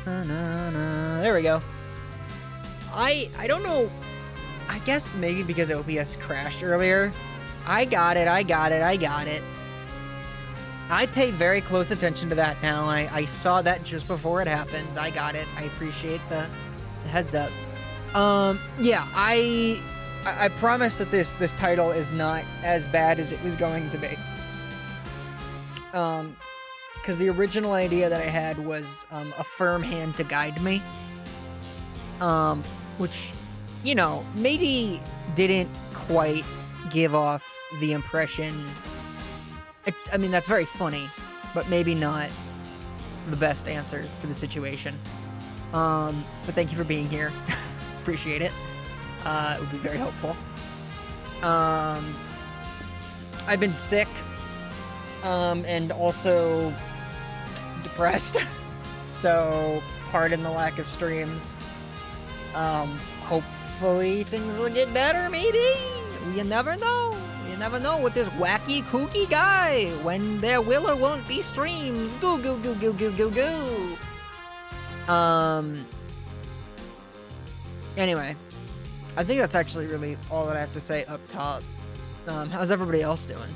There we go. I don't know. I guess maybe because OBS crashed earlier. I got it. I paid very close attention to that now. I saw that just before it happened. I got it. I appreciate the heads up. Yeah, I promise that this title is not as bad as it was going to be. Because the original idea that I had was a firm hand to guide me. Which, you know, maybe didn't quite give off the impression. I mean, that's very funny, but maybe not the best answer for the situation. But thank you for being here. Appreciate it. It would be very helpful. I've been sick, and also depressed, so pardon the lack of streams. Hopefully things will get better, maybe? You never know. You never know with this wacky, kooky guy. When there will or won't be streams. Goo, goo, goo, goo, goo, goo, goo. Anyway. I think that's actually really all that I have to say up top. How's everybody else doing?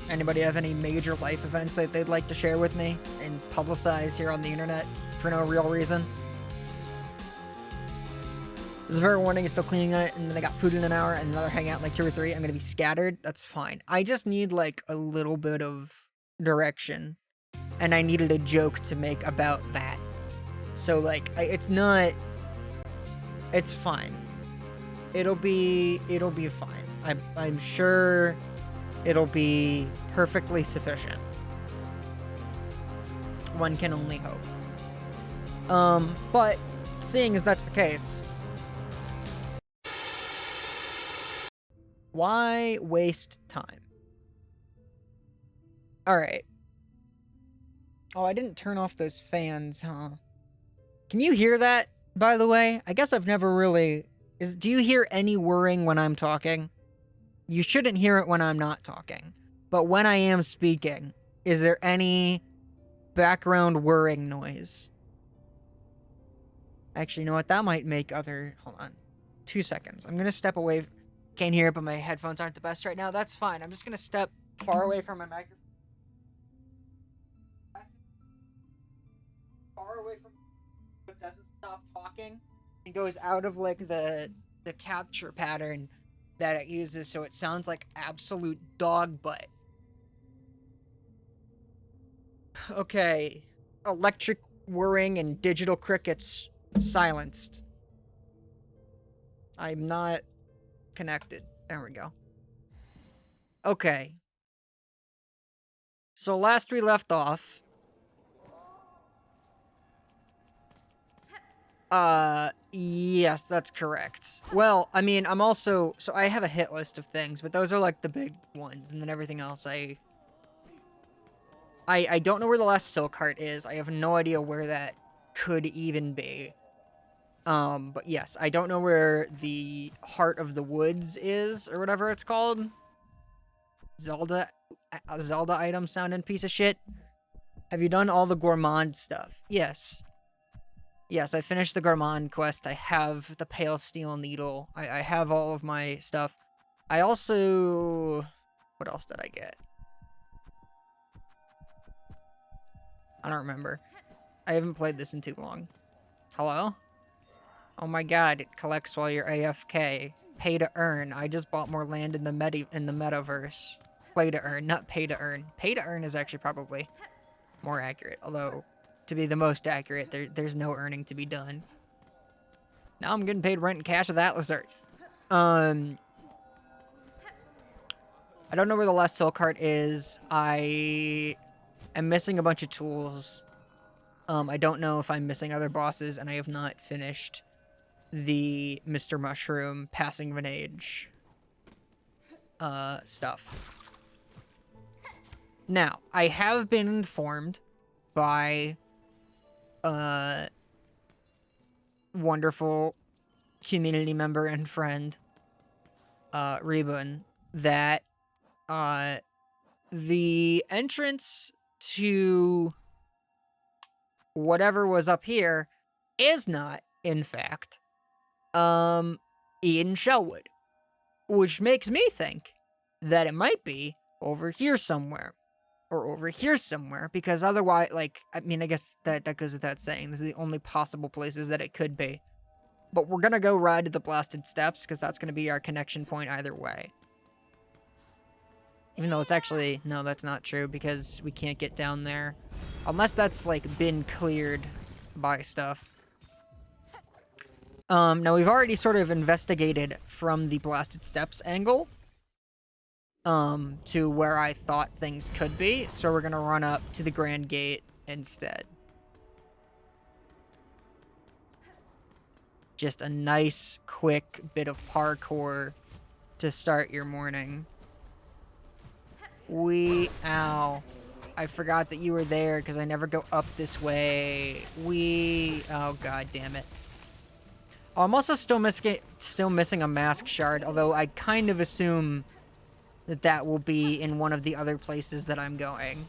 Anybody have any major life events that they'd like to share with me and publicize here on the internet for no real reason? There's a very warning, it's still cleaning it, and then I got food in an hour, and another hangout in like 2 or 3. I'm gonna be scattered. That's fine. I just need like a little bit of direction, and I needed a joke to make about that. So like, it's fine. It'll be fine. I'm sure it'll be perfectly sufficient. One can only hope. But seeing as that's the case, why waste time? Alright. Oh, I didn't turn off those fans, huh? Can you hear that, by the way? I guess I've never really... Do you hear any whirring when I'm talking? You shouldn't hear it when I'm not talking. But when I am speaking, is there any background whirring noise? Actually, you know what? That might make other... Hold on. 2 seconds. I'm gonna step away... Can't hear it, but my headphones aren't the best right now. That's fine. I'm just gonna step far away from my microphone. Far away from... But doesn't stop talking. It goes out of, like, the capture pattern that it uses, so it sounds like absolute dog butt. Okay. Electric whirring and digital crickets silenced. I'm not connected. There we go. Okay. So last we left off... yes, that's correct. Well, I mean, I'm also... So I have a hit list of things, but those are, like, the big ones, and then everything else I don't know where the last silk heart is. I have no idea where that could even be. But yes, I don't know where the Heart of the Woods is, or whatever it's called. Zelda item sounding piece of shit. Have you done all the gourmand stuff? Yes. Yes, I finished the gourmand quest. I have the pale steel needle. I have all of my stuff. I also... What else did I get? I don't remember. I haven't played this in too long. Hello? Oh my god, it collects while you're AFK. Pay to earn. I just bought more land in the metaverse. Play to earn, not pay to earn. Pay to earn is actually probably more accurate. Although, to be the most accurate, there's no earning to be done. Now I'm getting paid rent and cash with Atlas Earth. I don't know where the last silk heart is. I am missing a bunch of tools. I don't know if I'm missing other bosses, and I have not finished the Mr. Mushroom passing of an age stuff. Now, I have been informed by wonderful community member and friend Rebun that the entrance to whatever was up here is not, in fact, in Shellwood. Which makes me think that it might be over here somewhere. Or over here somewhere, because otherwise, like, I mean, I guess that goes without saying. This is the only possible places that it could be. But we're gonna go ride to the Blasted Steps, because that's gonna be our connection point either way. Even though it's actually, no, that's not true, because we can't get down there. Unless that's, like, been cleared by stuff. Now we've already sort of investigated from the Blasted Steps angle. To where I thought things could be, so we're gonna run up to the Grand Gate instead. Just a nice, quick bit of parkour to start your morning. Ow. I forgot that you were there, because I never go up this way. Oh, god damn it. Oh, I'm also still missing a mask shard, although I kind of assume that will be in one of the other places that I'm going.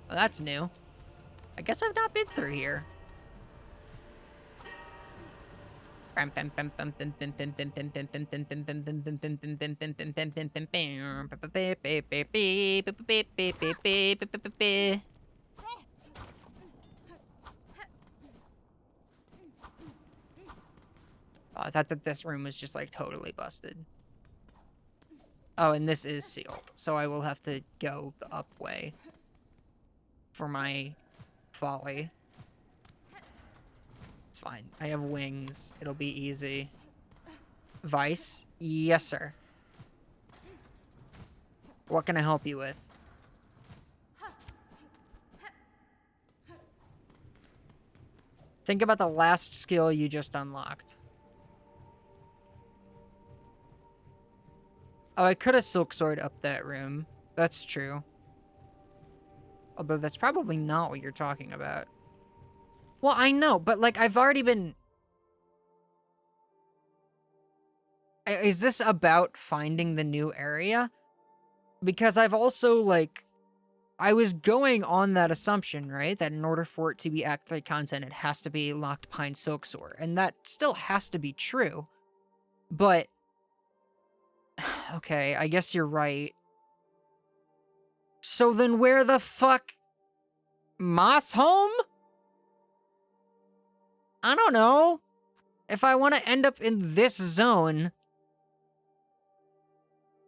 Well, that's new. I guess I've not been through here. Oh, I thought that this room was just, like, totally busted. Oh, and this is sealed, so I will have to go the up way for my folly. It's fine. I have wings. It'll be easy. Vice? Yes, sir. What can I help you with? Think about the last skill you just unlocked. Oh, I could have Silksword up that room. That's true. Although that's probably not what you're talking about. Well, I know, but, like, I've already been... Is this about finding the new area? Because I've also, like... I was going on that assumption, right? That in order for it to be Act 3 content, it has to be locked behind Silksword. And that still has to be true. But... Okay, I guess you're right. So then where the fuck... Moss home? I don't know. If I want to end up in this zone,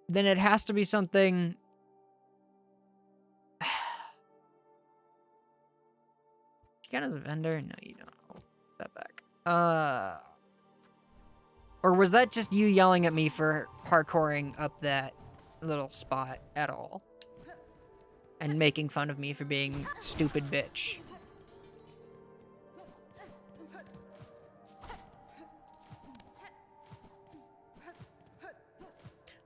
then it has to be something... You got as a vendor? No, you don't. I'll put that back. Or was that just you yelling at me for parkouring up that little spot at all? And making fun of me for being stupid bitch.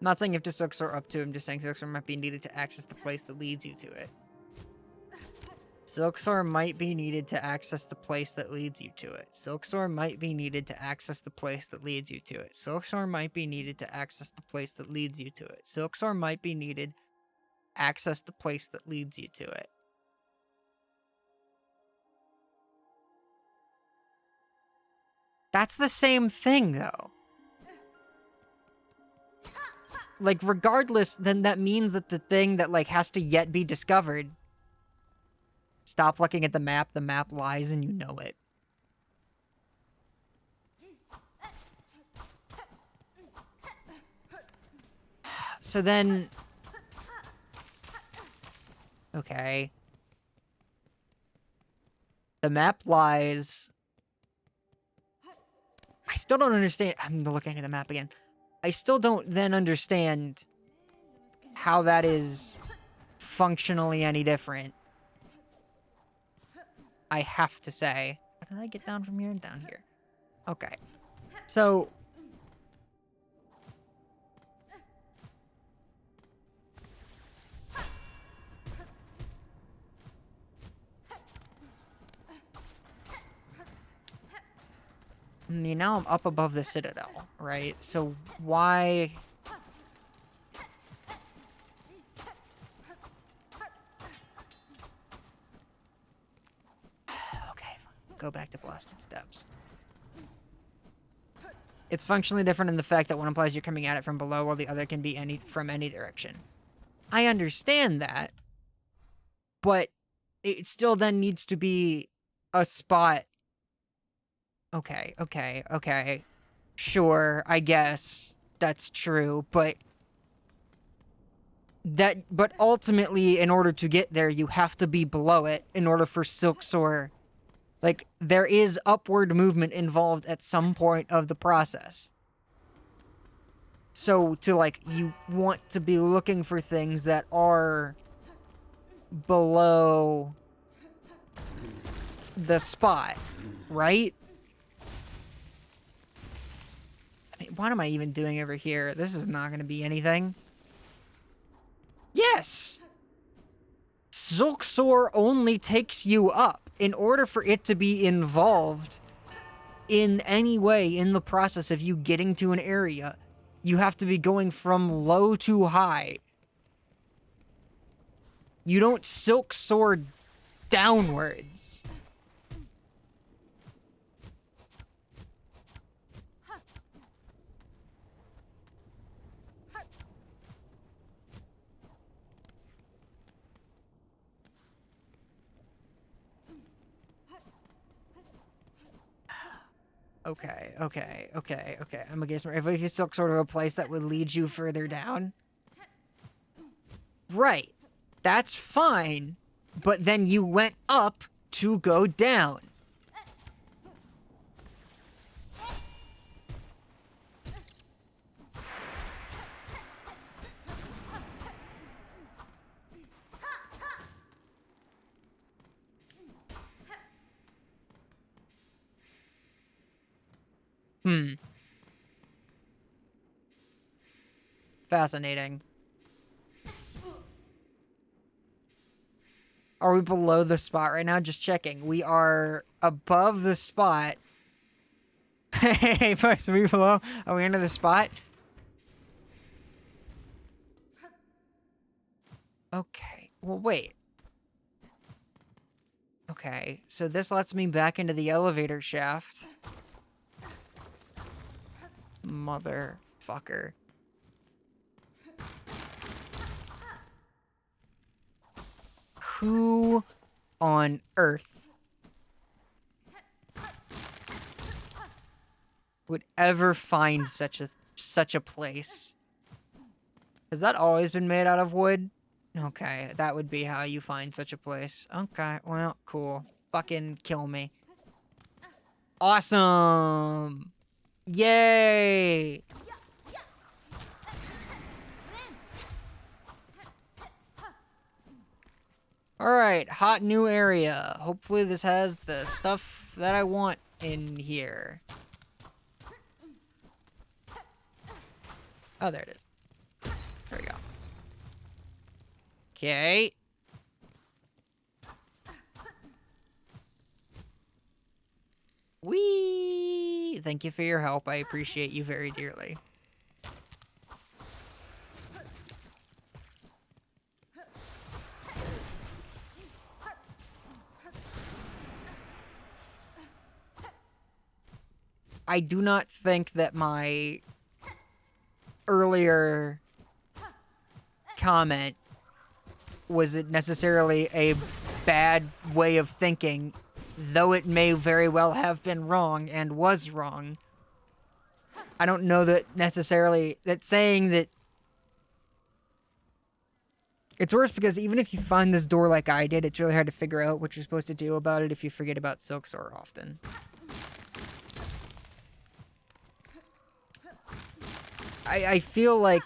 I'm not saying you have to Silksong up to him, just saying Silksong might be needed to access the place that leads you to it. Silksong might be needed to access the place that leads you to it. Silksong might be needed to access the place that leads you to it. Silksong might be needed to access the place that leads you to it. Silksong might be needed to access the place that leads you to it. That's the same thing, though. Like, regardless, then that means that the thing that, like, has to yet be discovered... Stop looking at the map lies and you know it. So then... Okay. The map lies... I still don't understand... I'm looking at the map again. I still don't then understand how that is functionally any different. I have to say. How did I get down from here and down here? Okay. So... I mean, now I'm up above the Citadel, right? So why... go back to Blasted Steps. It's functionally different in the fact that one implies you're coming at it from below while the other can be from any direction. I understand that, but it still then needs to be a spot. Okay. Sure, I guess that's true, but ultimately, in order to get there, you have to be below it in order for Silksong. Like, there is upward movement involved at some point of the process. So, you want to be looking for things that are below the spot, right? I mean, what am I even doing over here? This is not going to be anything. Yes! Silksong only takes you up. In order for it to be involved in any way in the process of you getting to an area, you have to be going from low to high. You don't Silksong downwards. Okay. I'm gonna guess if you took sort of a place that would lead you further down. Right. That's fine. But then you went up to go down. Fascinating. Are we below the spot right now? Just checking. We are above the spot. Hey, folks, are we below? Are we under the spot? Okay. Well, wait. Okay, so this lets me back into the elevator shaft. Motherfucker. Who on earth would ever find such a place? Has that always been made out of wood? Okay, that would be how you find such a place. Okay, well, cool. Fucking kill me. Awesome! Yay! Alright, hot new area. Hopefully this has the stuff that I want in here. Oh, there it is. There we go. Okay. Whee! Thank you for your help. I appreciate you very dearly. I do not think that my earlier comment was necessarily a bad way of thinking, though it may very well have been wrong and was wrong. I don't know that necessarily that saying that it's worse because even if you find this door like I did, it's really hard to figure out what you're supposed to do about it if you forget about Silksong often. I feel like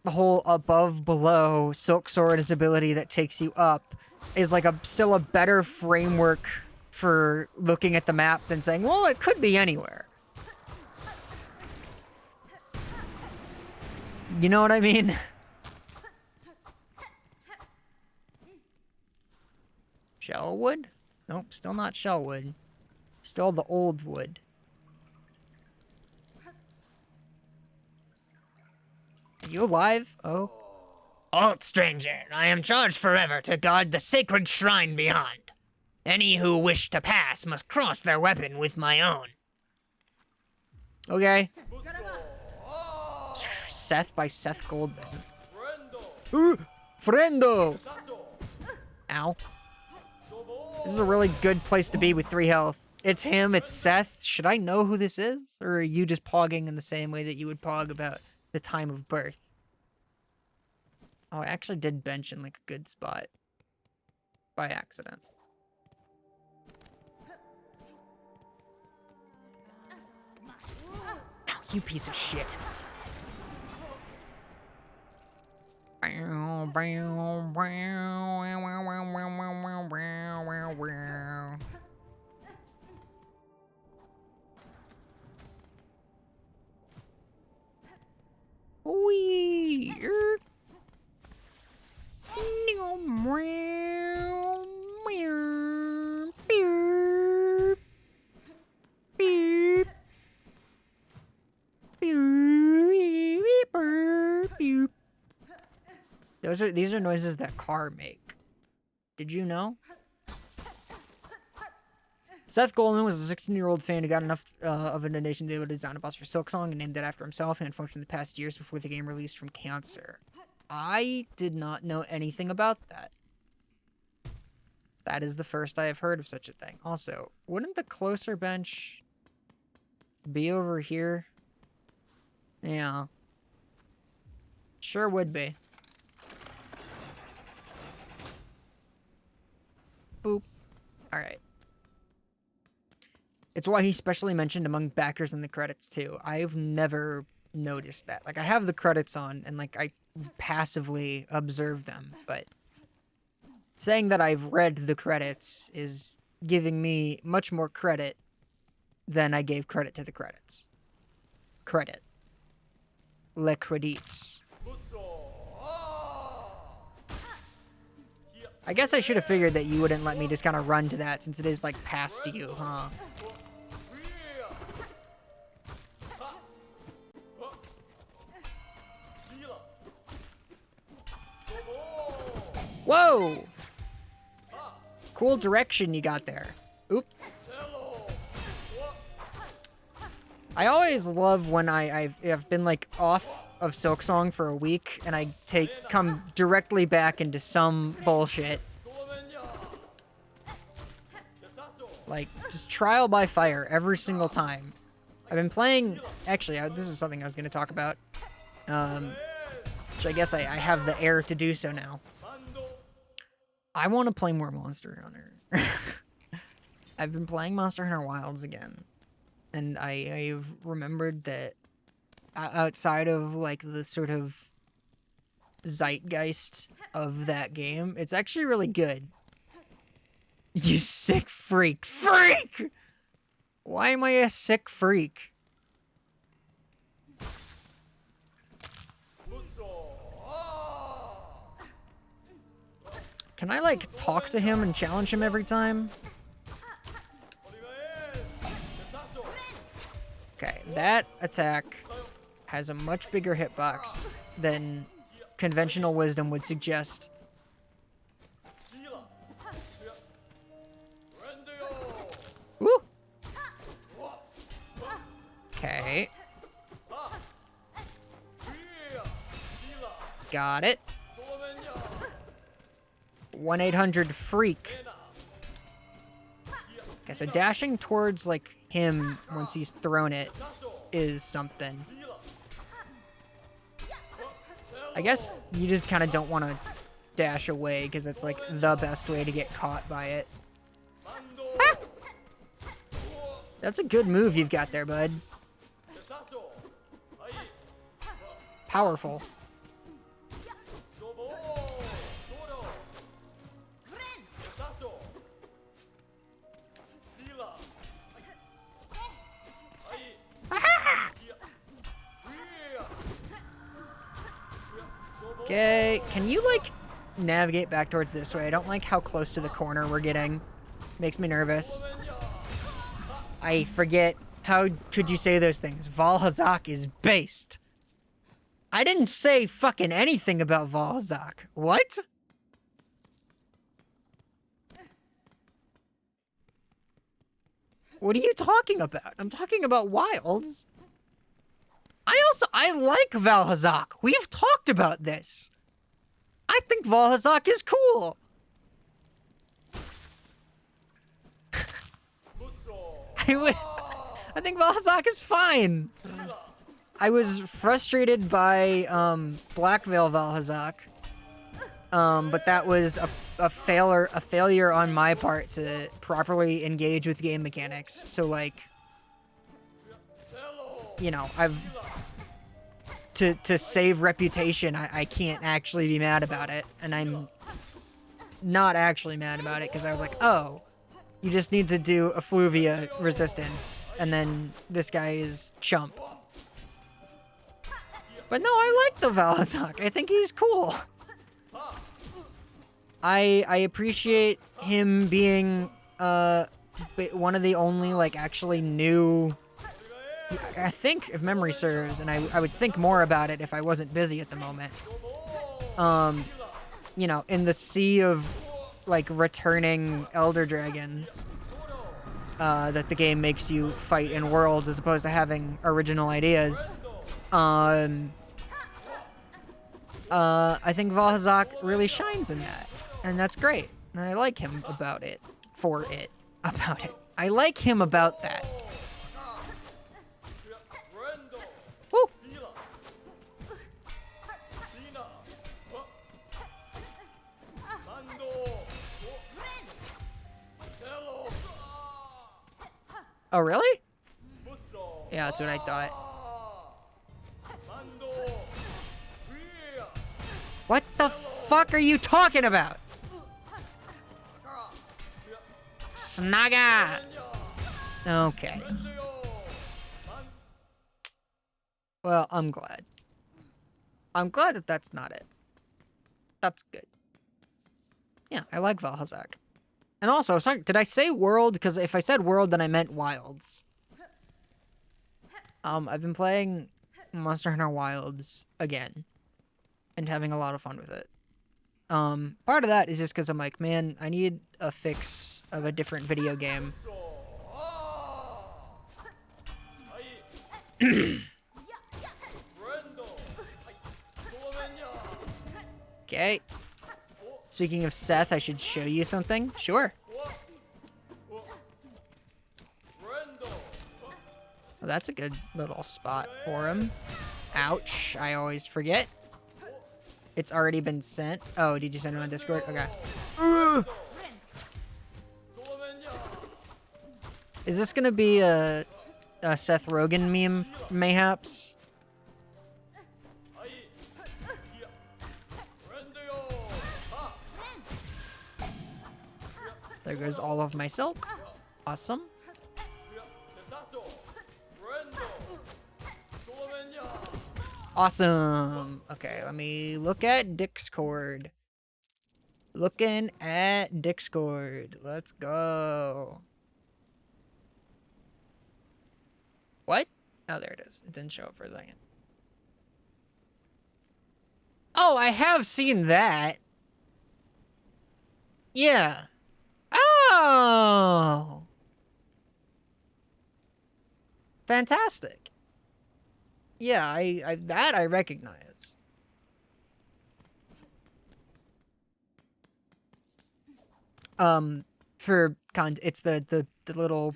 the whole above-below Silksong and his ability that takes you up is like still a better framework for looking at the map than saying, well, it could be anywhere. You know what I mean? Shellwood? Nope, still not Shellwood. Still the old wood. Are you alive? Oh. Halt, stranger. I am charged forever to guard the sacred shrine beyond. Any who wish to pass must cross their weapon with my own. Okay. Seth by Seth Goldman. Friendo! Ow. This is a really good place to be with 3 health. It's him, it's Seth. Should I know who this is? Or are you just pogging in the same way that you would pog about the time of birth? Oh, I actually did bench in like a good spot. By accident. Ow, you piece of shit. Wee. These are noises that car make. Did you know? Seth Goldman was a 16-year-old fan who got enough of a donation to be able to design a boss for Silksong and named it after himself, and unfortunately the past years before the game released from cancer. I did not know anything about that. That is the first I have heard of such a thing. Also, wouldn't the closer bench be over here? Yeah. Sure would be. Boop. Alright. It's why he's specially mentioned among backers in the credits, too. I've never noticed that. Like, I have the credits on, and, like, I passively observe them, but saying that I've read the credits is giving me much more credit than I gave credit to the credits. Credit. Le credits. I guess I should have figured that you wouldn't let me just kind of run to that since it is, like, past you, huh? Whoa! Cool direction you got there. Oop. I always love when I've been, like, off of Silksong for a week, and I come directly back into some bullshit. Like, just trial by fire every single time. I've been playing... Actually, this is something I was going to talk about. Which I guess I have the air to do so now. I want to play more Monster Hunter. I've been playing Monster Hunter Wilds again. And I've remembered that outside of, like, the sort of zeitgeist of that game, it's actually really good. You sick freak. Freak! Why am I a sick freak? Can I, like, talk to him and challenge him every time? Okay, that attack has a much bigger hitbox than conventional wisdom would suggest. Woo! Okay. Got it. 1-800-FREAK. Okay, so dashing towards, like, him once he's thrown it is something. I guess you just kind of don't want to dash away because it's, like, the best way to get caught by it. Ah! That's a good move you've got there, bud. Powerful. Okay, can you, like, navigate back towards this way? I don't like how close to the corner we're getting. Makes me nervous. I forget. How could you say those things? Valhazak is based. I didn't say fucking anything about Valhazak. What? What are you talking about? I'm talking about Wilds. I like Valhazak. We've talked about this. I think Valhazak is cool. I think Valhazak is fine. I was frustrated by Black Veil Valhazak, but that was a failure on my part to properly engage with game mechanics. So like, you know, to save reputation, I can't actually be mad about it, and I'm not actually mad about it because I was like, oh, you just need to do Effluvia resistance, and then this guy is chump. But no, I like the Valhazak. I think he's cool. I appreciate him being one of the only like actually new. I think, if memory serves, and I would think more about it if I wasn't busy at the moment. You know, in the sea of like returning Elder Dragons that the game makes you fight in worlds as opposed to having original ideas. I think Valhazak really shines in that, and that's great. And I like him about it. I like him about that. Woo! Oh, really? Yeah, that's what I thought. What the fuck are you talking about? Snaga! Okay. Well, I'm glad. I'm glad that that's not it. That's good. Yeah, I like Valhazak. And also, sorry, did I say world? Because if I said world, then I meant wilds. I've been playing Monster Hunter Wilds again. And having a lot of fun with it. Part of that is just because I'm like, man, I need a fix of a different video game. Okay. Speaking of Seth, I should show you something. Sure. Well, that's a good little spot for him. Ouch. I always forget. It's already been sent. Oh, did you send it on Discord? Okay. Is this gonna be a Seth Rogen meme, mayhaps? There goes all of my silk. Awesome. Awesome. Okay, let me look at Discord. Looking at Discord. Let's go. What? Oh, there it is. It didn't show up for a second. Oh, I have seen that. Yeah. Oh. Fantastic. Yeah, that I recognize. It's the little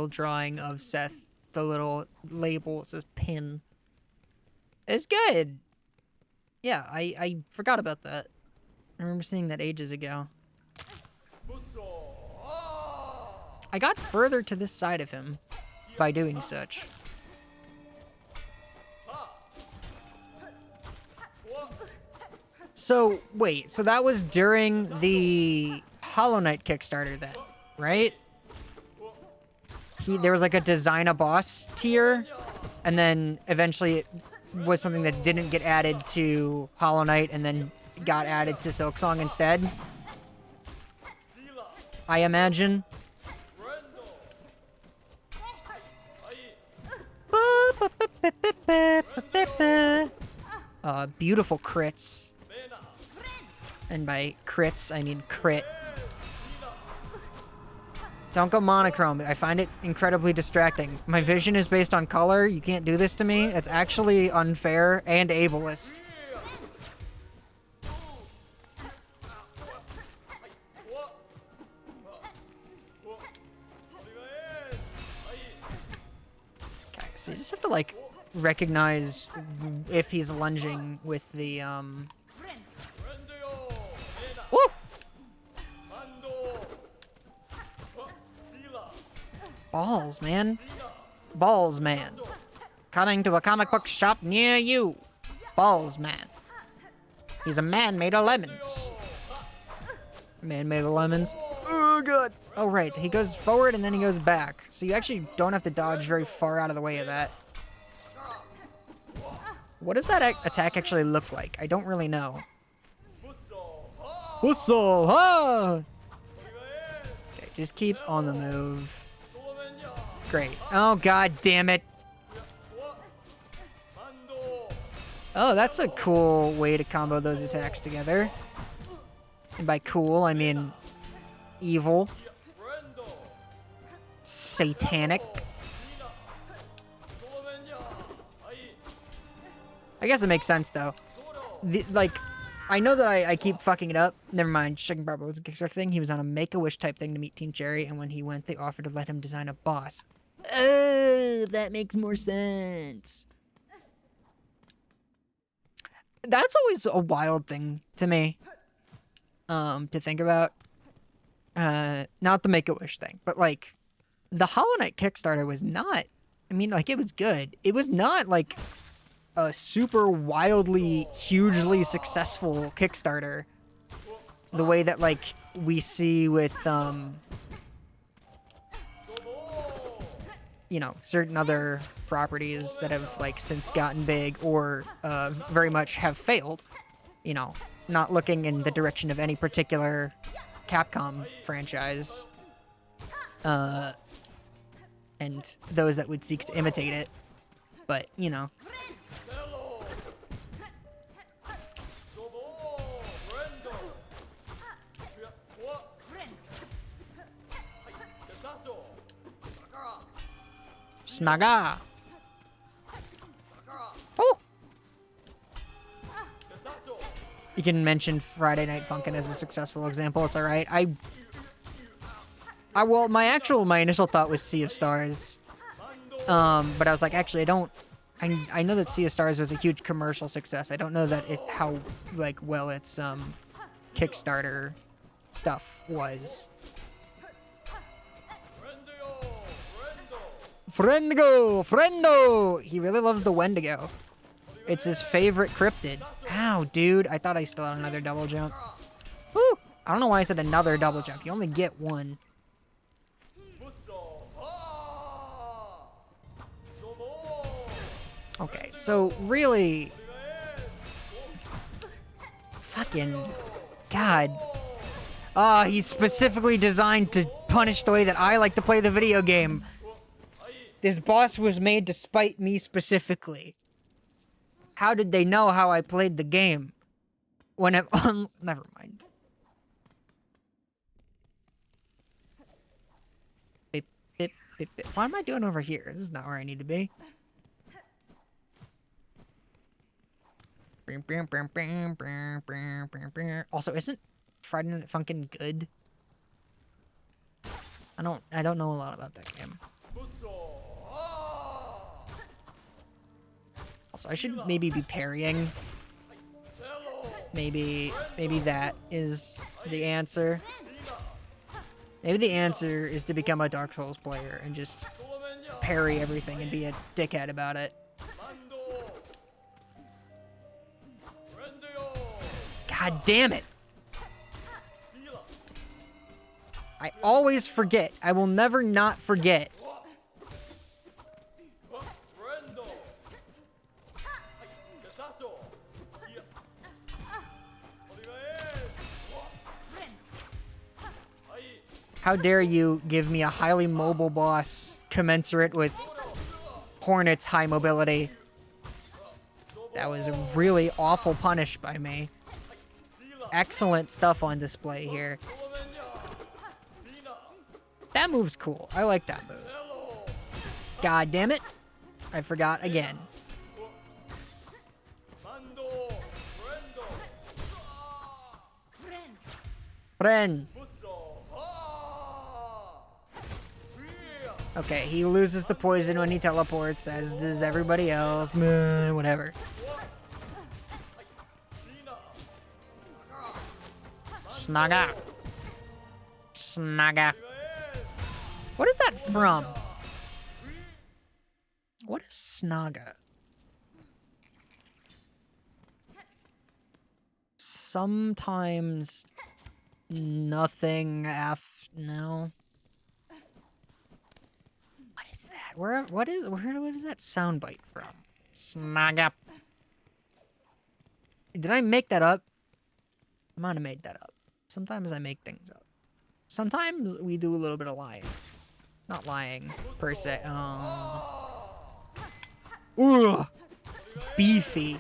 drawing of Seth, the little label, it says pin. It's good. Yeah, I forgot about that. I remember seeing that ages ago. I got further to this side of him by doing such. So, wait, so that was during the Hollow Knight Kickstarter then, right? There was like a design a boss tier, and then eventually it was something that didn't get added to Hollow Knight and then got added to Silksong instead. I imagine. Beautiful crits. And by crits, I mean crit. Don't go monochrome. I find it incredibly distracting. My vision is based on color. You can't do this to me. It's actually unfair and ableist. Okay, so you just have to, like, recognize if he's lunging with the, Woo! Balls, man. Balls, man. Coming to a comic book shop near you. Balls, man. He's a man made of lemons. Man made of lemons. Oh, God. Oh, right. He goes forward and then he goes back. So you actually don't have to dodge very far out of the way of that. What does that attack actually look like? I don't really know. Whistle, ha! Okay, just keep on the move. Great. Oh, God damn it. Oh, that's a cool way to combo those attacks together. And by cool, I mean evil. Satanic. I guess it makes sense, though. I know that I keep fucking it up. Never mind. Checking Barbo was a Kickstarter thing. He was on a Make-A-Wish type thing to meet Team Cherry, and when he went, they offered to let him design a boss. Oh, that makes more sense. That's always a wild thing to me, to think about. Not the Make-A-Wish thing, but, like, the Hollow Knight Kickstarter was not, I mean, like, it was good. It was not, like, a super wildly, hugely successful Kickstarter. The way that, like, we see with, you know, certain other properties that have, like, since gotten big or very much have failed. You know, not looking in the direction of any particular Capcom franchise. And those that would seek to imitate it. But, you know. Snaga. Oh. You can mention Friday Night Funkin' as a successful example. It's all right. Well, my initial thought was Sea of Stars. But I was like, actually, I know that Sea of Stars was a huge commercial success. I don't know that how like well its Kickstarter stuff was. Friendo! He really loves the Wendigo. It's his favorite cryptid. Ow, dude. I thought I still had another double jump. Woo! I don't know why I said another double jump. You only get one. Okay, so really... Fucking... God. He's specifically designed to punish the way that I like to play the video game. This boss was made to spite me specifically. How did they know how I played the game? When it... Never mind. Beep, beep, beep, beep. What am I doing over here? This is not where I need to be. Also, isn't Friday Night Funkin' good? I don't know a lot about that game. Also, I should maybe be parrying. Maybe that is the answer. Maybe the answer is to become a Dark Souls player and just parry everything and be a dickhead about it. God damn it! I always forget. I will never not forget. How dare you give me a highly mobile boss commensurate with Hornet's high mobility? That was a really awful punish by me. Excellent stuff on display here. That move's cool. I like that move. God damn it. I forgot again. Friend. Okay, he loses the poison when he teleports, as does everybody else. Meh, whatever. Snaga. Snaga. What is that from? What is Snaga? Sometimes nothing no. What is that? What is that soundbite from? Snaga. Did I make that up? I might have made that up. Sometimes I make things up. Sometimes we do a little bit of lying. Not lying, per se. Ugh. Beefy.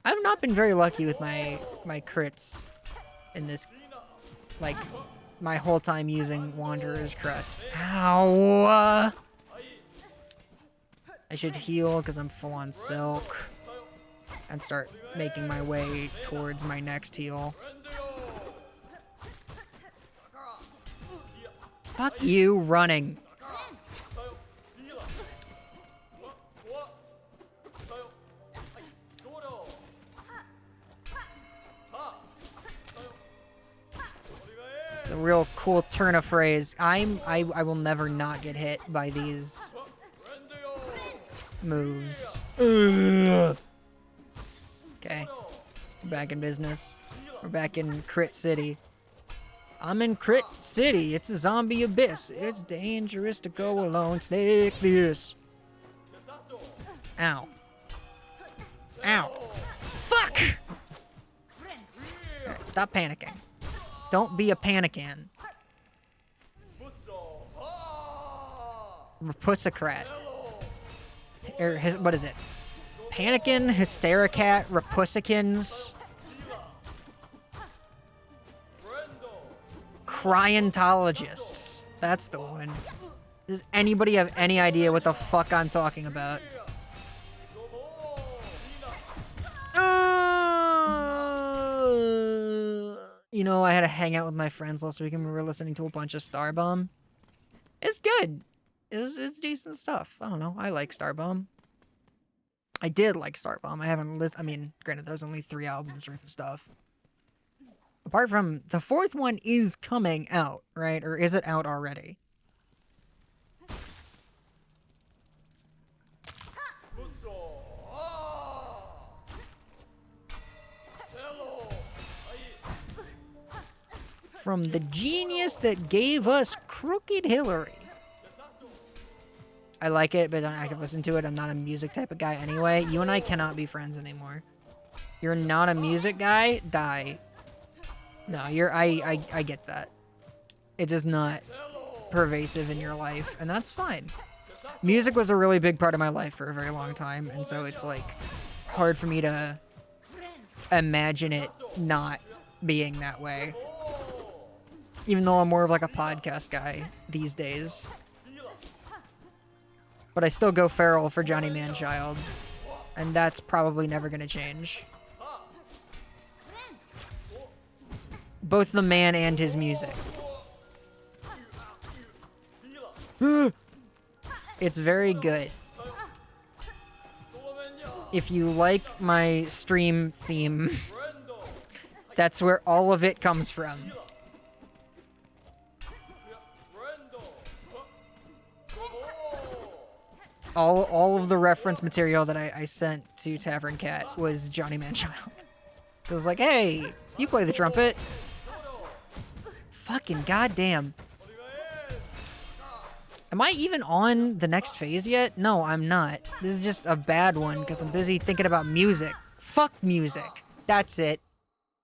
I've not been very lucky with my crits in this, like, my whole time using Wanderer's Crest. Ow! I should heal because I'm full on Silk and start making my way towards my next heal. Fuck you, running. It's a real cool turn of phrase. I will never not get hit by these moves. Ugh. Okay, we're back in business. We're back in Crit City. I'm in Crit City. It's a zombie abyss. It's dangerous to go alone. Snake this. Ow. Ow. Fuck! Alright, stop panicking. Don't be a panican. Repusicrat. What is it? Panikin, Hystericat, Repusicans. Cryontologists. That's the one. Does anybody have any idea what the fuck I'm talking about? You know, I had a hangout with my friends last week and we were listening to a bunch of Starbomb. It's good. It's decent stuff. I don't know. I like Starbomb. I did like Starbomb. I haven't listened. I mean, granted, there's only 3 albums worth of stuff. Apart from the 4th one is coming out, right? Or is it out already? From the genius that gave us Crooked Hillary. I like it, but don't actively listen to it. I'm not a music type of guy anyway. You and I cannot be friends anymore. You're not a music guy? Die. No, I get that. It is not pervasive in your life, and that's fine. Music was a really big part of my life for a very long time, and so it's like hard for me to imagine it not being that way. Even though I'm more of like a podcast guy these days. But I still go feral for Johnny Manchild, and that's probably never gonna change. Both the man and his music. It's very good. If you like my stream theme, that's where all of it comes from. All of the reference material that I sent to Tavern Cat was Johnny Manchild. It was like, hey, you play the trumpet. Fucking goddamn. Am I even on the next phase yet? No, I'm not. This is just a bad one because I'm busy thinking about music. Fuck music. That's it.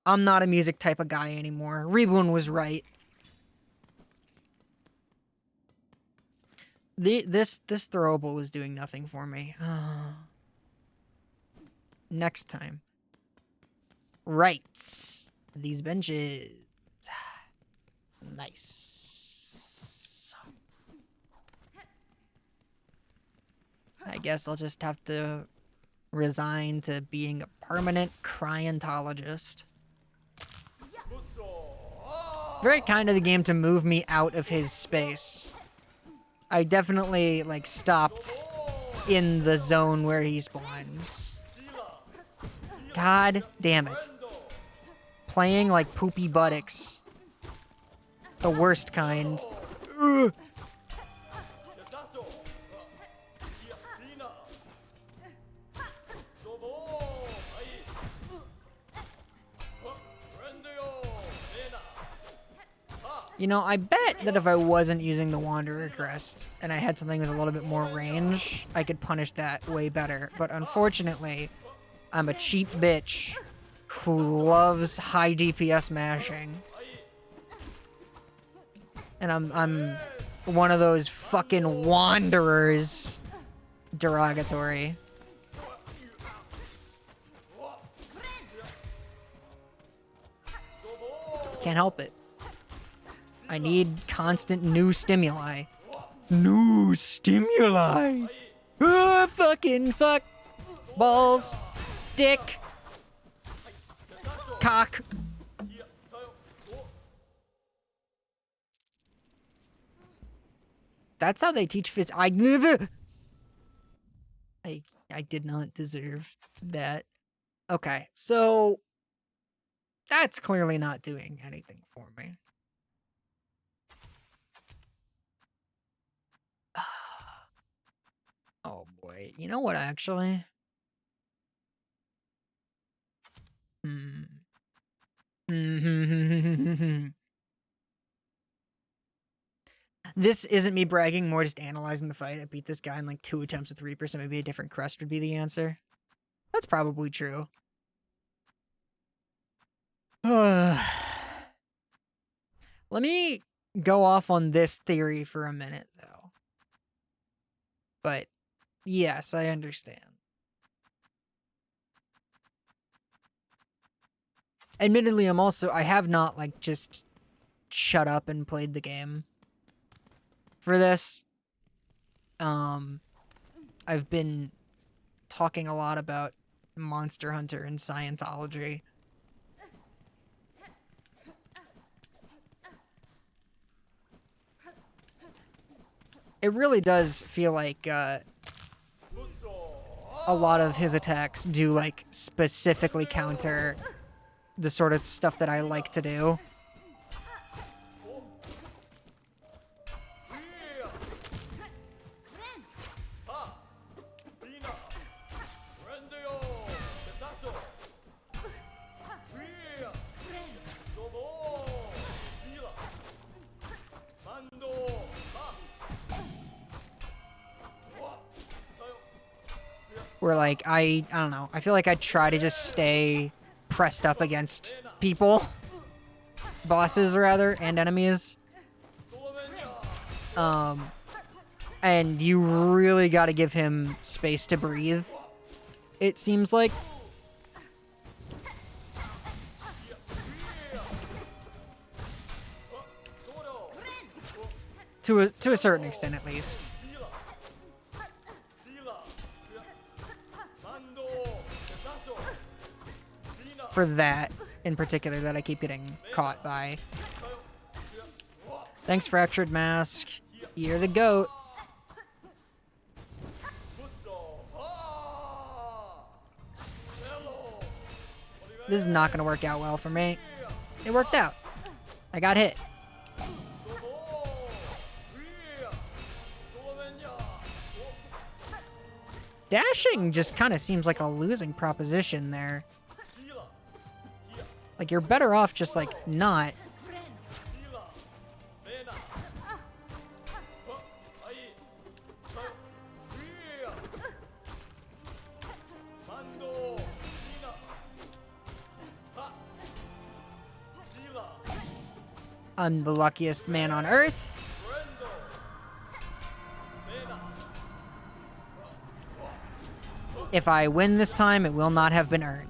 I'm not a music type of guy anymore. Reborn was right. This throwable is doing nothing for me. Next time. Right. These benches. Nice. I guess I'll just have to resign to being a permanent cryontologist. Very kind of the game to move me out of his space. I definitely, like, stopped in the zone where he spawns. God damn it. Playing like poopy buttocks. The worst kind. Ugh. You know, I bet that if I wasn't using the Wanderer Crest and I had something with a little bit more range, I could punish that way better. But unfortunately, I'm a cheap bitch who loves high DPS mashing. And I'm one of those fucking wanderers. Derogatory. Can't help it. I need constant new stimuli. New stimuli! Ah, fucking fuck. Balls. Dick. Cock. That's how they teach phys- I did not deserve that. Okay, so that's clearly not doing anything for me. Oh boy, you know what actually? This isn't me bragging, more just analyzing the fight. I beat this guy in like 2 attempts with Reaper, so maybe a different crest would be the answer. That's probably true. Let me go off on this theory for a minute, though. But, yes, I understand. Admittedly, I have not, like, just shut up and played the game for this. I've been talking a lot about Monster Hunter and Scientology. It really does feel like, a lot of his attacks do, like, specifically counter the sort of stuff that I like to do. Where, like, I don't know. I feel like I try to just stay pressed up against people. Bosses, rather, and enemies. And you really gotta give him space to breathe, it seems like. To a certain extent, at least. For that, in particular, that I keep getting caught by. Thanks, Fractured Mask. You're the GOAT. This is not going to work out well for me. It worked out. I got hit. Dashing just kind of seems like a losing proposition there. Like, you're better off just, like, not. I'm the luckiest man on Earth. If I win this time, it will not have been earned.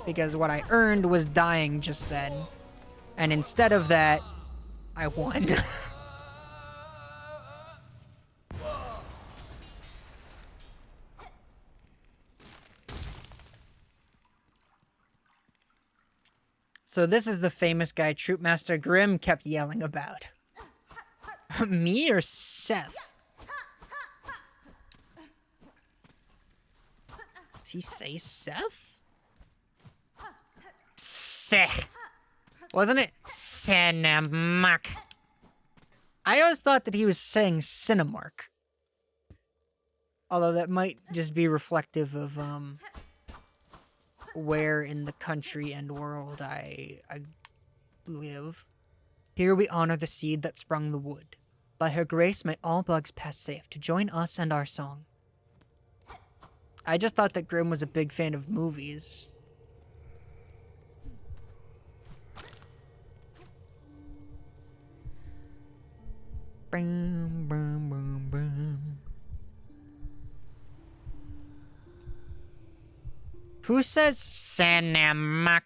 because what I earned was dying just then. And instead of that, I won. So this is the famous guy Troopmaster Grimm kept yelling about. Me or Seth? Does he say Seth? Seth. Wasn't it? Cinemark. I always thought that he was saying Cinemark. Although that might just be reflective of, where in the country and world I live. Here we honor the seed that sprung the wood. By her grace may all bugs pass safe to join us and our song. I just thought that Grimm was a big fan of movies. Boom, boom, boom, boom. Who says Cinemark?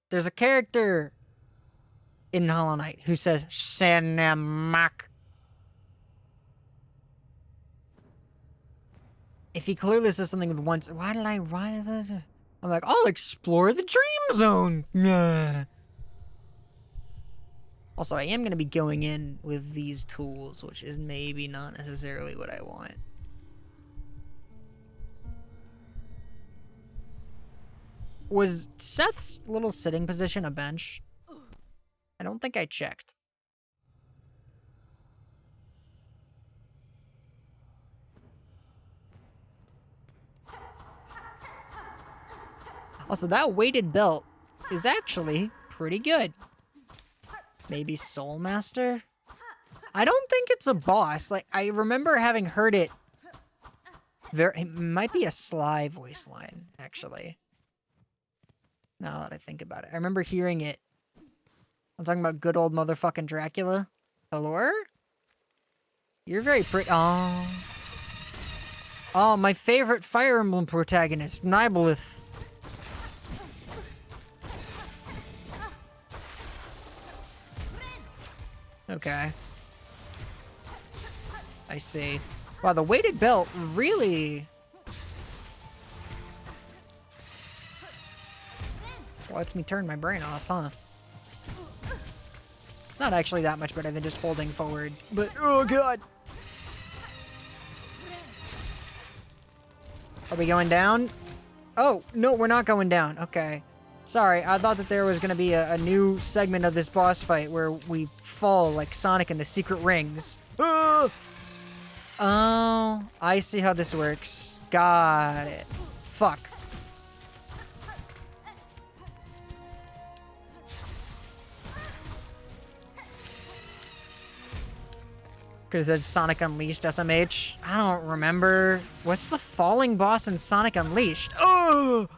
There's a character in Hollow Knight who says Cinemark. If he clearly says something with once, why did I write it? I'm like, I'll explore the dream zone. Nah. Also, I am going to be going in with these tools, which is maybe not necessarily what I want. Was Seth's little sitting position a bench? I don't think I checked. Also, that weighted belt is actually pretty good. Maybe Soul Master? I don't think it's a boss. Like, I remember having heard it. It might be a Sly voice line, actually. Now that I think about it. I remember hearing it. I'm talking about good old motherfucking Dracula. Hello? You're very pretty. Oh. Oh, my favorite Fire Emblem protagonist, Nibelith. Okay. I see. Wow, the weighted belt really... lets me turn my brain off, huh? It's not actually that much better than just holding forward, but oh god! Are we going down? Oh, no, we're not going down. Okay. Sorry, I thought that there was gonna be a new segment of this boss fight where we fall like Sonic in the Secret Rings. Oh, I see how this works. Got it. Fuck. Because it said Sonic Unleashed SMH. I don't remember. What's the falling boss in Sonic Unleashed? Oh!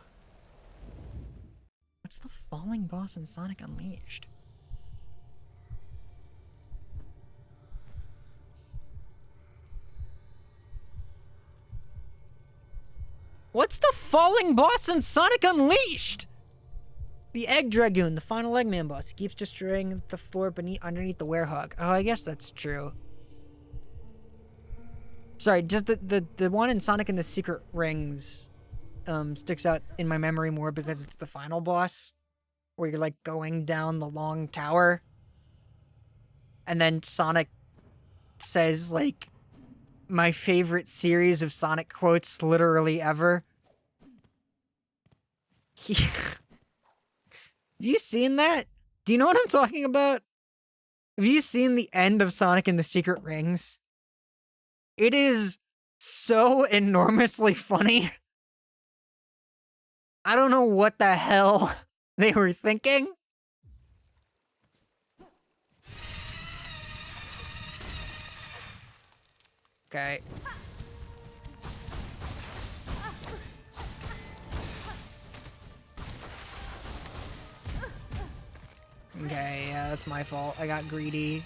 What's the falling boss in Sonic Unleashed? What's the falling boss in Sonic Unleashed? The Egg Dragoon, the final Eggman boss. He keeps destroying the floor underneath the Werehog. Oh, I guess that's true. Sorry, just the one in Sonic and the Secret Rings sticks out in my memory more because it's the final boss where you're like going down the long tower and then Sonic says like my favorite series of Sonic quotes literally ever. Have you seen that? Do you know what I'm talking about? Have you seen the end of Sonic and the Secret Rings? It is so enormously funny. I don't know what the hell they were thinking. Okay. Okay, yeah, that's my fault. I got greedy.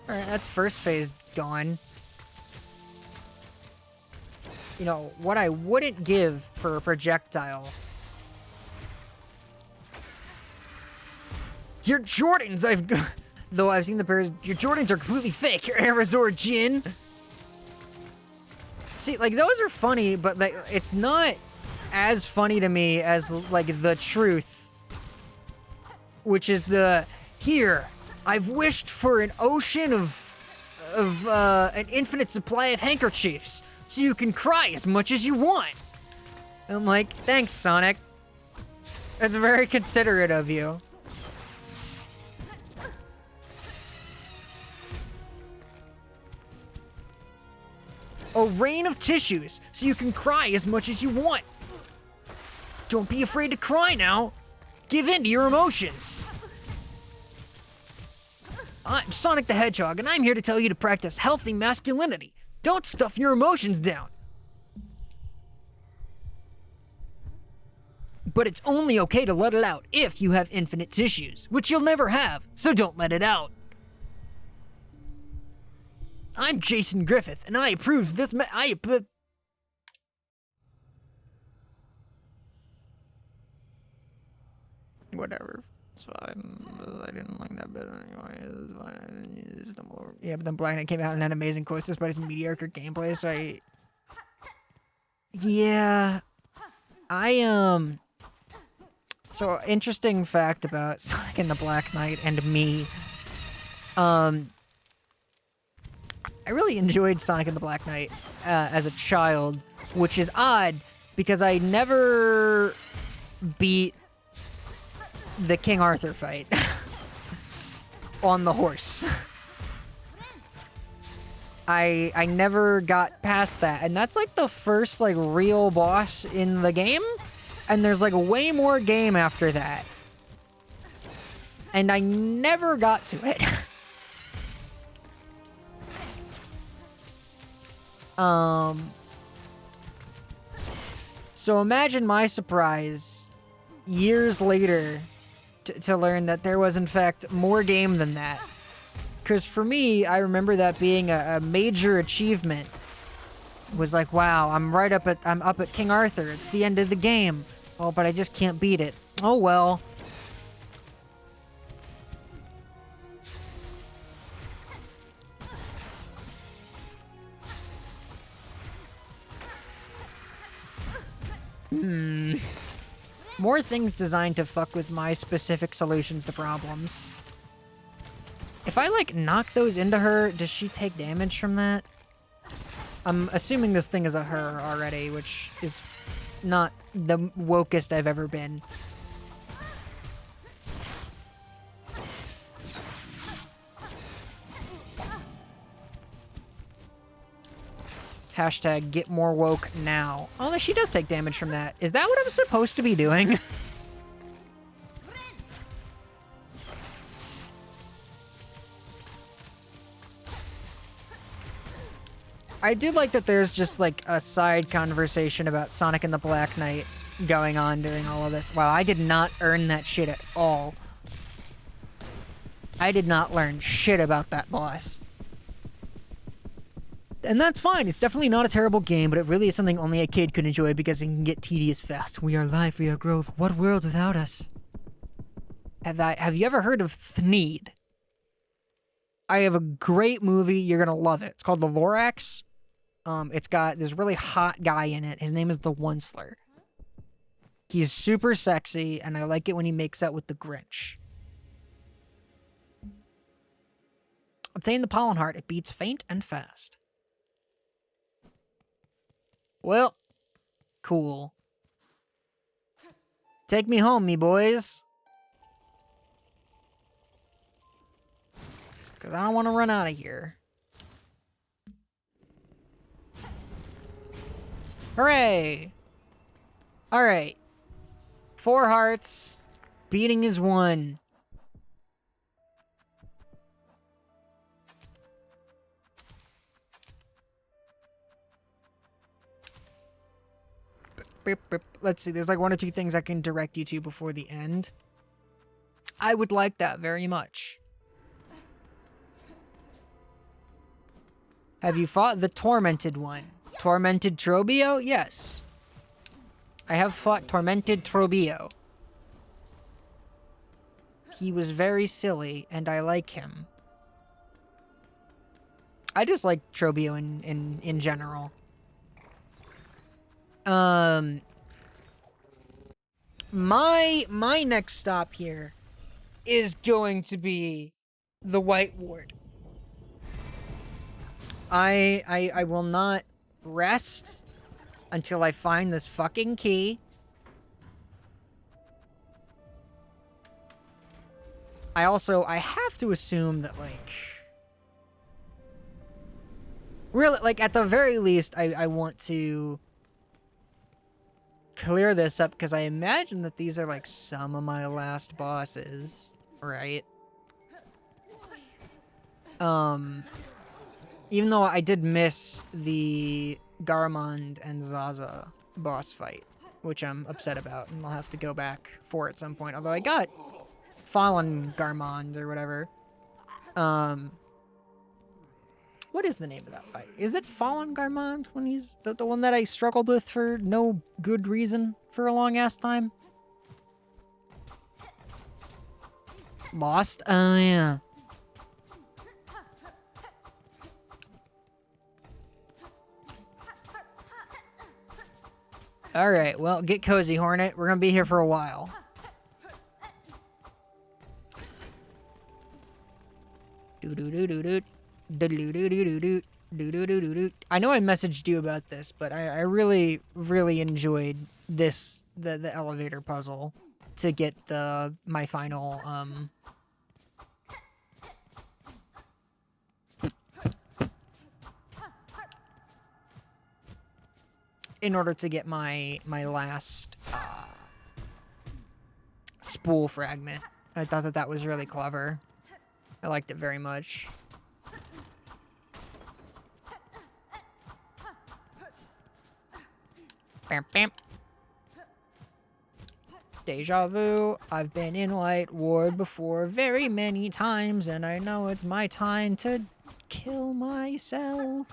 Alright, that's first phase gone. You know, what I wouldn't give for a projectile Your Jordans, though I've seen the pairs, your Jordans are completely fake. Your Air Resort Gin. See, like, those are funny, but like, it's not as funny to me as, like, the truth. Which is here, I've wished for an ocean of an infinite supply of handkerchiefs, so you can cry as much as you want. I'm like, thanks, Sonic. That's very considerate of you. A rain of tissues, so you can cry as much as you want. Don't be afraid to cry now. Give in to your emotions. I'm Sonic the Hedgehog, and I'm here to tell you to practice healthy masculinity. Don't stuff your emotions down. But it's only okay to let it out if you have infinite tissues, which you'll never have, so don't let it out. I'm Jason Griffith, and I approve this Whatever. It's fine. I didn't like that bit anyway. It's fine. Yeah, but then Black Knight came out and had amazing quotes despite its mediocre gameplay, so Yeah. So, interesting fact about Sonic and the Black Knight and me. I really enjoyed Sonic and the Black Knight as a child, which is odd because I never beat the King Arthur fight on the horse. I never got past that, and that's like the first like real boss in the game, and there's like way more game after that, and I never got to it. So imagine my surprise years later to learn that there was in fact more game than that. Because for me, I remember that being a major achievement. It was like, wow, I'm up at King Arthur. It's the end of the game. Oh, but I just can't beat it. Oh well. More things designed to fuck with my specific solutions to problems. If I, like, knock those into her, does she take damage from that? I'm assuming this thing is a her already, which is not the wokest I've ever been. Hashtag get more woke now. Oh, she does take damage from that. Is that what I'm supposed to be doing? I do like that there's just like a side conversation about Sonic and the Black Knight going on during all of this. Wow, I did not earn that shit at all. I did not learn shit about that boss. And that's fine, it's definitely not a terrible game, but it really is something only a kid could enjoy because it can get tedious fast. We are life, we are growth, what world without us? Have you ever heard of Thneed? I have a great movie, you're gonna love it. It's called The Lorax. It's got this really hot guy in it, his name is the Onceler. He's super sexy, and I like it when he makes out with the Grinch. Obtain the pollen heart, it beats faint and fast. Well, cool. Take me home, me boys. Because I don't want to run out of here. Hooray! Alright. 4 hearts. Beating is 1. Let's see, there's like 1 or 2 things I can direct you to before the end. I would like that very much. Have you fought the Tormented one? Tormented Trobio? Yes. I have fought Tormented Trobio. he was very silly, and I like him. I just like Trobio in general. My next stop here is going to be the White Ward. I will not rest until I find this fucking key. I have to assume that, like, really, like, at the very least, I want to clear this up, because I imagine that these are, like, some of my last bosses, right? Even though I did miss the Garamond and Zaza boss fight, which I'm upset about, and I'll have to go back for at some point. Although I got Fallen Garmond or whatever. What is the name of that fight? Is it Fallen Garmond when he's the one that I struggled with for no good reason for a long ass time? Lost? Oh, yeah. Alright, well, get cozy, Hornet. We're gonna be here for a while. I know I messaged you about this, but I really, really enjoyed this, the elevator puzzle to get my final, in order to get my last, spool fragment. I thought that was really clever. I liked it very much. Bam, bam. Deja vu. I've been in White Ward before very many times, and I know it's my time to kill myself.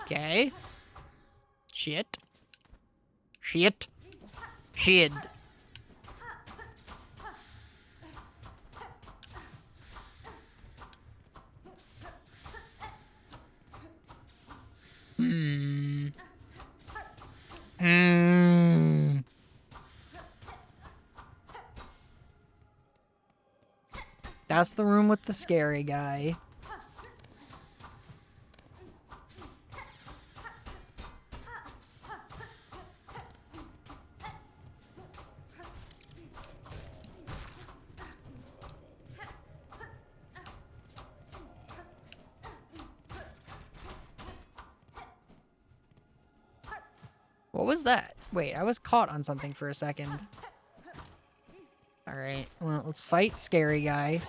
Okay. Shit. Shit. Shit. That's the room with the scary guy. What was that? Wait, I was caught on something for a second. Alright, well, let's fight Scary Guy.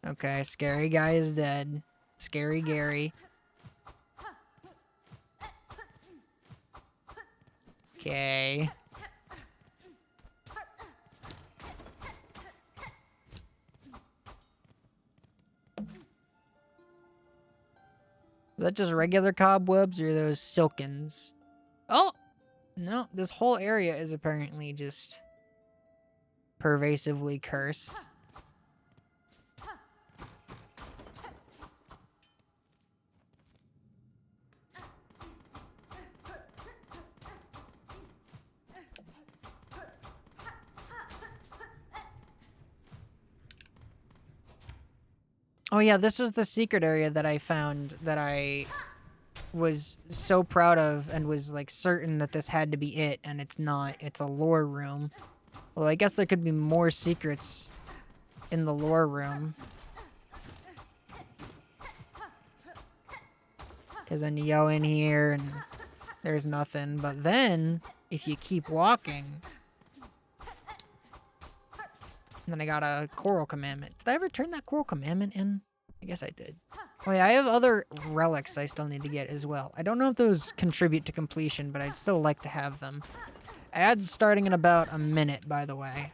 Okay, Scary Guy is dead. Scary Gary. Okay. Is that just regular cobwebs or are those silkins? Oh! No, this whole area is apparently just pervasively cursed. Oh yeah, this was the secret area that I found that I was so proud of and was like certain that this had to be it, and it's not. It's a lore room. Well, I guess there could be more secrets in the lore room. Because then you go in here and there's nothing. But then, if you keep walking... And then I got a Coral Commandment. Did I ever turn that Coral Commandment in? I guess I did. Oh yeah, I have other relics I still need to get as well. I don't know if those contribute to completion, but I'd still like to have them. Ads starting in about a minute, by the way.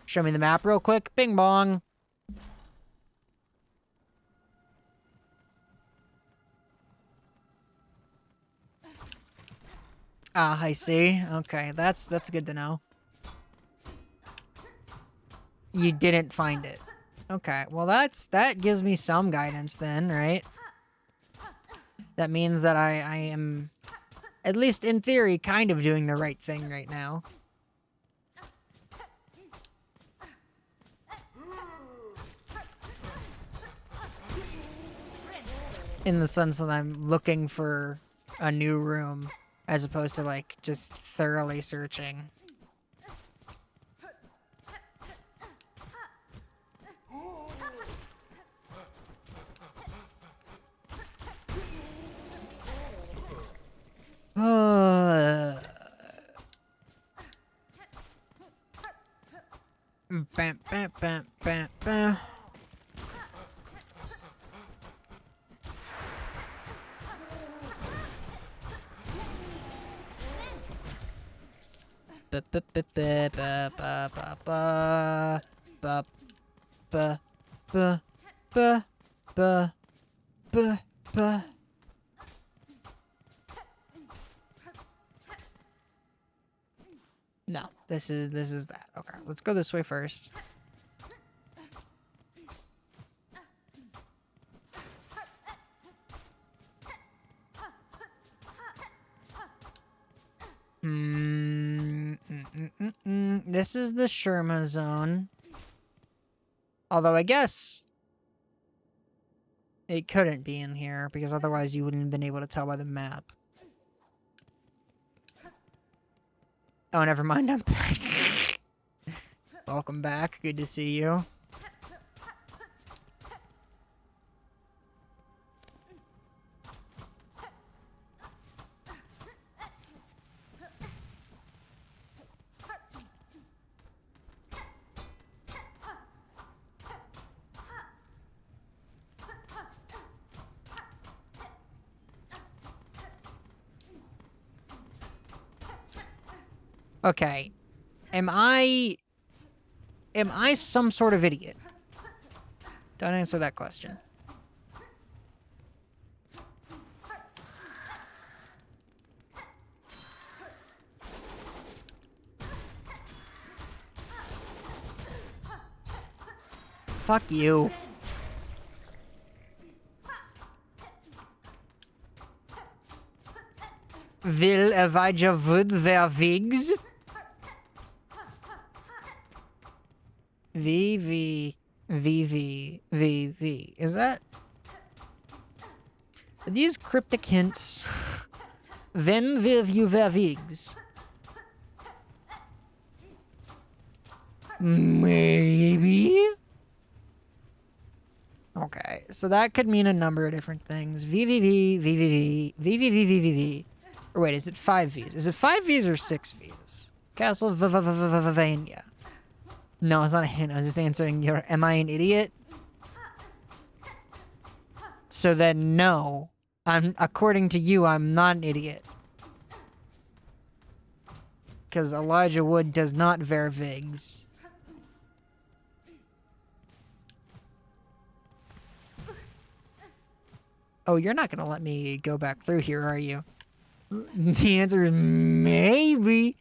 Show me the map real quick. Bing bong. Ah, I see. Okay, that's good to know. You didn't find it. Okay, well that gives me some guidance then, right? That means that I am, at least in theory, kind of doing the right thing right now. In the sense that I'm looking for a new room, as opposed to, like, just thoroughly searching. Bam, bam, bam, bam, bam. No, this is that. Okay, let's go this way first. This is the Sherma zone. Although I guess it couldn't be in here because otherwise you wouldn't have been able to tell by the map. Oh, never mind. I'm back. Welcome back. Good to see you. Okay. Am I some sort of idiot? Don't answer that question. Fuck you. Will Elijah Wood wear wigs? VV. Is that? Are these cryptic hints? When will you wear wigs? Maybe? Okay, so that could mean a number of different things. VVV. Or wait, is it 5 Vs? Is it 5 Vs or 6 Vs? Castlevania. No, it's not a hint. I was just answering your, am I an idiot? So then, no. According to you, I'm not an idiot. Because Elijah Wood does not wear wigs. Oh, you're not gonna let me go back through here, are you? The answer is maybe.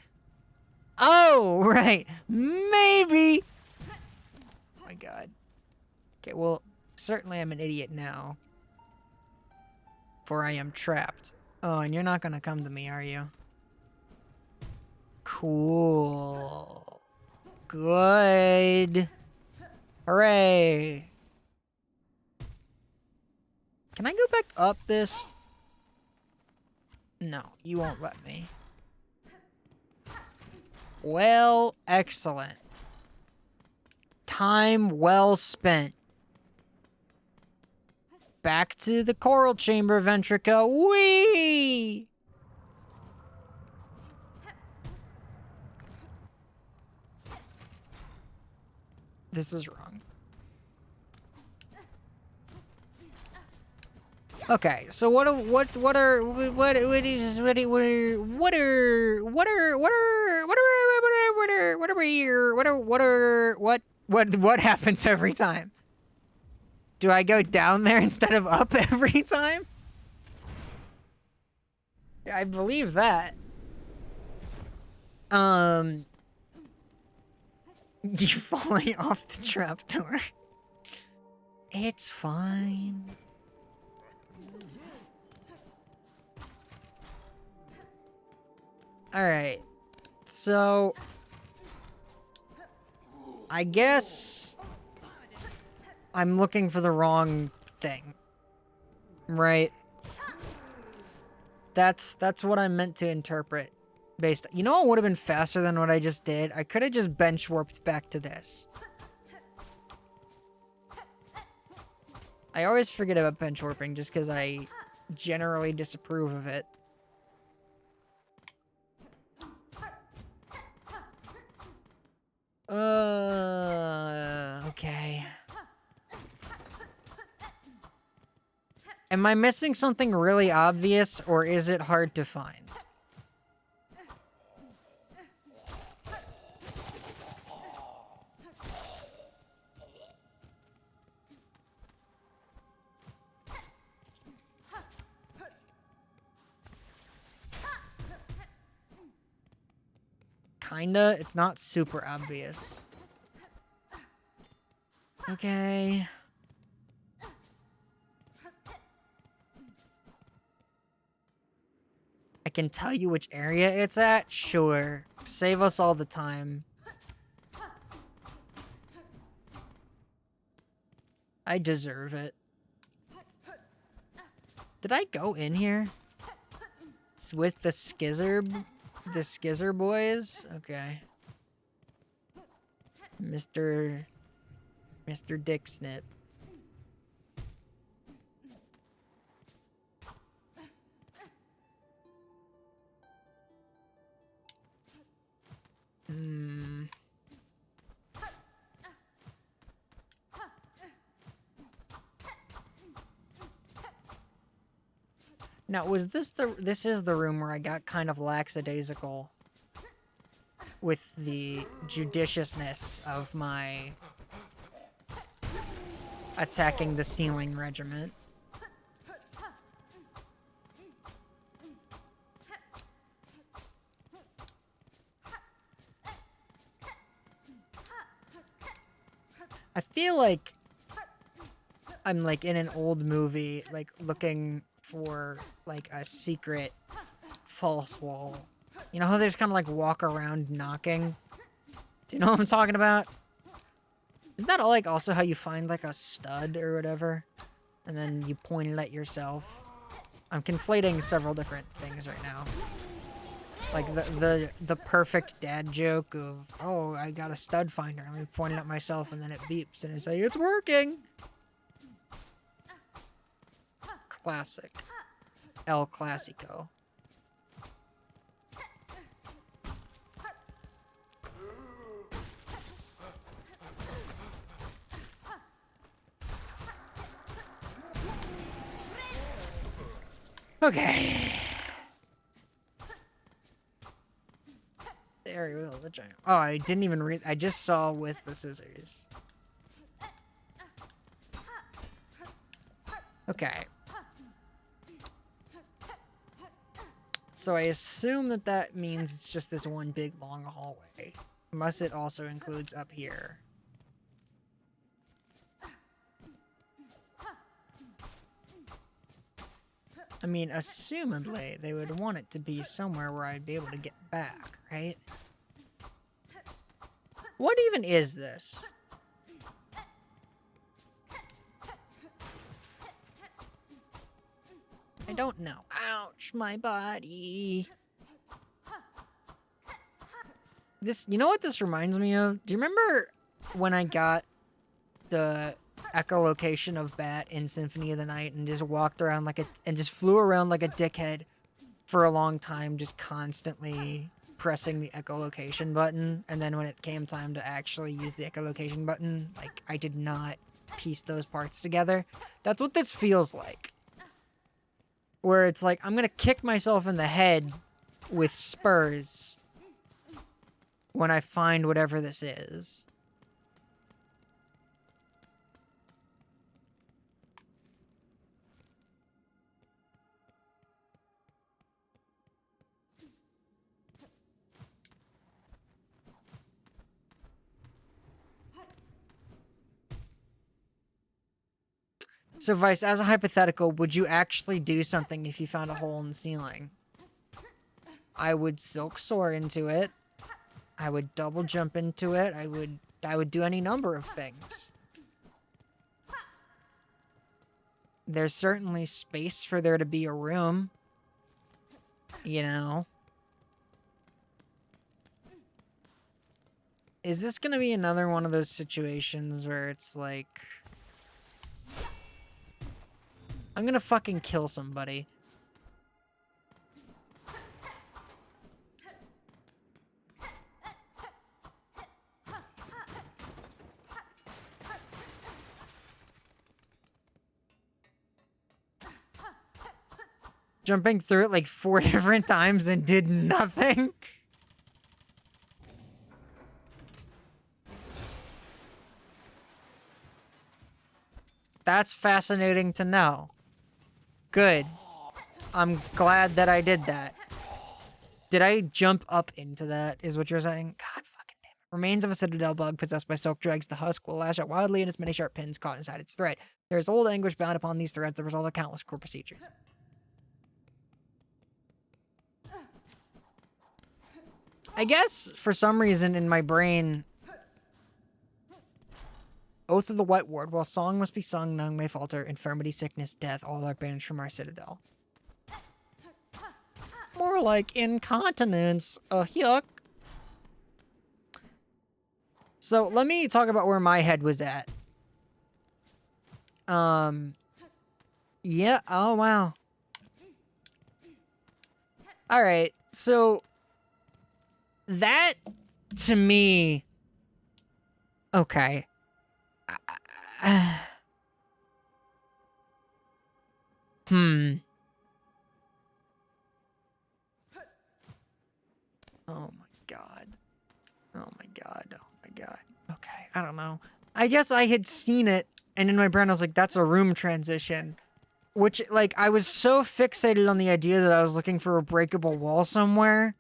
Oh, right. Maybe. Oh my god. Okay, well, certainly I'm an idiot now. For I am trapped. Oh, and you're not gonna come to me, are you? Cool. Good. Hooray. Can I go back up this? No, you won't let me. Well, excellent. Time well spent. Back to the coral chamber, Ventrica. Whee! This is wrong. Okay, so what are what happens every time? Do I go down there instead of up every time? I believe that. You falling off the trapdoor. It's fine. Alright. So I guess I'm looking for the wrong thing. Right? That's what I'm meant to interpret. Based, you know what would have been faster than what I just did? I could have just bench warped back to this. I always forget about bench warping just because I generally disapprove of it. Okay. Am I missing something really obvious, or is it hard to find? Kinda. It's not super obvious. Okay. I can tell you which area it's at? Sure. Save us all the time. I deserve it. Did I go in here? It's with the Skizzer boys? Okay. Mr. Dick Snip. Now, was this this is the room where I got kind of lackadaisical with the judiciousness of my attacking the ceiling regiment. I feel like I'm like in an old movie, like looking for like a secret false wall. You know how there's kind of like walk around knocking? Do you know what I'm talking about? Isn't that like also how you find like a stud or whatever? And then you point it at yourself? I'm conflating several different things right now. Like the perfect dad joke of, oh, I got a stud finder. Let me point it at myself and then it beeps and I say, it's working. Classic. El Clasico. Okay. There we go, the giant. Oh, I didn't even read. I just saw with the scissors. Okay. So I assume that that means it's just this one big long hallway. Unless it also includes up here. I mean, assumedly, they would want it to be somewhere where I'd be able to get back, right? What even is this? I don't know. Ouch, my body. This, you know what this reminds me of? Do you remember when I got the echolocation of Bat in Symphony of the Night and just walked around like and just flew around like a dickhead for a long time, just constantly pressing the echolocation button, and then when it came time to actually use the echolocation button, like, I did not piece those parts together? That's what this feels like. Where it's like, I'm gonna kick myself in the head with spurs, when I find whatever this is. So, Vice, as a hypothetical, would you actually do something if you found a hole in the ceiling? I would silk soar into it. I would double jump into it. I would do any number of things. There's certainly space for there to be a room. You know? Is this gonna be another one of those situations where it's like... I'm gonna fucking kill somebody. Jumping through it like 4 different times and did nothing. That's fascinating to know. Good. I'm glad that I did that. Did I jump up into that, is what you're saying? God fucking damn it. Remains of a citadel bug possessed by silk drags. The husk will lash out wildly and its many sharp pins caught inside its thread. There is old anguish bound upon these threads, the result of countless cruel procedures. I guess, for some reason in my brain... Oath of the White Ward. While song must be sung, none may falter. Infirmity, sickness, death, all are banished from our citadel. More like incontinence. Yuck. So, let me talk about where my head was at. Yeah, oh wow. Alright, so... That, to me... Okay. Oh my god. Oh my god. Oh my god. Okay, I don't know. I guess I had seen it, and in my brain I was like, that's a room transition. Which, like, I was so fixated on the idea that I was looking for a breakable wall somewhere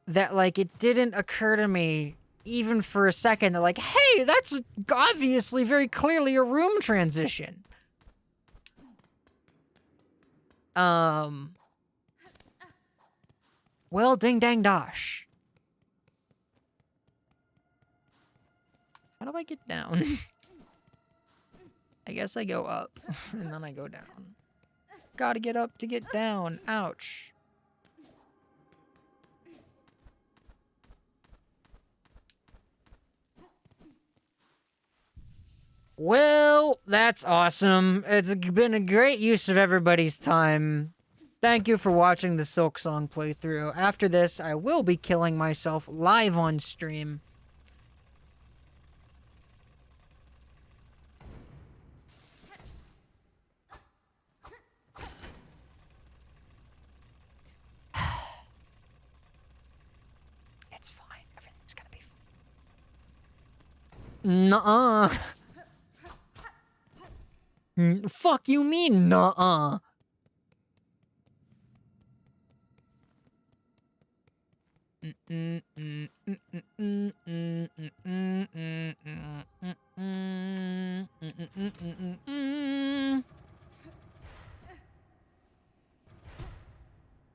that, like, it didn't occur to me even for a second that, like, hey, that's obviously very clearly a room transition. Well, ding dang dosh. How do I get down? I guess I go up, and then I go down. Gotta get up to get down. Ouch. Well, that's awesome. It's been a great use of everybody's time. Thank you for watching the Silksong playthrough. After this, I will be killing myself live on stream. It's fine. Everything's gonna be fine. Nuh-uh. Fuck you mean, nuh-uh.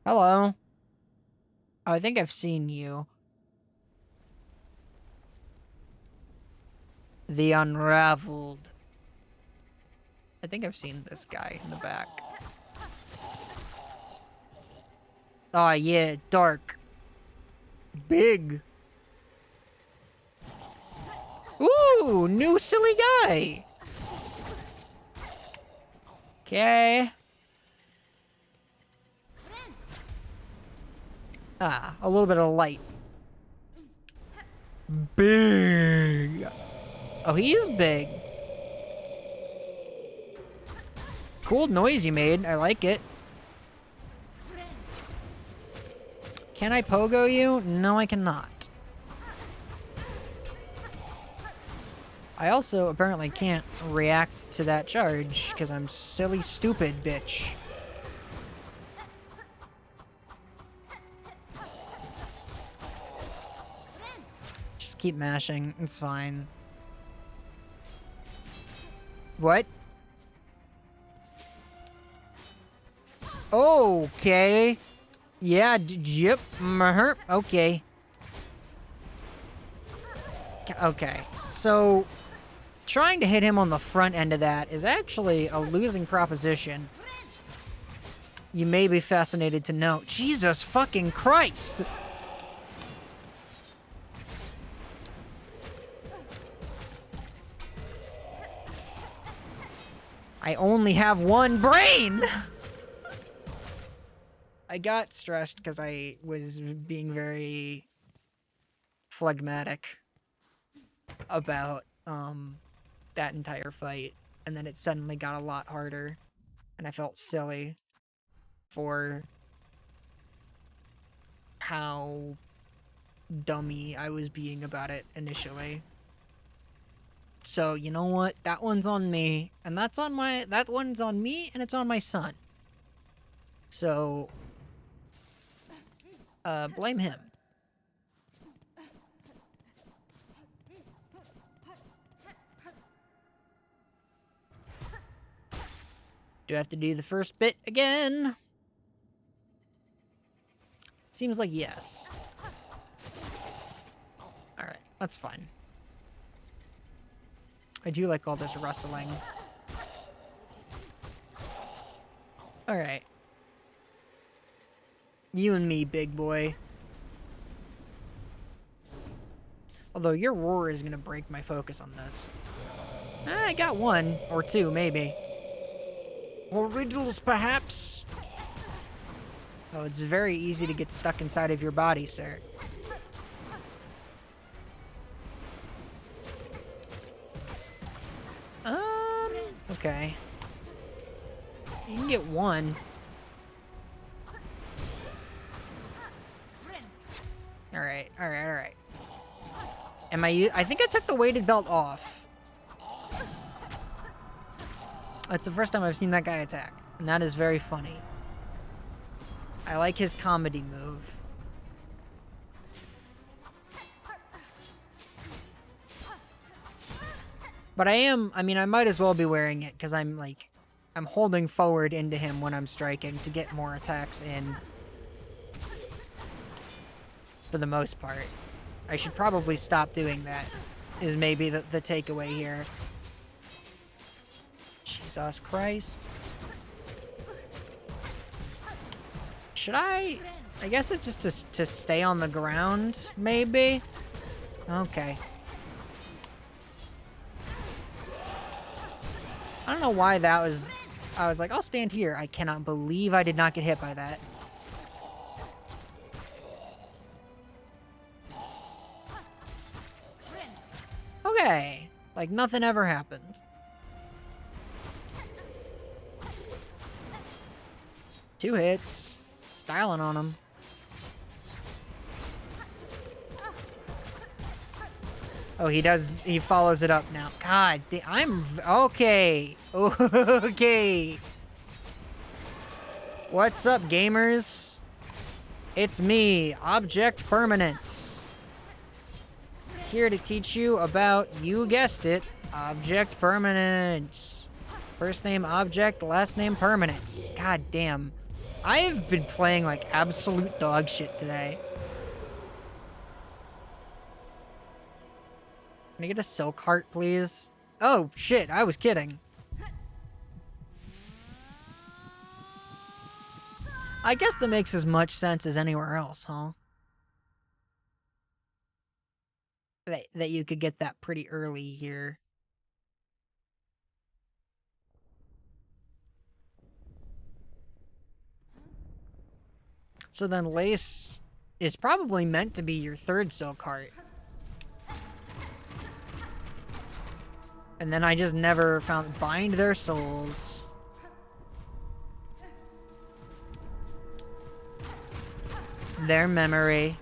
Hello. Oh, I think I've seen you. The Unraveled. I think I've seen this guy in the back. Oh yeah, dark. Big. Ooh, new silly guy. Okay. Ah, a little bit of light. Big. Oh, he is big. Cool noise you made. I like it. Can I pogo you? No, I cannot. I also apparently can't react to that charge because I'm silly, stupid bitch. Just keep mashing. It's fine. What? Okay. Yeah, yep. Okay. Okay. So, trying to hit him on the front end of that is actually a losing proposition. You may be fascinated to know. Jesus fucking Christ! I only have one brain! I got stressed because I was being very phlegmatic about that entire fight, and then it suddenly got a lot harder, and I felt silly for how dummy I was being about it initially. So, you know what? That one's on me, and that one's on me, and it's on my son. So, blame him. Do I have to do the first bit again? Seems like yes. Alright, that's fine. I do like all this rustling. Alright. You and me, big boy. Although your roar is gonna break my focus on this. I got one, or two, maybe. Or riddles, perhaps? Oh, it's very easy to get stuck inside of your body, sir. Okay. You can get one. Alright, alright, alright. I think I took the weighted belt off. That's the first time I've seen that guy attack, and that is very funny. I like his comedy move. But I might as well be wearing it, because I'm holding forward into him when I'm striking to get more attacks in. For the most part. I should probably stop doing that, is maybe the takeaway here. Jesus Christ. Should I guess it's just to stay on the ground, maybe? Okay. I don't know why that was... I was like, I'll stand here. I cannot believe I did not get hit by that. Okay. Like nothing ever happened. Two hits. Styling on him. Oh, he follows it up now. God damn, okay. Okay. What's up, gamers? It's me, Object Permanence. Here to teach you about, you guessed it, Object Permanence. First name Object, last name Permanence. God damn. I have been playing like absolute dog shit today. Can I get a silk heart, please? Oh, shit, I was kidding. I guess that makes as much sense as anywhere else, huh? That you could get that pretty early here. So then Lace is probably meant to be your third silk heart. And then I just never found... Bind their souls. Their memory.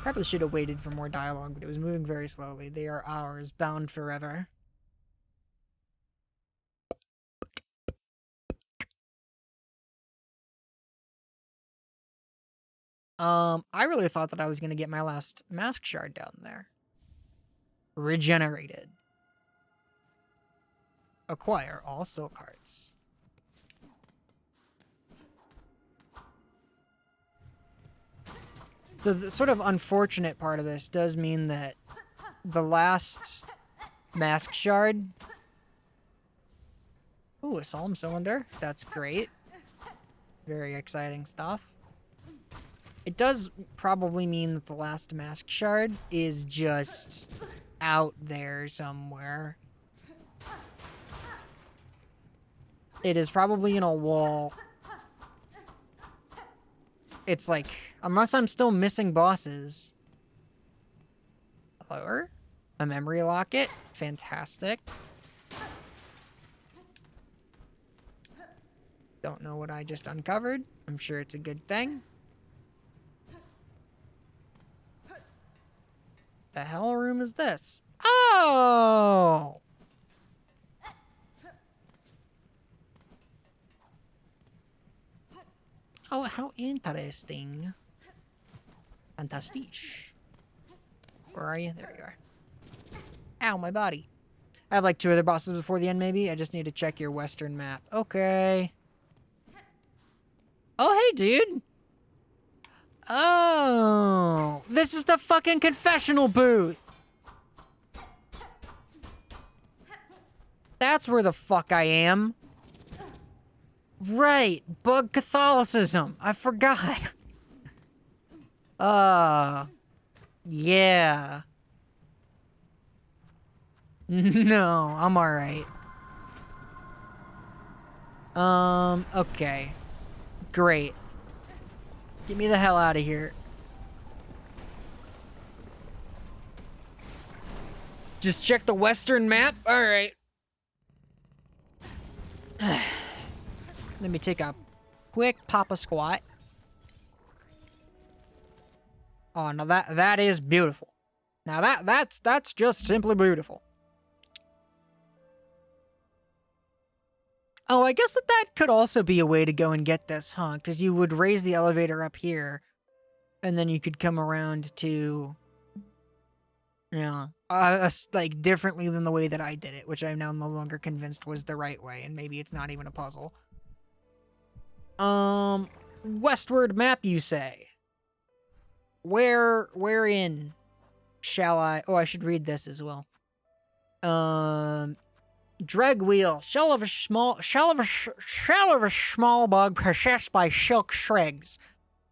Probably should have waited for more dialogue, but it was moving very slowly. They are ours, bound forever. I really thought that I was gonna get my last mask shard down there. Regenerated. Acquire all silk hearts. So the sort of unfortunate part of this does mean that the last mask shard... Ooh, a psalm cylinder. That's great. Very exciting stuff. It does probably mean that the last mask shard is just out there somewhere. It is probably in a wall. It's like, unless I'm still missing bosses. Hello? A memory locket. Fantastic. Don't know what I just uncovered. I'm sure it's a good thing. The hell room is this? Oh! Oh, how interesting. Fantastic. Where are you? There you are. Ow, my body. I have like 2 other bosses before the end, maybe. I just need to check your western map. Okay. Oh, hey, dude. Oh, this is the fucking confessional booth. That's where the fuck I am. Right, bug Catholicism. I forgot. Yeah. No, I'm alright. Okay. Great. Get me the hell out of here. Just check the western map? Alright. Let me take a quick papa squat. Oh, now that is beautiful. Now that's just simply beautiful. Oh, I guess that could also be a way to go and get this, huh? Because you would raise the elevator up here, and then you could come around to, yeah, like differently than the way that I did it, which I'm now no longer convinced was the right way, and maybe it's not even a puzzle. Westward map, you say? Wherein shall I? Oh, I should read this as well. Dreg wheel, shell of a small bug possessed by silk shregs.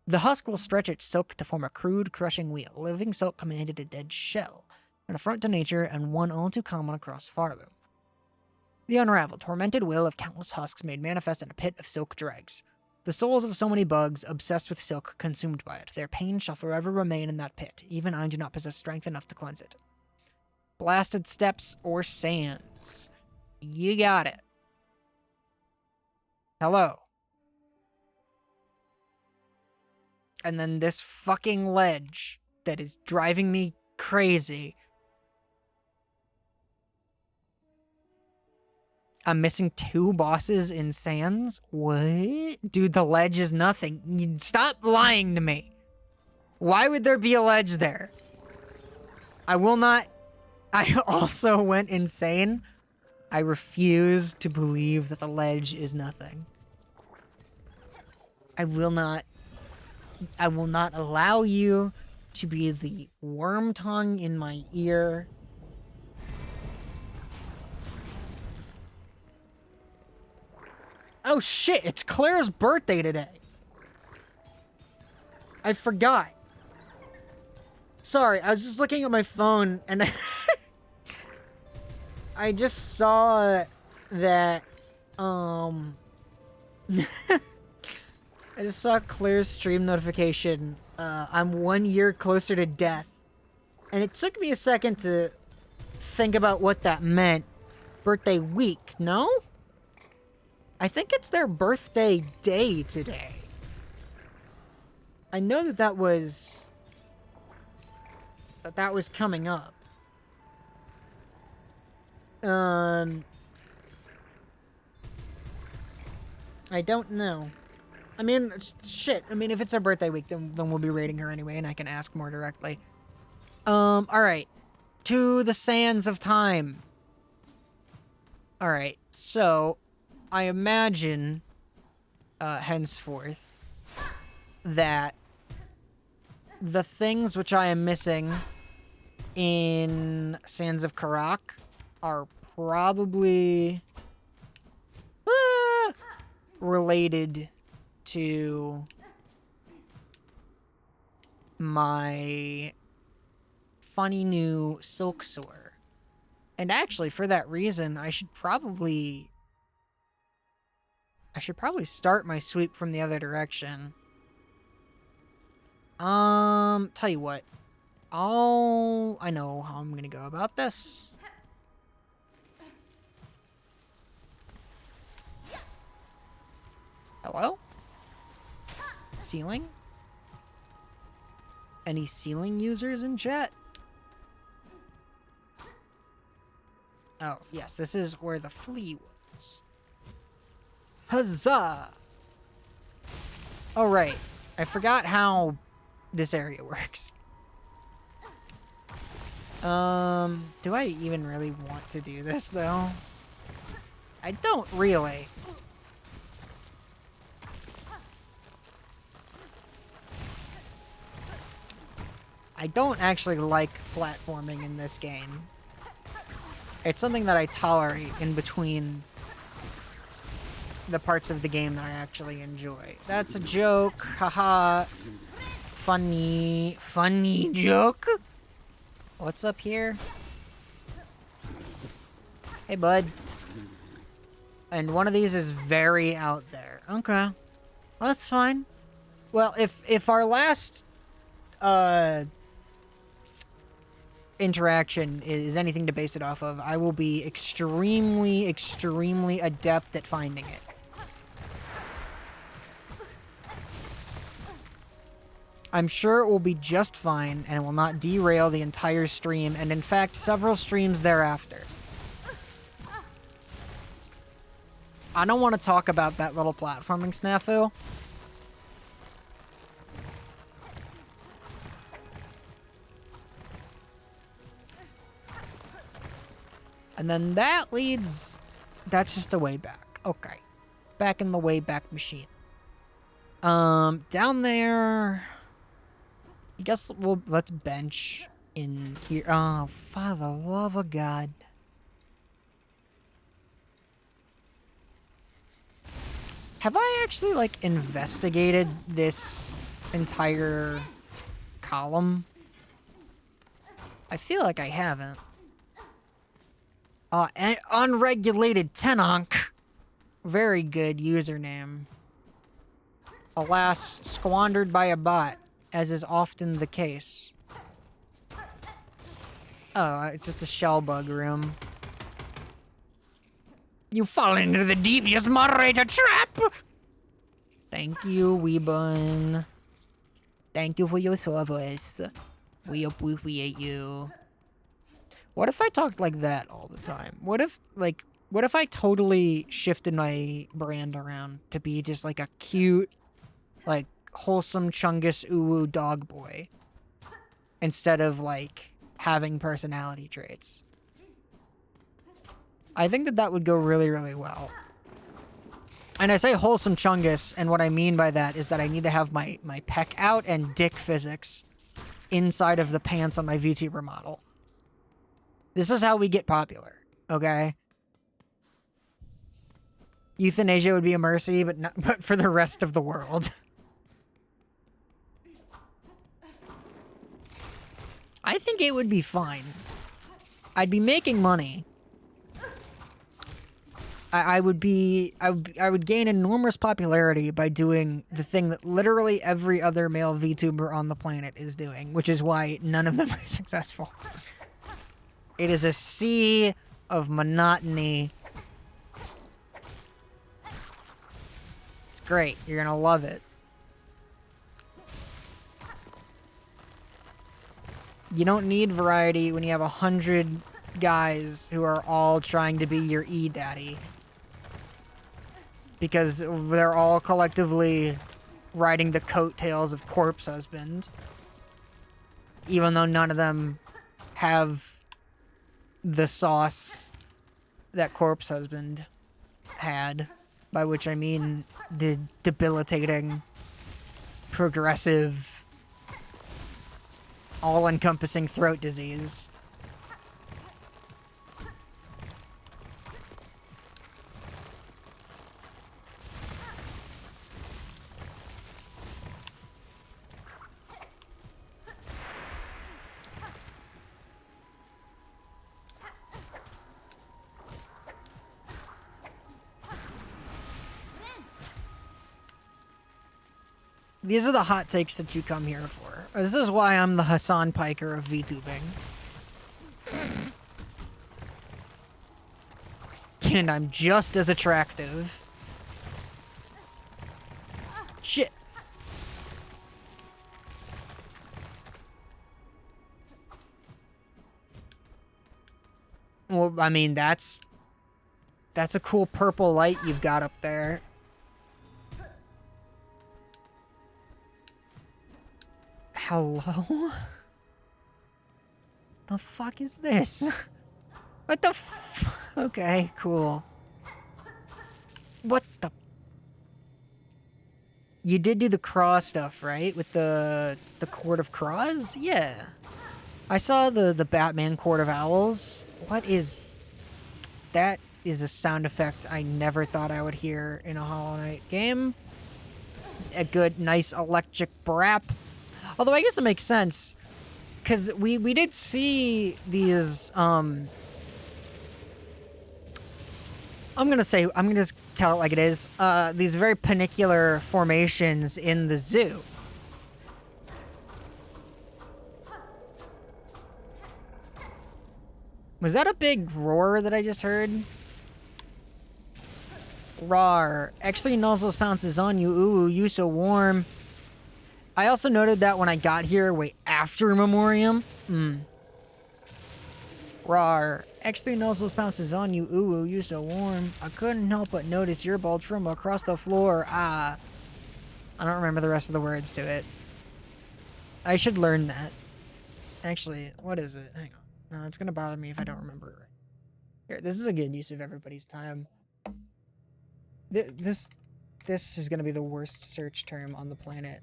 The husk will stretch its silk to form a crude, crushing wheel. Living silk commanded a dead shell, an affront to nature and one all too common across Farlow. The unraveled, tormented will of countless husks made manifest in a pit of silk dregs. The souls of so many bugs, obsessed with silk, consumed by it. Their pain shall forever remain in that pit. Even I do not possess strength enough to cleanse it. Blasted steps or sands. You got it. Hello. And then this fucking ledge that is driving me crazy. I'm missing 2 bosses in Sands? What? Dude, the ledge is nothing. Stop lying to me. Why would there be a ledge there? I will not... I also went insane. I refuse to believe that the ledge is nothing. I will not allow you to be the worm tongue in my ear. Oh shit, it's Claire's birthday today. I forgot. Sorry, I was just looking at my phone and I just saw that, I just saw Claire's stream notification. I'm 1 year closer to death. And it took me a second to think about what that meant. Birthday week, no? I think it's their birthday day today. I know that that was that was coming up. I don't know. I mean, shit. I mean, if it's her birthday week, then we'll be raiding her anyway, and I can ask more directly. Alright. To the sands of time. Alright, so I imagine, henceforth, that the things which I am missing in Sands of Karak are probably related to my funny new Silksong. And actually, for that reason, I should probably start my sweep from the other direction. Tell you what. I know how I'm gonna go about this. Hello? Ceiling? Any ceiling users in chat? Oh, yes, this is where the flea was. Huzzah! Alright, I forgot how this area works. Do I even really want to do this, though? I don't really. I don't actually like platforming in this game. It's something that I tolerate in between the parts of the game that I actually enjoy. That's a joke. Haha. Funny joke. What's up here? Hey, bud. And one of these is very out there. Okay. Well, that's fine. Well, if our last interaction is anything to base it off of, I will be extremely, extremely adept at finding it. I'm sure it will be just fine, and it will not derail the entire stream, and in fact, several streams thereafter. I don't want to talk about that little platforming snafu. And then that leads... That's just a way back. Okay. Back in the way back machine. Down there... I guess let's bench in here. Oh, for the love of God. Have I actually, like, investigated this entire column? I feel like I haven't. Unregulated Tenonk. Very good username. Alas, squandered by a bot, as is often the case. Oh, it's just a shell bug room. You fall into the devious moderator trap! Thank you, Weebun. Thank you for your service. We appreciate you. What if I talked like that all the time? What if I totally shifted my brand around to be just like a cute, like, wholesome Chungus Uwu dog boy, instead of, like, having personality traits? I think that would go really, really well. And I say wholesome Chungus, and what I mean by that is that I need to have my pec out and dick physics inside of the pants on my VTuber model. This is how we get popular, okay? Euthanasia would be a mercy, but for the rest of the world. I think it would be fine. I'd be making money. I would gain enormous popularity by doing the thing that literally every other male VTuber on the planet is doing, which is why none of them are successful. It is a sea of monotony. It's great. You're gonna love it. You don't need variety when you have 100 guys who are all trying to be your E-daddy. Because they're all collectively riding the coattails of Corpse Husband. Even though none of them have the sauce that Corpse Husband had. By which I mean the debilitating, progressive, all-encompassing throat disease. These are the hot takes that you come here for. This is why I'm the Hassan Piker of VTubing. And I'm just as attractive. Shit. Well, I mean, that's a cool purple light you've got up there. Hello? The fuck is this? What the f- Okay, cool. What the- You did do the Craw stuff, right? With the Court of Craws? Yeah. I saw the Batman Court of Owls. What is... That is a sound effect I never thought I would hear in a Hollow Knight game. A good, nice electric brap. Although I guess it makes sense, because we did see these, I'm gonna tell it like it is, these very panicular formations in the zoo. Was that a big roar that I just heard? Rawr. Actually, Nozzles pounces on you. Ooh, you so warm. I also noted that when I got here, way after Memoriam. Rawr. Actually, Nozzles pounces on you. Ooh, you so warm. I couldn't help but notice your bulge from across the floor. Ah. I don't remember the rest of the words to it. I should learn that. Actually, what is it? Hang on. No, it's gonna bother me if I don't remember it right. Here, this is a good use of everybody's time. This is gonna be the worst search term on the planet.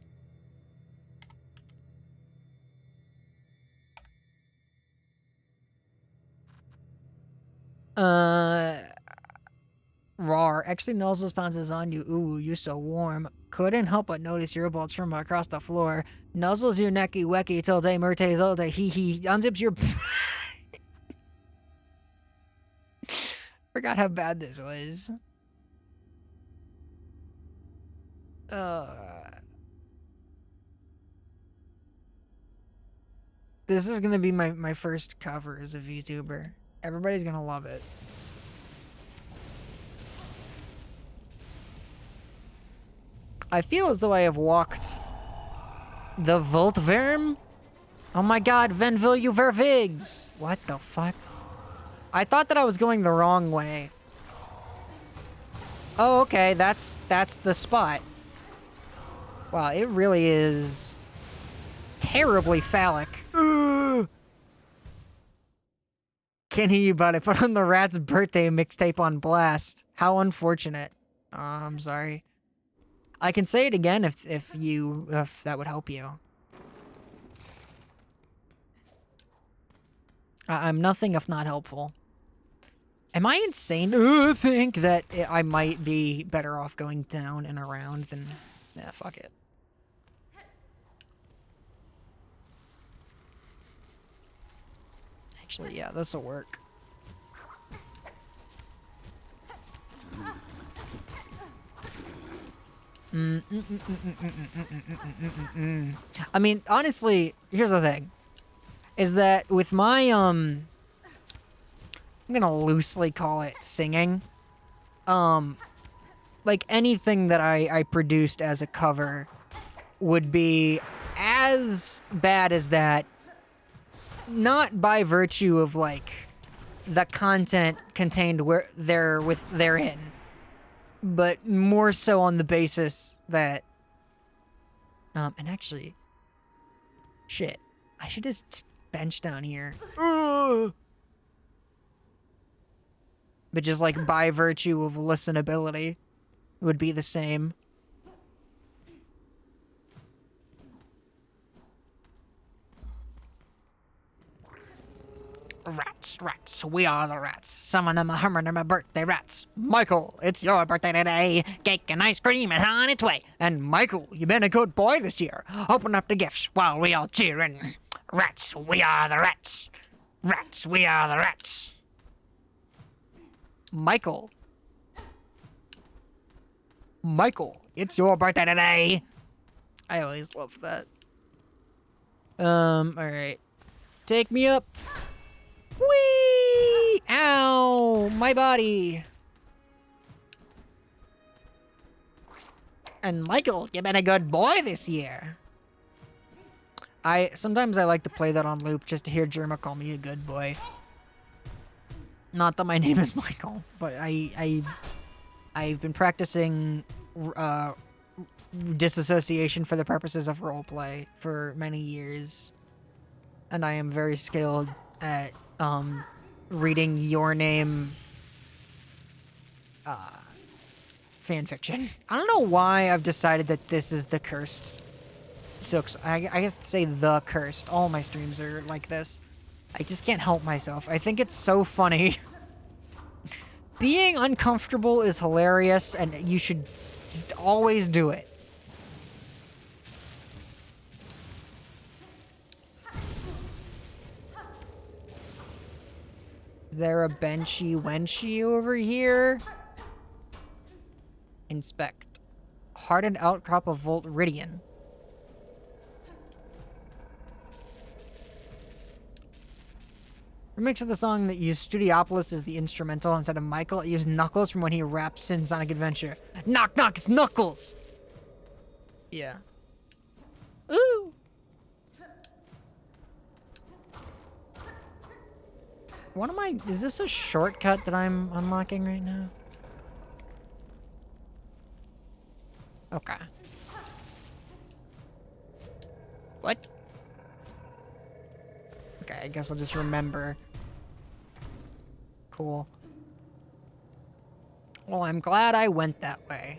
Rawr. Actually, Nozzles pounces on you. Ooh, you so warm. Couldn't help but notice your bulge from across the floor. Nuzzles your necky wecky till day murte zolde he unzips your... Forgot how bad this was. This is gonna be my first cover as a VTuber. Everybody's gonna love it. I feel as though I have walked the Voltverm. Oh my god, Ven vil you vervigs. What the fuck? I thought that I was going the wrong way. Oh, okay, that's the spot. Wow, it really is terribly phallic. Ugh. Can't hear you, but I put on the Rat's birthday mixtape on blast. How unfortunate. I'm sorry. I can say it again if that would help you. I'm nothing if not helpful. Am I insane to think that I might be better off going down and around than... Yeah, fuck it. Actually, yeah, this'll work. I mean, honestly, here's the thing. Is that with my, I'm gonna loosely call it singing. Like anything that I produced as a cover would be as bad as that not by virtue of like the content contained where therein, but more so on the basis that and actually shit, I should just bench down here. But just like by virtue of listenability, it would be the same. Rats, we are the rats. Some of them are humming my birthday rats. Michael, it's your birthday today. Cake and ice cream is on its way. And Michael, you've been a good boy this year. Open up the gifts while we all cheering. Rats, we are the rats. Rats, we are the rats. Michael, it's your birthday today. I always loved that. Alright. Take me up. Whee! Ow! My body! And Michael, you've been a good boy this year. Sometimes I like to play that on loop just to hear Jerma call me a good boy. Not that my name is Michael, but I've been practicing disassociation for the purposes of roleplay for many years. And I am very skilled at reading your name fanfiction. I don't know why I've decided that this is the cursed Silksong. I guess to say the cursed. All my streams are like this. I just can't help myself. I think it's so funny. Being uncomfortable is hilarious, and you should just always do it. Is there a benchy wenchy over here? Inspect. Hardened outcrop of Voltridian. Remix of the song that used Studiopolis as the instrumental instead of Michael. It used Knuckles from when he raps in Sonic Adventure. Knock, knock, it's Knuckles! Yeah. Ooh! What am I... Is this a shortcut that I'm unlocking right now? Okay. What? Okay, I guess I'll just remember. Cool. Well, I'm glad I went that way.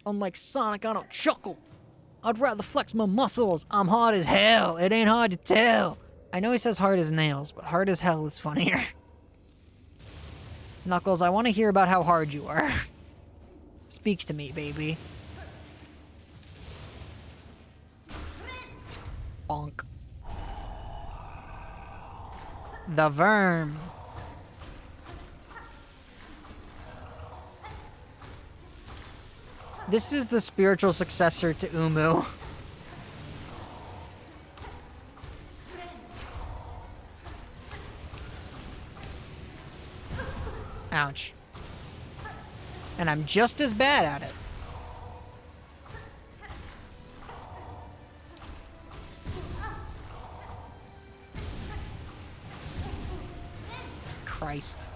Unlike Sonic, I don't chuckle. I'd rather flex my muscles. I'm hard as hell. It ain't hard to tell. I know he says hard as nails, but hard as hell is funnier. Knuckles, I want to hear about how hard you are. Speak to me, baby. Bonk. The Verm. This is the spiritual successor to Umu. Ouch. And I'm just as bad at it. Christ.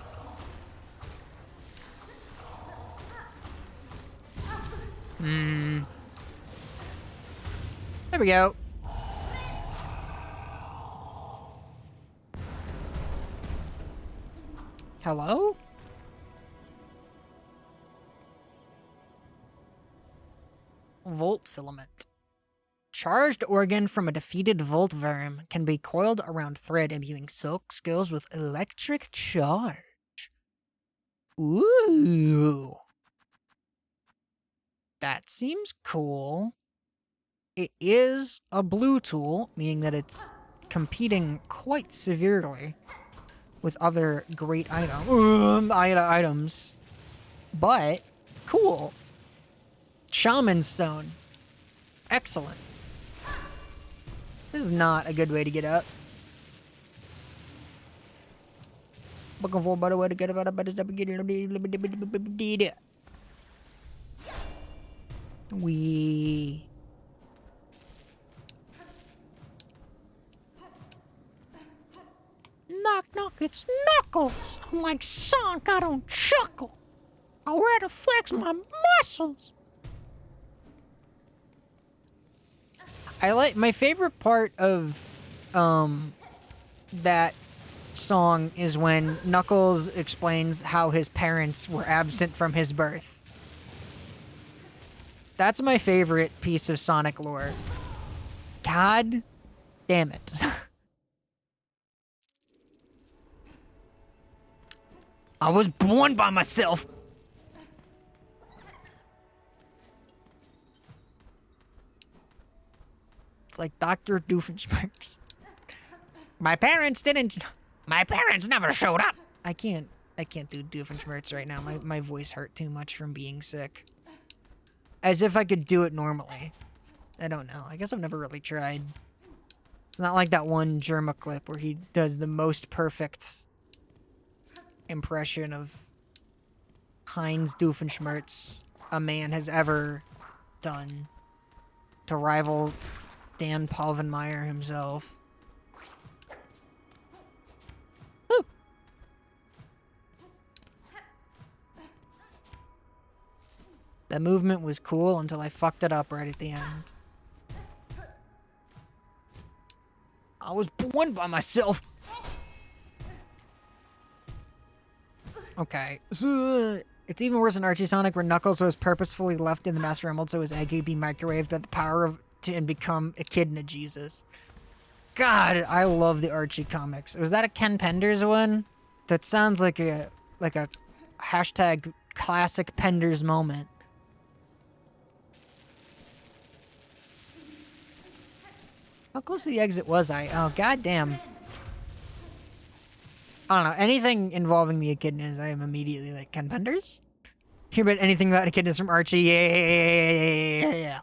There we go. Hello? Volt filament. Charged organ from a defeated Volt Verm can be coiled around thread imbuing silk skills with electric charge. Ooh. That seems cool. It is a blue tool, meaning that it's competing quite severely with other great items. But, cool. Shaman Stone. Excellent. This is not a good way to get up. Looking for a better way to get up. it's Knuckles. I'm like, Sonic, I don't chuckle. I wear to flex my muscles. I like my favorite part of that song is when Knuckles explains how his parents were absent from his birth. That's my favorite piece of Sonic lore. God damn it. I was born by myself. It's like Dr. Doofenshmirtz. My parents never showed up. I can't do Doofenshmirtz right now. My voice hurt too much from being sick. As if I could do it normally. I don't know. I guess I've never really tried. It's not like that one Germa clip where he does the most perfect impression of Heinz Doofenshmirtz a man has ever done to rival Dan Palvenmeyer himself. Woo. The movement was cool until I fucked it up right at the end. I was born by myself. Okay. It's even worse in Archie Sonic, where Knuckles was purposefully left in the Master Emerald so his egg could be microwaved by the power of and become Echidna Jesus. God, I love the Archie comics. Was that a Ken Penders one? That sounds like a hashtag classic Penders moment. How close to the exit was I? Oh, goddamn. I don't know. Anything involving the Echidnas, I am immediately like, Ken Penders? Hear about anything about Echidnas from Archie? Yeah.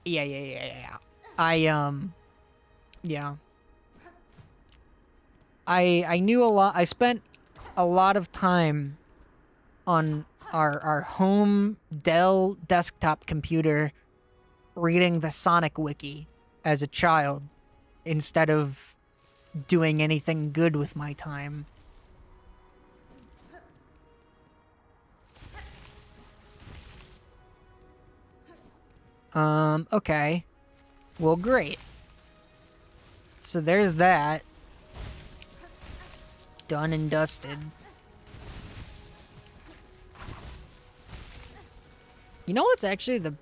Yeah. I knew a lot. I spent a lot of time on our home Dell desktop computer reading the Sonic Wiki as a child instead of doing anything good with my time. Okay. Well, great. So there's that. Done and dusted. You know what's actually the...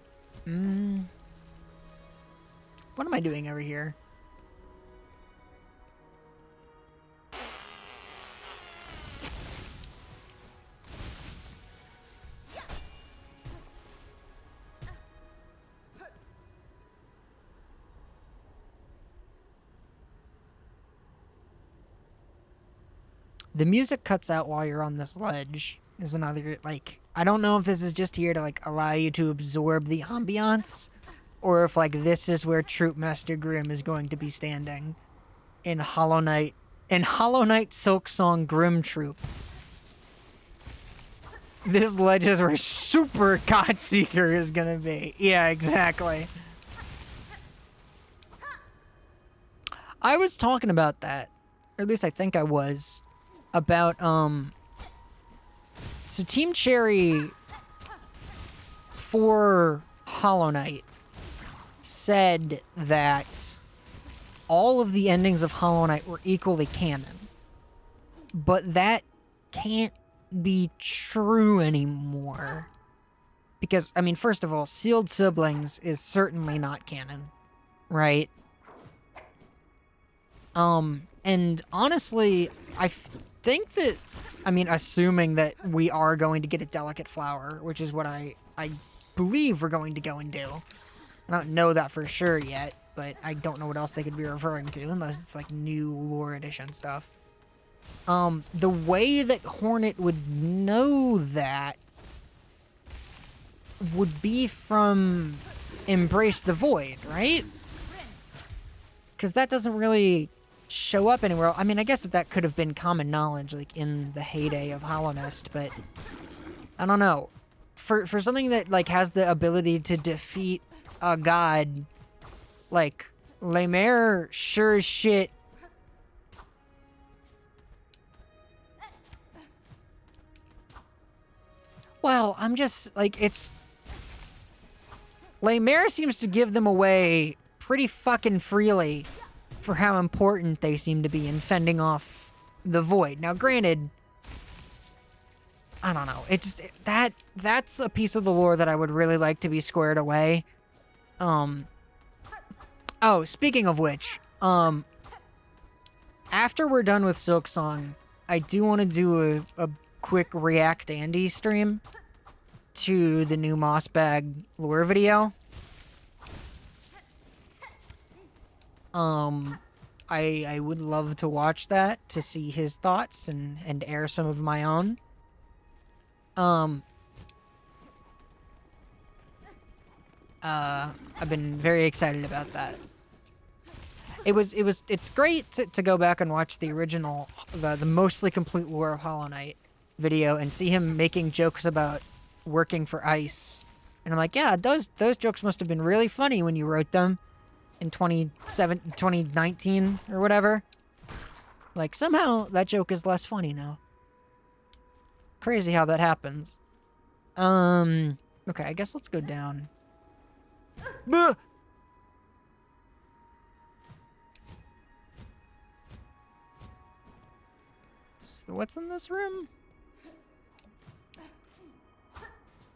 What am I doing over here? The music cuts out while you're on this ledge is another, like, I don't know if this is just here to, like, allow you to absorb the ambiance, or if, like, this is where Troop Master Grimm is going to be standing in Hollow Knight Silksong Grimm Troop. This ledge is where Super Godseeker is gonna be. Yeah, exactly. I was talking about that, or at least I think I was, about, so Team Cherry for Hollow Knight said that all of the endings of Hollow Knight were equally canon. But that can't be true anymore. Because, I mean, first of all, Sealed Siblings is certainly not canon, right? And honestly, I think that, I mean, assuming that we are going to get a Delicate Flower, which is what I believe we're going to go and do. I don't know that for sure yet, but I don't know what else they could be referring to, unless it's like new lore edition stuff. The way that Hornet would know that would be from Embrace the Void, right? Because that doesn't really show up anywhere. I mean, I guess that could have been common knowledge, like, in the heyday of Hollow Nest, but I don't know. For something that, like, has the ability to defeat a god, like, Lemaire sure as shit Well, I'm just, like, it's... Lemaire seems to give them away pretty fucking freely for how important they seem to be in fending off the void. Now, granted, I don't know. It's that's a piece of the lore that I would really like to be squared away. Oh, speaking of which, after we're done with Silksong, I do want to do a quick React Andy stream to the new Mossbag lore video. I would love to watch that to see his thoughts and air some of my own. I've been very excited about that. It's great to go back and watch the original, the mostly complete lore of Hollow Knight video and see him making jokes about working for ICE. And I'm like, yeah, those jokes must have been really funny when you wrote them in 2019 or whatever. Like, somehow that joke is less funny now. Crazy how that happens. Okay, I guess let's go down. Buh! What's in this room?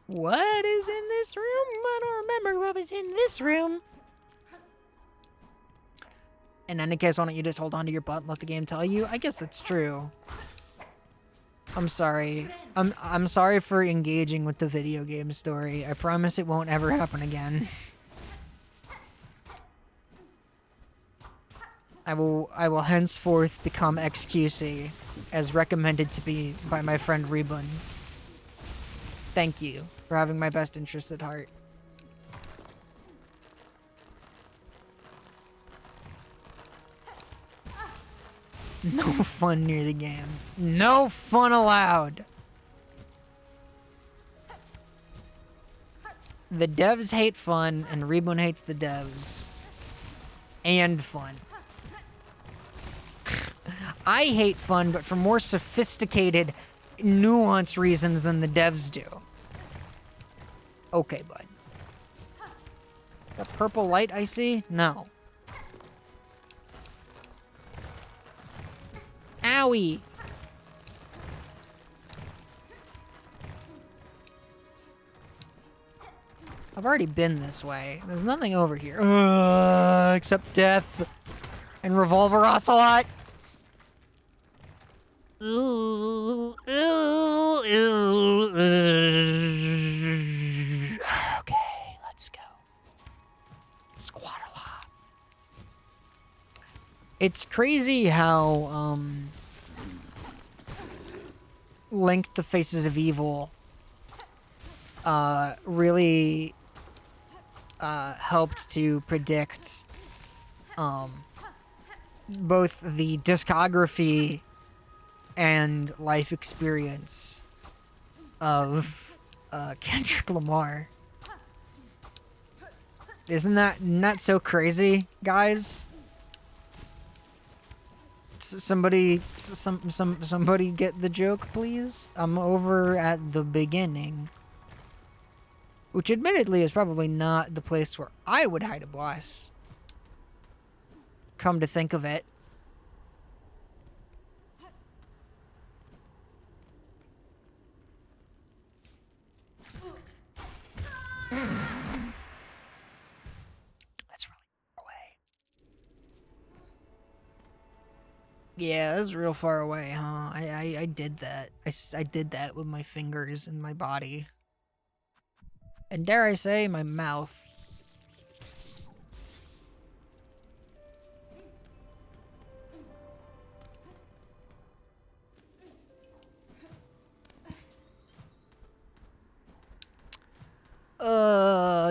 What is in this room? I don't remember what was in this room. In any case, why don't you just hold on to your butt and let the game tell you? I guess that's true. I'm sorry. I'm sorry for engaging with the video game story. I promise it won't ever happen again. I will henceforth become XQC, as recommended to me by my friend Rebun. Thank you for having my best interests at heart. No fun near the game. No fun allowed. The devs hate fun, and Rebun hates the devs. And fun. I hate fun, but for more sophisticated, nuanced reasons than the devs do. Okay, bud. That purple light I see? No. Owie! I've already been this way. There's nothing over here. Except death and Revolver Ocelot. Ooh, ooh, ooh, okay, let's go. Squatterla. It's crazy how, Link the Faces of Evil, really, helped to predict, both the discography and life experience of Kendrick Lamar. Isn't that so crazy, guys? Somebody get the joke, please? I'm over at the beginning. Which admittedly is probably not the place where I would hide a boss. Come to think of it. That's really far away. Yeah, that's real far away, huh? I did that. I did that with my fingers and my body. And dare I say, my mouth.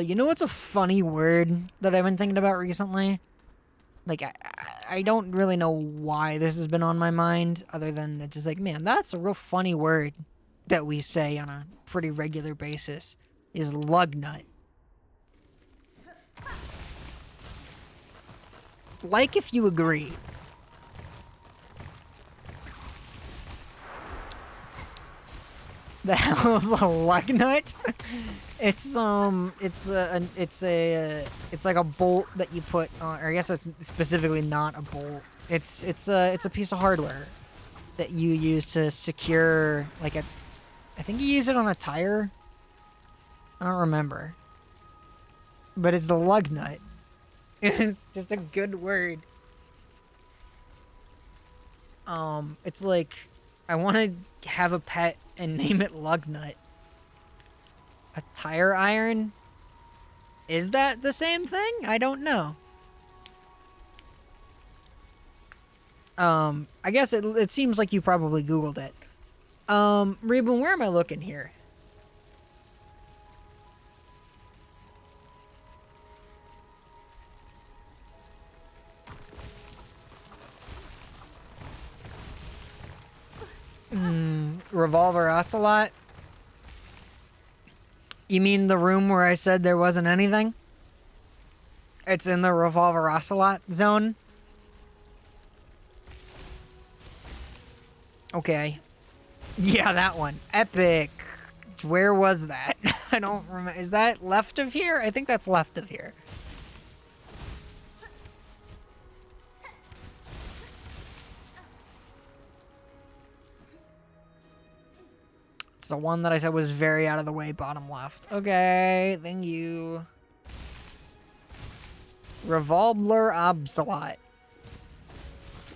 You know what's a funny word that I've been thinking about recently? Like, I don't really know why this has been on my mind, other than it's just like, man, that's a real funny word that we say on a pretty regular basis, is lug nut. Like if you agree. The hell is a lug nut? It's like a bolt that you put on, or I guess it's specifically not a bolt. It's a piece of hardware that you use to secure, like I think you use it on a tire. I don't remember. But it's the lug nut. It's just a good word. It's like, I want to have a pet and name it lug nut. A tire iron? Is that the same thing? I don't know. I guess it seems like you probably Googled it. Reboon, where am I looking here? Revolver Ocelot? You mean the room where I said there wasn't anything? It's in the Revolver Ocelot zone? Okay. Yeah, that one. Epic. Where was that? I don't remember. Is that left of here? I think that's left of here. It's the one that I said was very out of the way, bottom left. Okay, thank you. Revolver Ocelot.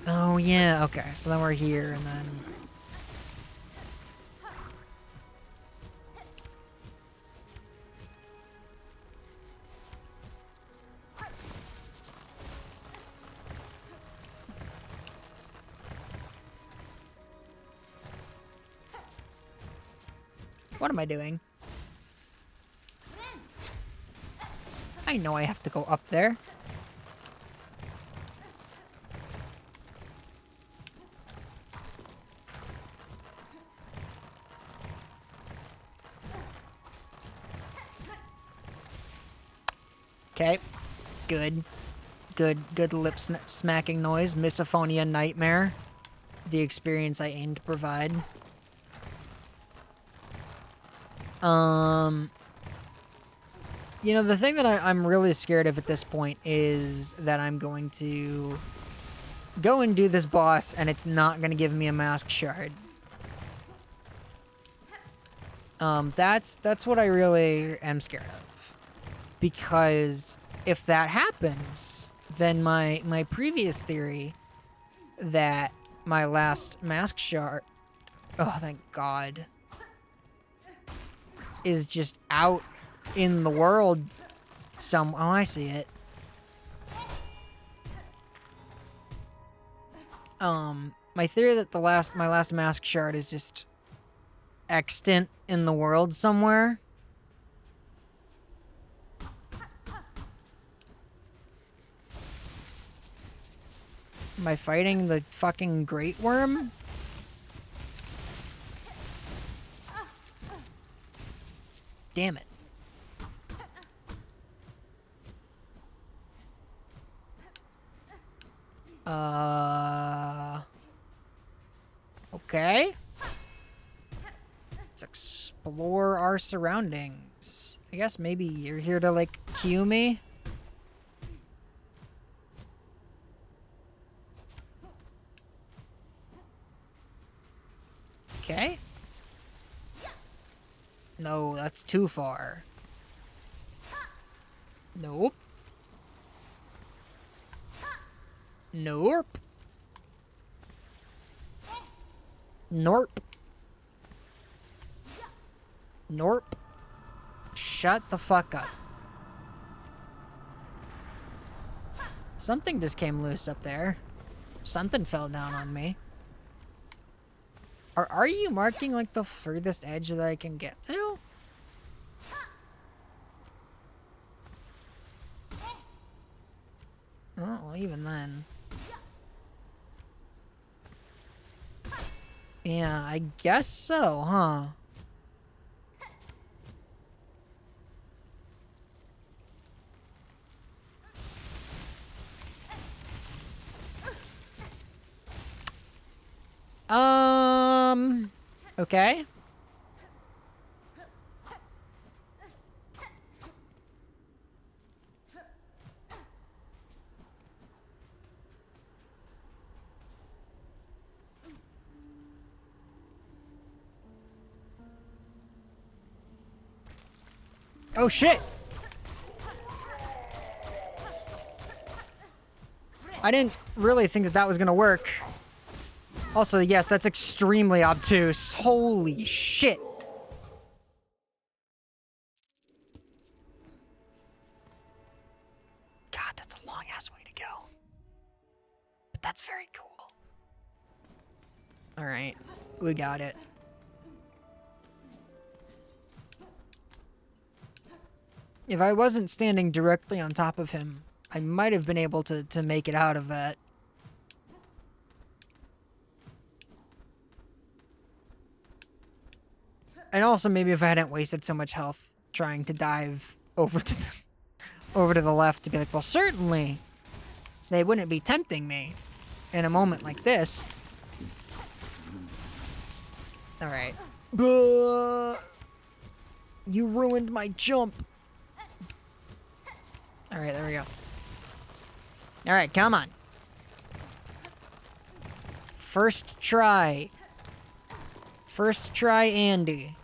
Oh, yeah, okay. So then we're here, and then... What am I doing? I know I have to go up there. Okay. Good. Good lip smacking noise. Misophonia nightmare. The experience I aim to provide. You know, the thing that I'm really scared of at this point is that I'm going to go and do this boss and it's not going to give me a mask shard. That's what I really am scared of. Because if that happens, then my previous theory that my last mask shard, oh thank God, is just out in the world oh, I see it. My theory that my last mask shard is just extant in the world somewhere. Am I fighting the fucking Great Worm? Damn it. Okay. Let's explore our surroundings. I guess maybe you're here to, like, cue me? Okay. No, that's too far. Nope. Nope. Norp. Norp. Shut the fuck up. Something just came loose up there. Something fell down on me. Are you marking, like, the furthest edge that I can get to? Oh, well, even then. Yeah, I guess so, huh? Okay. Oh, shit! I didn't really think that that was gonna work. Also, yes, that's extremely obtuse. Holy shit. God, that's a long-ass way to go. But that's very cool. Alright, we got it. If I wasn't standing directly on top of him, I might have been able to make it out of that. And also maybe if I hadn't wasted so much health trying to dive over to the left to be like, well, certainly they wouldn't be tempting me in a moment like this. All right. You ruined my jump. All right, there we go. All right, come on. First try. First try, Andy.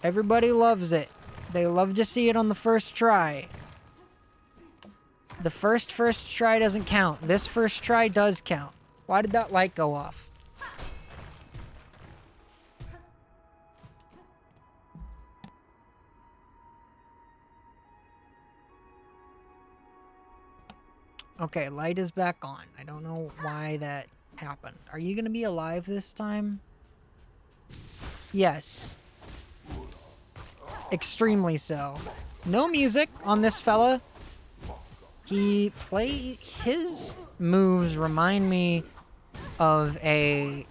Everybody loves it. They love to see it on the first try. The first try doesn't count. This first try does count. Why did that light go off? Okay, light is back on. I don't know why that happened. Are you gonna be alive this time? Yes. Extremely so. No music on this fella. His moves remind me of a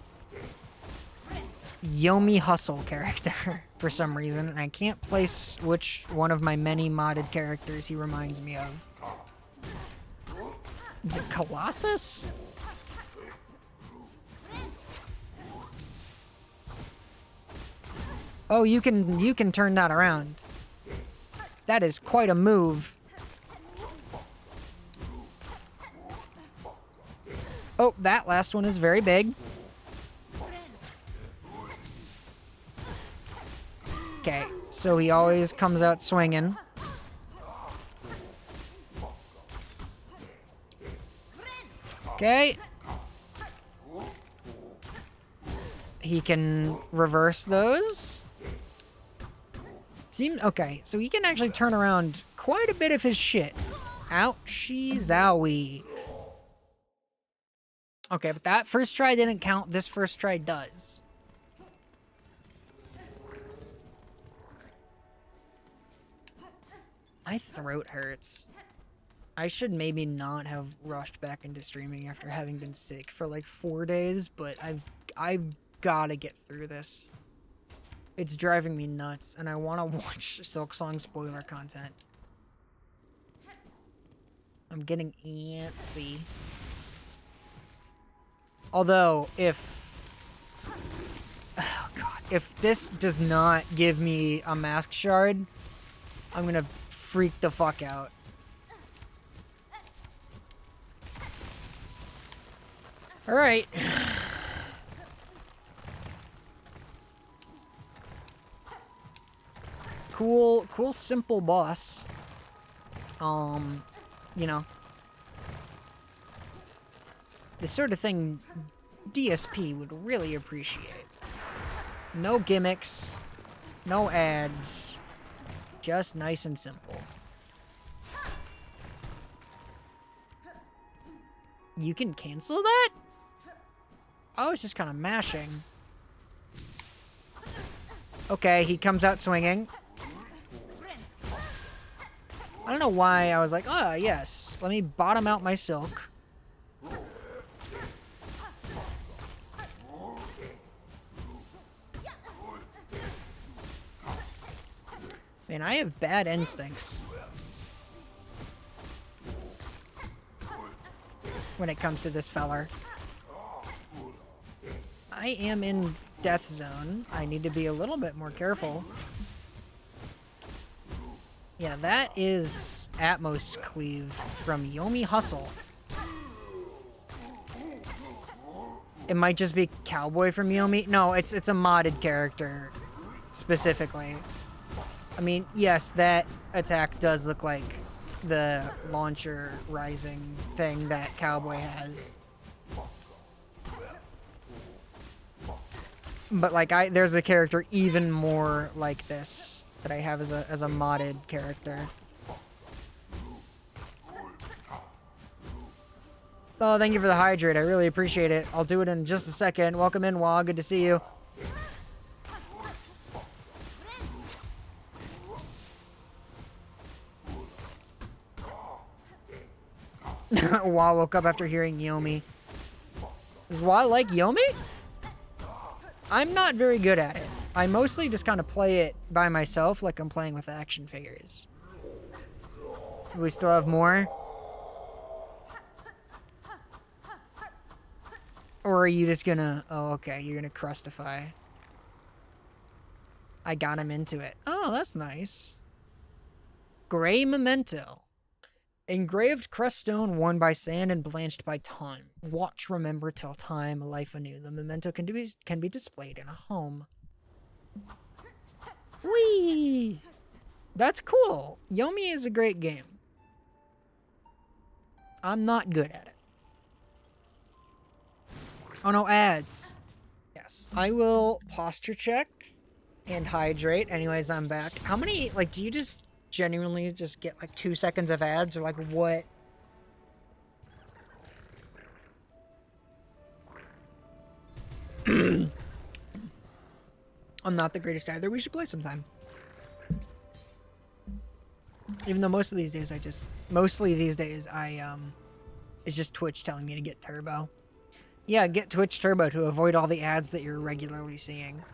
Yomi Hustle character for some reason, and I can't place which one of my many modded characters he reminds me of. Is it Colossus? Oh, you can turn that around. That is quite a move. Oh, that last one is very big. Okay, so he always comes out swinging. Okay. He can reverse those. Okay, so he can actually turn around quite a bit of his shit. Ouchie zowie. Okay, but that first try didn't count. This first try does. My throat hurts. I should maybe not have rushed back into streaming after having been sick for like 4 days, but I've gotta get through this. It's driving me nuts, and I want to watch Silksong spoiler content. I'm getting antsy. Although, oh god, if this does not give me a mask shard, I'm gonna freak the fuck out. Alright. Cool, simple boss. You know. The sort of thing DSP would really appreciate. No gimmicks, no ads, just nice and simple. You can cancel that? I was just kind of mashing. Okay, he comes out swinging. I don't know why I was like, oh, yes. Let me bottom out my silk. Man, I have bad instincts when it comes to this feller. I am in death zone. I need to be a little bit more careful. Yeah, that is Atmos Cleave from Yomi Hustle. It might just be Cowboy from Yomi. No, it's a modded character specifically. I mean, yes, that attack does look like the launcher rising thing that Cowboy has. But like there's a character even more like this that I have as a modded character. Oh, thank you for the hydrate. I really appreciate it. I'll do it in just a second. Welcome in, Wah. Good to see you. Wah woke up after hearing Yomi. Does Wah like Yomi? I'm not very good at it. I mostly just kind of play it by myself like I'm playing with action figures. Do we still have more? Or are you just gonna... Oh, okay. You're gonna crustify. I got him into it. Oh, that's nice. Gray memento. Engraved crust stone worn by sand and blanched by time. Watch, remember till time, life anew. The memento can be displayed in a home. Whee! That's cool. Yomi is a great game. I'm not good at it. Oh no, ads. Yes, I will posture check and hydrate. Anyways, I'm back. How many, like, do you just genuinely just get like 2 seconds of ads or like what? I'm not the greatest either. We should play sometime. Even though mostly these days it's just Twitch telling me to get turbo. Yeah, get Twitch turbo to avoid all the ads that you're regularly seeing.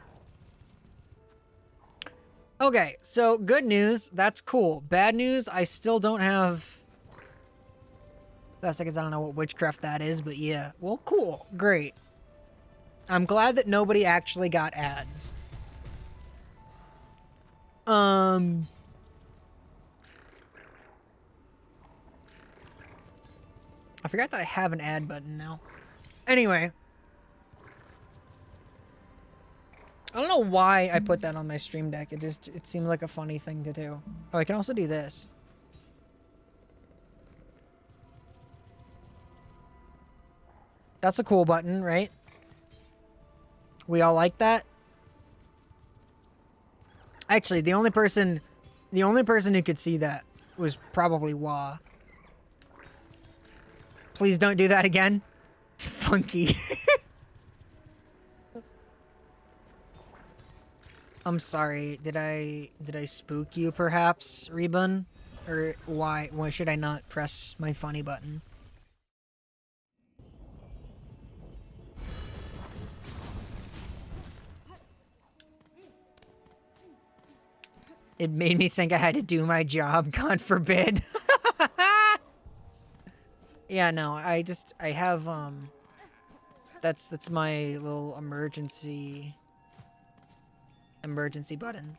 Okay, so good news, that's cool. Bad news, I still don't have... Last seconds, I don't know what witchcraft that is, but yeah. Well, cool, great. I'm glad that nobody actually got ads. I forgot that I have an ad button now. Anyway. I don't know why I put that on my stream deck. It seemed like a funny thing to do. Oh, I can also do this. That's a cool button, right? We all like that? Actually, the only person who could see that was probably Wah. Please don't do that again. Funky. I'm sorry. Did I spook you perhaps, Rebun? Or why should I not press my funny button? It made me think I had to do my job, God forbid. Yeah, no, I have, that's my little emergency button.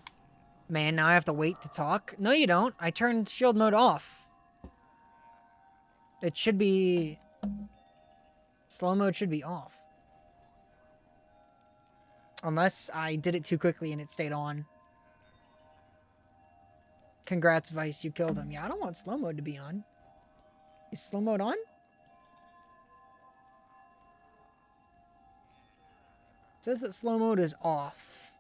Man, now I have to wait to talk? No, you don't. I turned shield mode off. It should be... Slow mode should be off. Unless I did it too quickly and it stayed on. Congrats, Vice, you killed him. Yeah, I don't want slow mode to be on. Is slow mode on? It says that slow mode is off.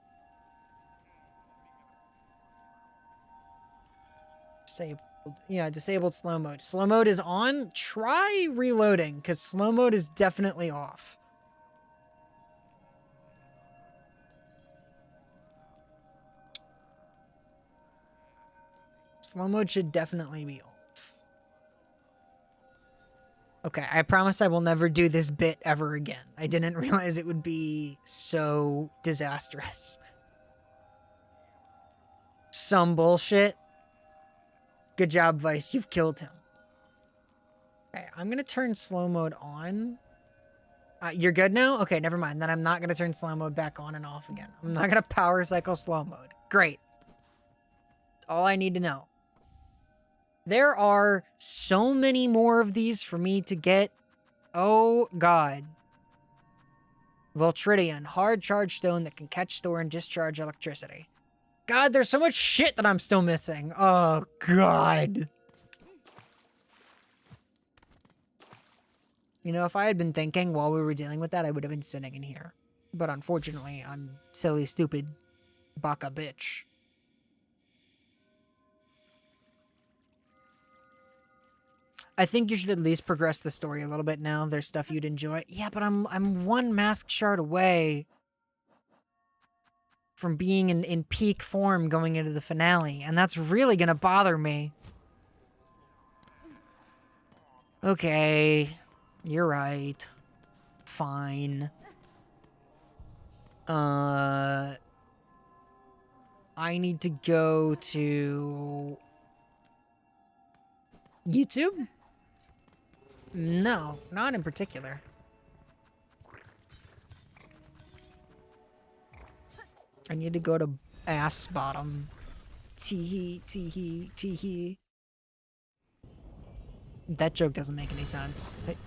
Disabled. Yeah, disabled slow mode. Slow mode is on. Try reloading, because slow mode is definitely off. Slow mode should definitely be off. Okay, I promise I will never do this bit ever again. I didn't realize it would be so disastrous. Some bullshit. Good job, Vice. You've killed him. Okay, I'm gonna turn slow mode on. You're good now? Okay, never mind. Then I'm not gonna turn slow mode back on and off again. I'm not gonna power cycle slow mode. Great. That's all I need to know. There are so many more of these for me to get. Oh, God. Voltridian, hard charge stone that can catch, store, and discharge electricity. God, there's so much shit that I'm still missing. Oh, God. You know, if I had been thinking while we were dealing with that, I would have been sitting in here. But unfortunately, I'm silly, stupid, baka bitch. I think you should at least progress the story a little bit now. There's stuff you'd enjoy. Yeah, but I'm one mask shard away from being in peak form going into the finale, and that's really gonna bother me. Okay, you're right. Fine. I need to go to YouTube? No, not in particular. I need to go to ass bottom. Teehee, teehee, teehee. That joke doesn't make any sense. Hey.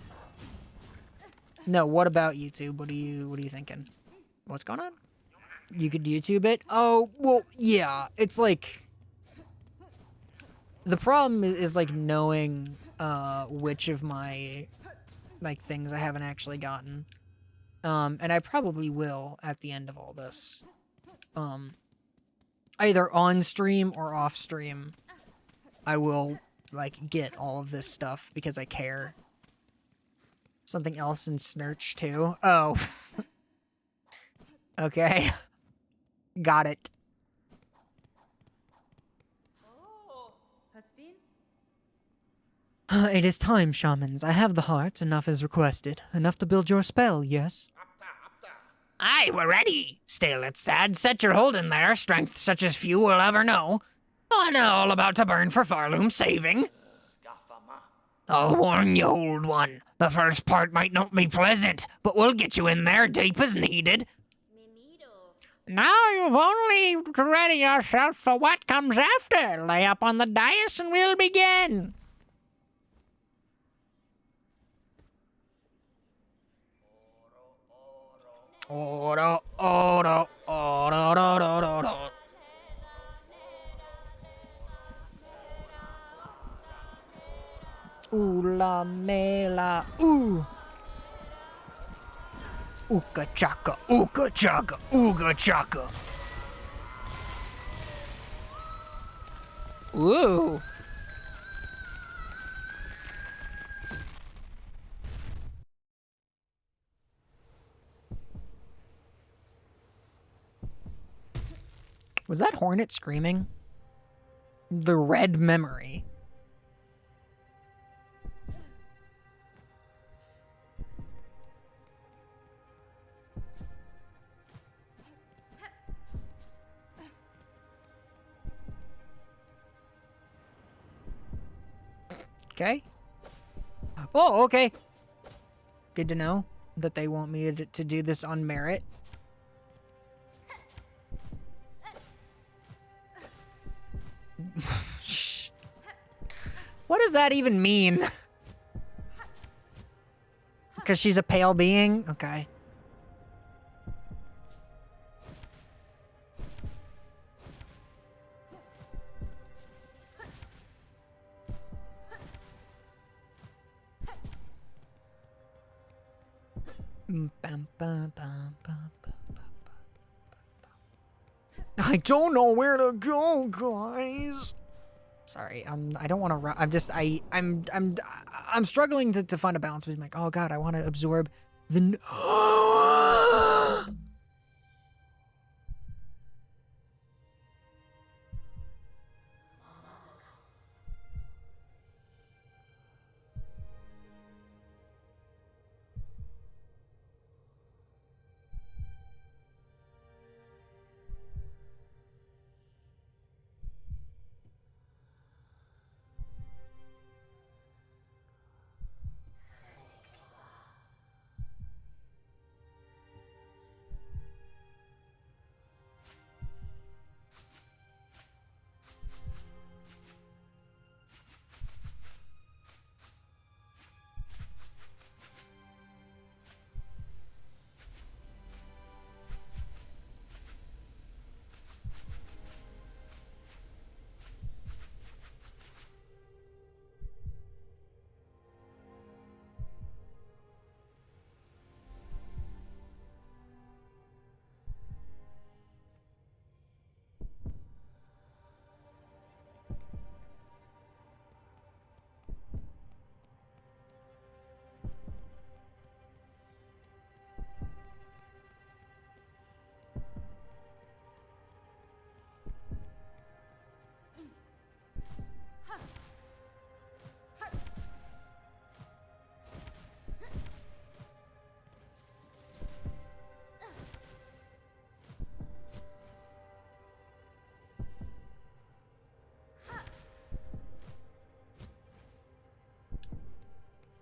No, what about YouTube? What are you thinking? What's going on? You could YouTube it? Oh, well, yeah. It's like the problem is like knowing which of my like things I haven't actually gotten. And I probably will at the end of all this. Either on stream or off stream, I will like get all of this stuff because I care. Something else in Snurch too. Oh. Okay. Got it. It is time, shamans. I have the heart. Enough is requested. Enough to build your spell, yes? Aye, we're ready. Still, it's sad. Set your hold in there. Strength such as few will ever know. I know all about to burn for Farloom saving. I'll warn you, old one. The first part might not be pleasant, but we'll get you in there deep as needed. Now you've only to ready yourself for what comes after. Lay up on the dais and we'll begin. Oro, oro, oro, oro, oro, oro. Ooh la me la ooh. Ooka chaka, ooka chaka, ooga chaka. Ooh. Was that Hornet screaming? The red memory. Okay. Oh, okay. Good to know that they want me to do this on merit. What does that even mean? Because she's a pale being? Okay. I don't know where to go, guys. Sorry, I don't want to. I'm just. I'm struggling to find a balance between like, oh god, I want to absorb the.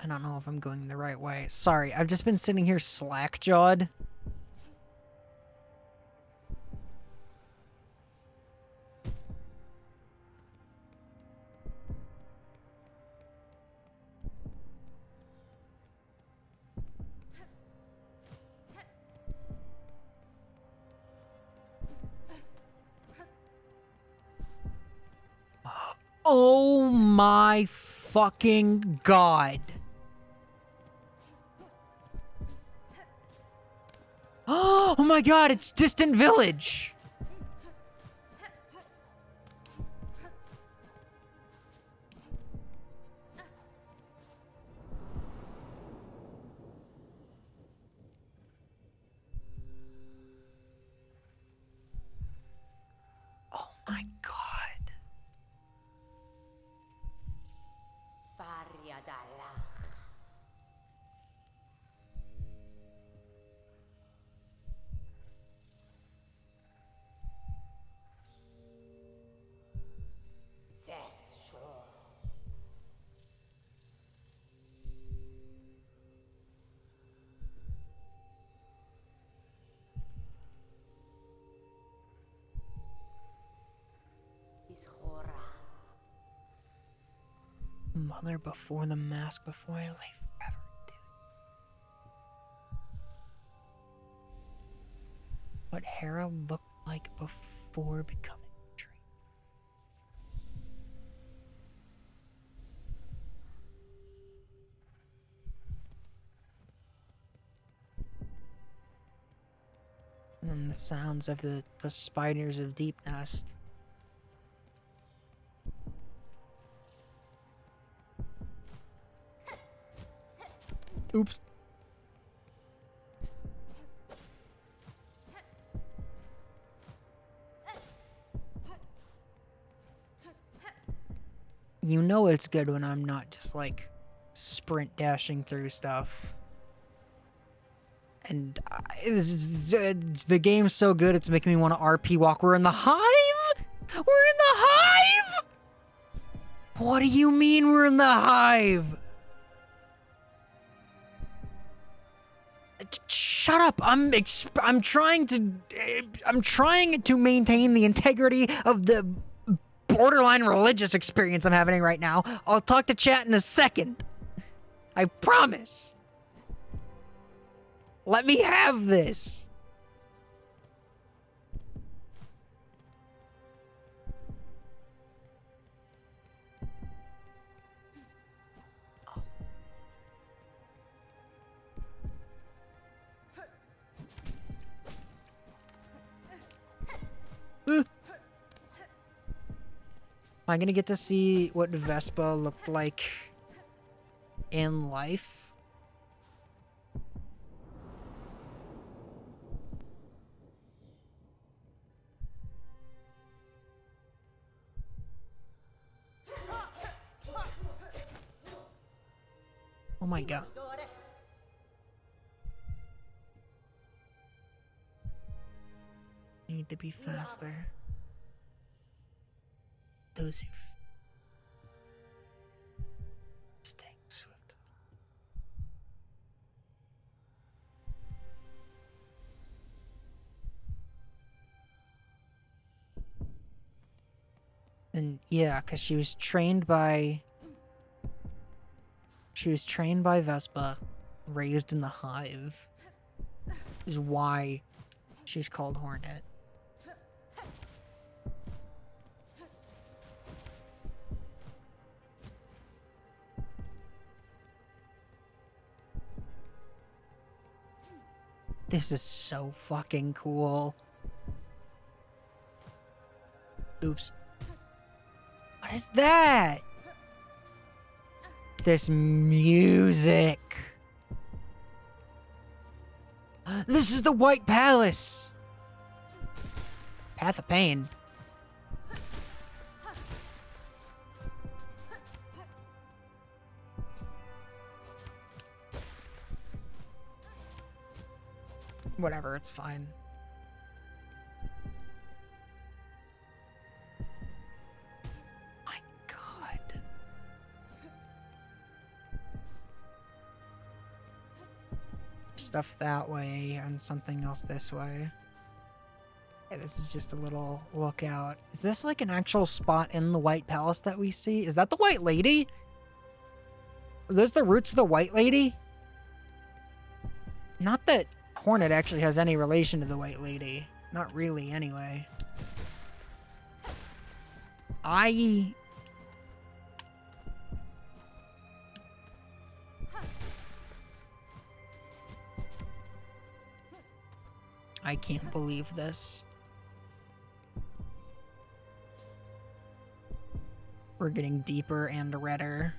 don't know if I'm going the right way. Sorry, I've just been sitting here slack-jawed. Oh my fucking god. Oh my god, it's Distant Village. Oh my god. Mother before the mask, before I lay forever, dude. What Hera looked like before becoming a tree. And then the sounds of the spiders of Deep Nest. Oops. You know it's good when I'm not just like sprint dashing through stuff. And the game's so good it's making me want to RP walk. We're in the hive? We're in the hive? What do you mean we're in the hive? Shut up! I'm trying to maintain the integrity of the borderline religious experience I'm having right now. I'll talk to chat in a second. I promise. Let me have this. Am I gonna get to see what Vespa looked like in life? Oh my god. Need to be faster. Those who staying swift. And yeah, because she was trained by Vespa, raised in the hive, is why she's called Hornet. This is so fucking cool. Oops. What is that? This music. This is the White Palace. Path of Pain. Whatever, it's fine. My god. stuff that way and something else this way. Yeah, this is just a little lookout. Is this like an actual spot in the White Palace that we see? Is that the White Lady? Are those the roots of the White Lady? Not that Hornet actually has any relation to the White Lady. Not really, anyway. I can't believe this. We're getting deeper and redder.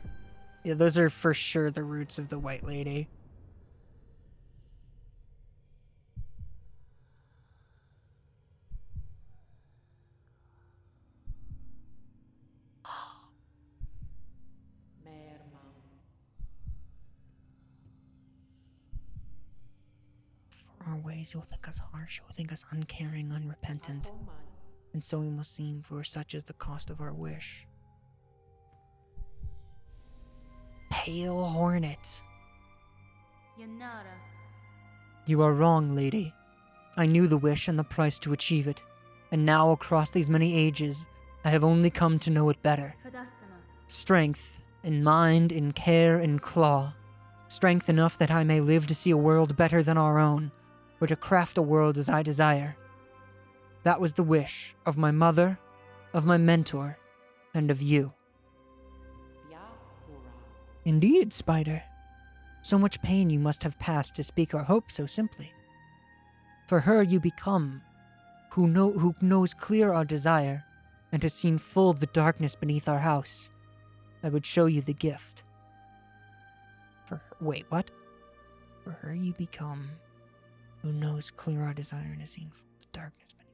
Yeah, those are for sure the roots of the White Lady. For our ways, you'll think us harsh, you'll think us uncaring, unrepentant. And so we must seem, for such is the cost of our wish. Pale Hornet. You are wrong, lady. I knew the wish and the price to achieve it, and now across these many ages, I have only come to know it better. Strength, in mind, in care, in claw. Strength enough that I may live to see a world better than our own, or to craft a world as I desire. That was the wish of my mother, of my mentor, and of you. Indeed, Spider. So much pain you must have passed to speak our hope so simply. For her you become, who knows clear our desire, and has seen full the darkness beneath our house. I would show you the gift. Wait, what? For her you become, who knows clear our desire and has seen full the darkness beneath.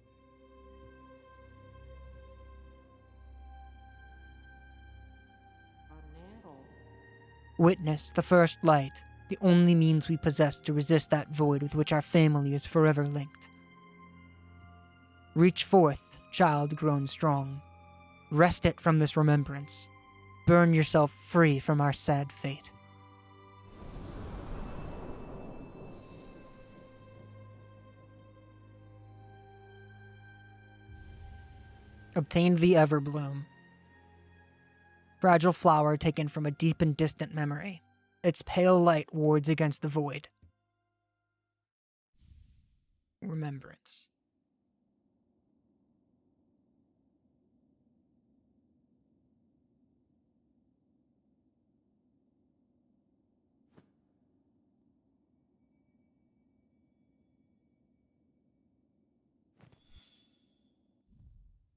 Witness the first light, the only means we possess to resist that void with which our family is forever linked. Reach forth, child grown strong. Wrest it from this remembrance. Burn yourself free from our sad fate. Obtained the Everbloom. Fragile flower taken from a deep and distant memory. Its pale light wards against the void. Remembrance.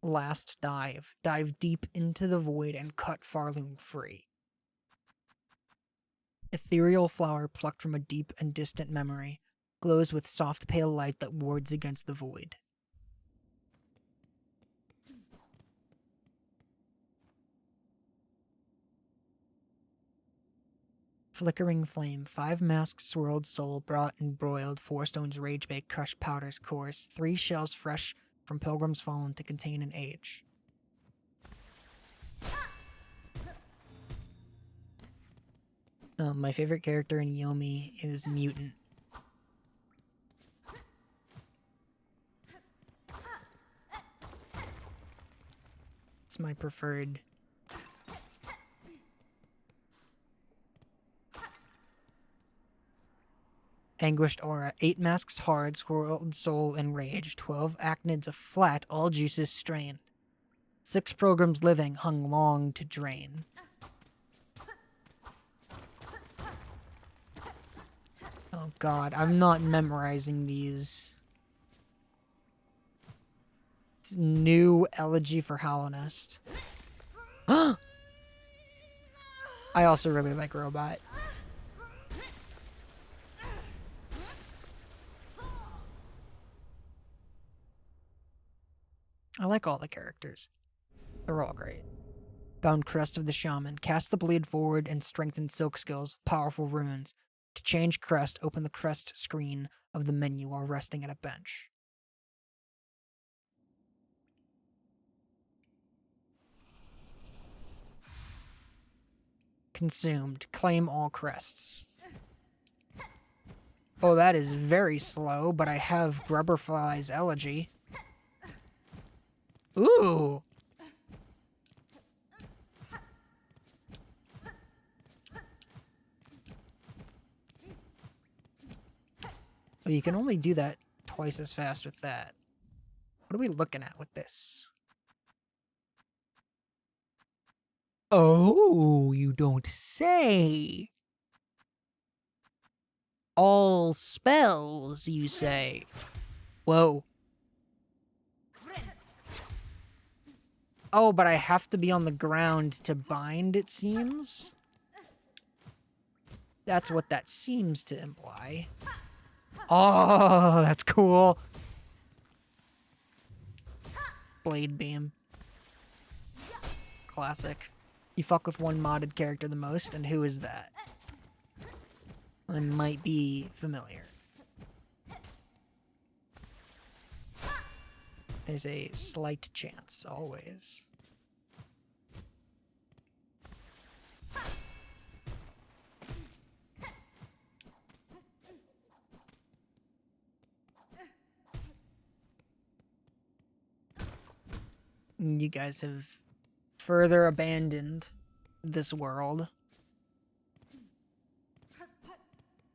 Last dive. Dive deep into the void and cut Farloom free. Ethereal flower plucked from a deep and distant memory, glows with soft pale light that wards against the void. Flickering flame, 5 masks swirled soul, brought and broiled, 4 stones rage bake, crushed powders coarse, 3 shells fresh from pilgrims fallen to contain an age. My favorite character in Yomi is Mutant. It's my preferred. Anguished aura, 8 masks hard, swirled soul enraged, 12 acnids of flat, all juices strained. 6 pilgrims living, hung long to drain. Oh god, I'm not memorizing these. It's new elegy for Hallownest. I also really like Robot. I like all the characters. They're all great. Bound Crest of the Shaman. Cast the blade forward and strengthen silk skills, powerful runes. To change crest, open the crest screen of the menu while resting at a bench. Consumed. Claim all crests. Oh, that is very slow, but I have Grubberfly's Elegy. Ooh! Well, you can only do that twice as fast with that. What are we looking at with this? Oh, you don't say. All spells, you say. Whoa. Oh, but I have to be on the ground to bind, it seems? That's what that seems to imply. Oh, that's cool. Blade Beam. Classic. You fuck with one modded character the most, and who is that? It might be familiar. There's a slight chance, always. You guys have further abandoned this world.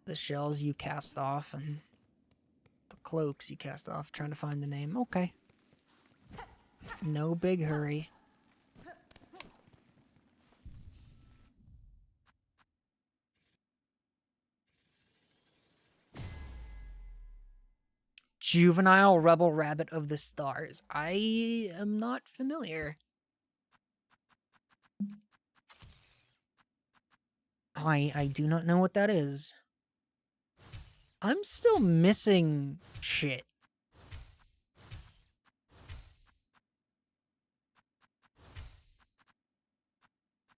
The shells you cast off and the cloaks you cast off, trying to find the name. Okay. No big hurry. Juvenile Rebel Rabbit of the Stars. I am not familiar. I do not know what that is. I'm still missing shit.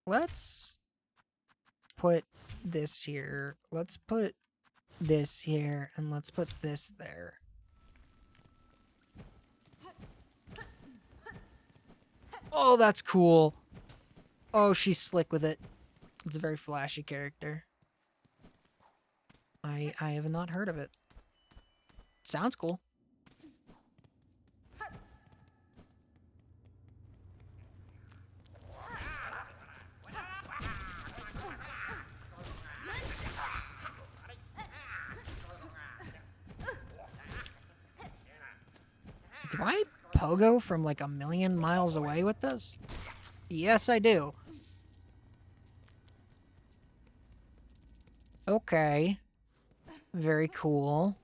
Let's put this here. Let's put this here, and let's put this there. Oh, that's cool. Oh, she's slick with it. It's a very flashy character. I have not heard of it. Sounds cool. Do I pogo from like a million miles away with this? Yes, I do. Okay. Very cool.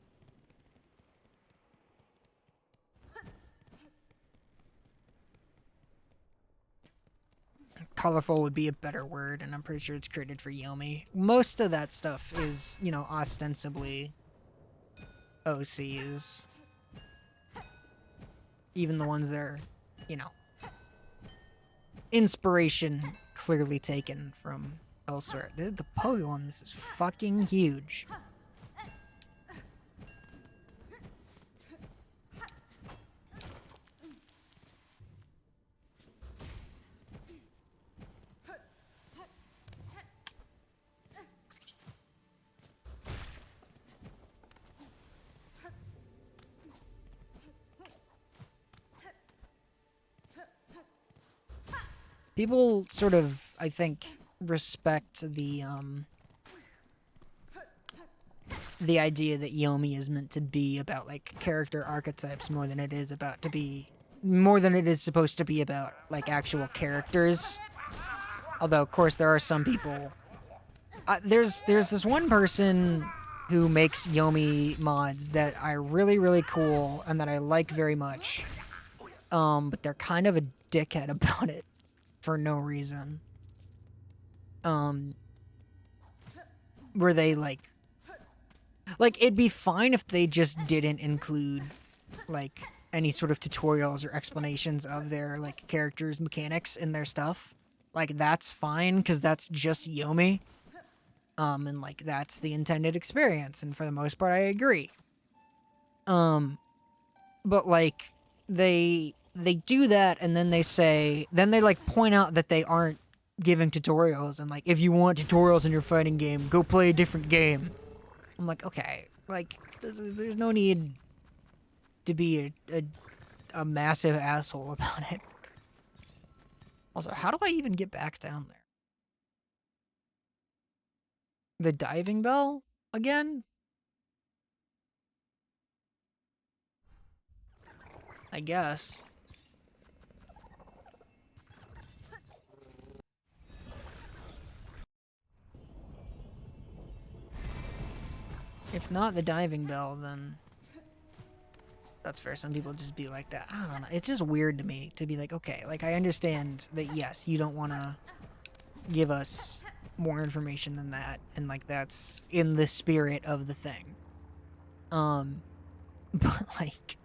Colorful would be a better word, and I'm pretty sure it's created for Yomi. Most of that stuff is, you know, ostensibly OCs. Even the ones that are, you know, inspiration clearly taken from elsewhere. The pogo on this is fucking huge. People sort of, I think, respect the idea that Yomi is meant to be about, like, character archetypes more than it is supposed to be about, like, actual characters. Although, of course, there are some people... there's this one person who makes Yomi mods that are really, really cool and that I like very much. But they're kind of a dickhead about it for no reason. Where they, like, it'd be fine if they just didn't include, like, any sort of tutorials or explanations of their, like, characters' mechanics in their stuff. Like, that's fine, because that's just Yomi. And, like, that's the intended experience, and for the most part, I agree. But, like, they do that, and then they, like, point out that they aren't giving tutorials, and, like, if you want tutorials in your fighting game, go play a different game. I'm like, okay, Like, there's no need to be a massive asshole about it. Also, how do I even get back down there? The diving bell again? I guess. If not the diving bell, then that's fair. Some people just be like that. I don't know. It's just weird to me to be like, okay, like I understand that yes, you don't want to give us more information than that, and like that's in the spirit of the thing. But like,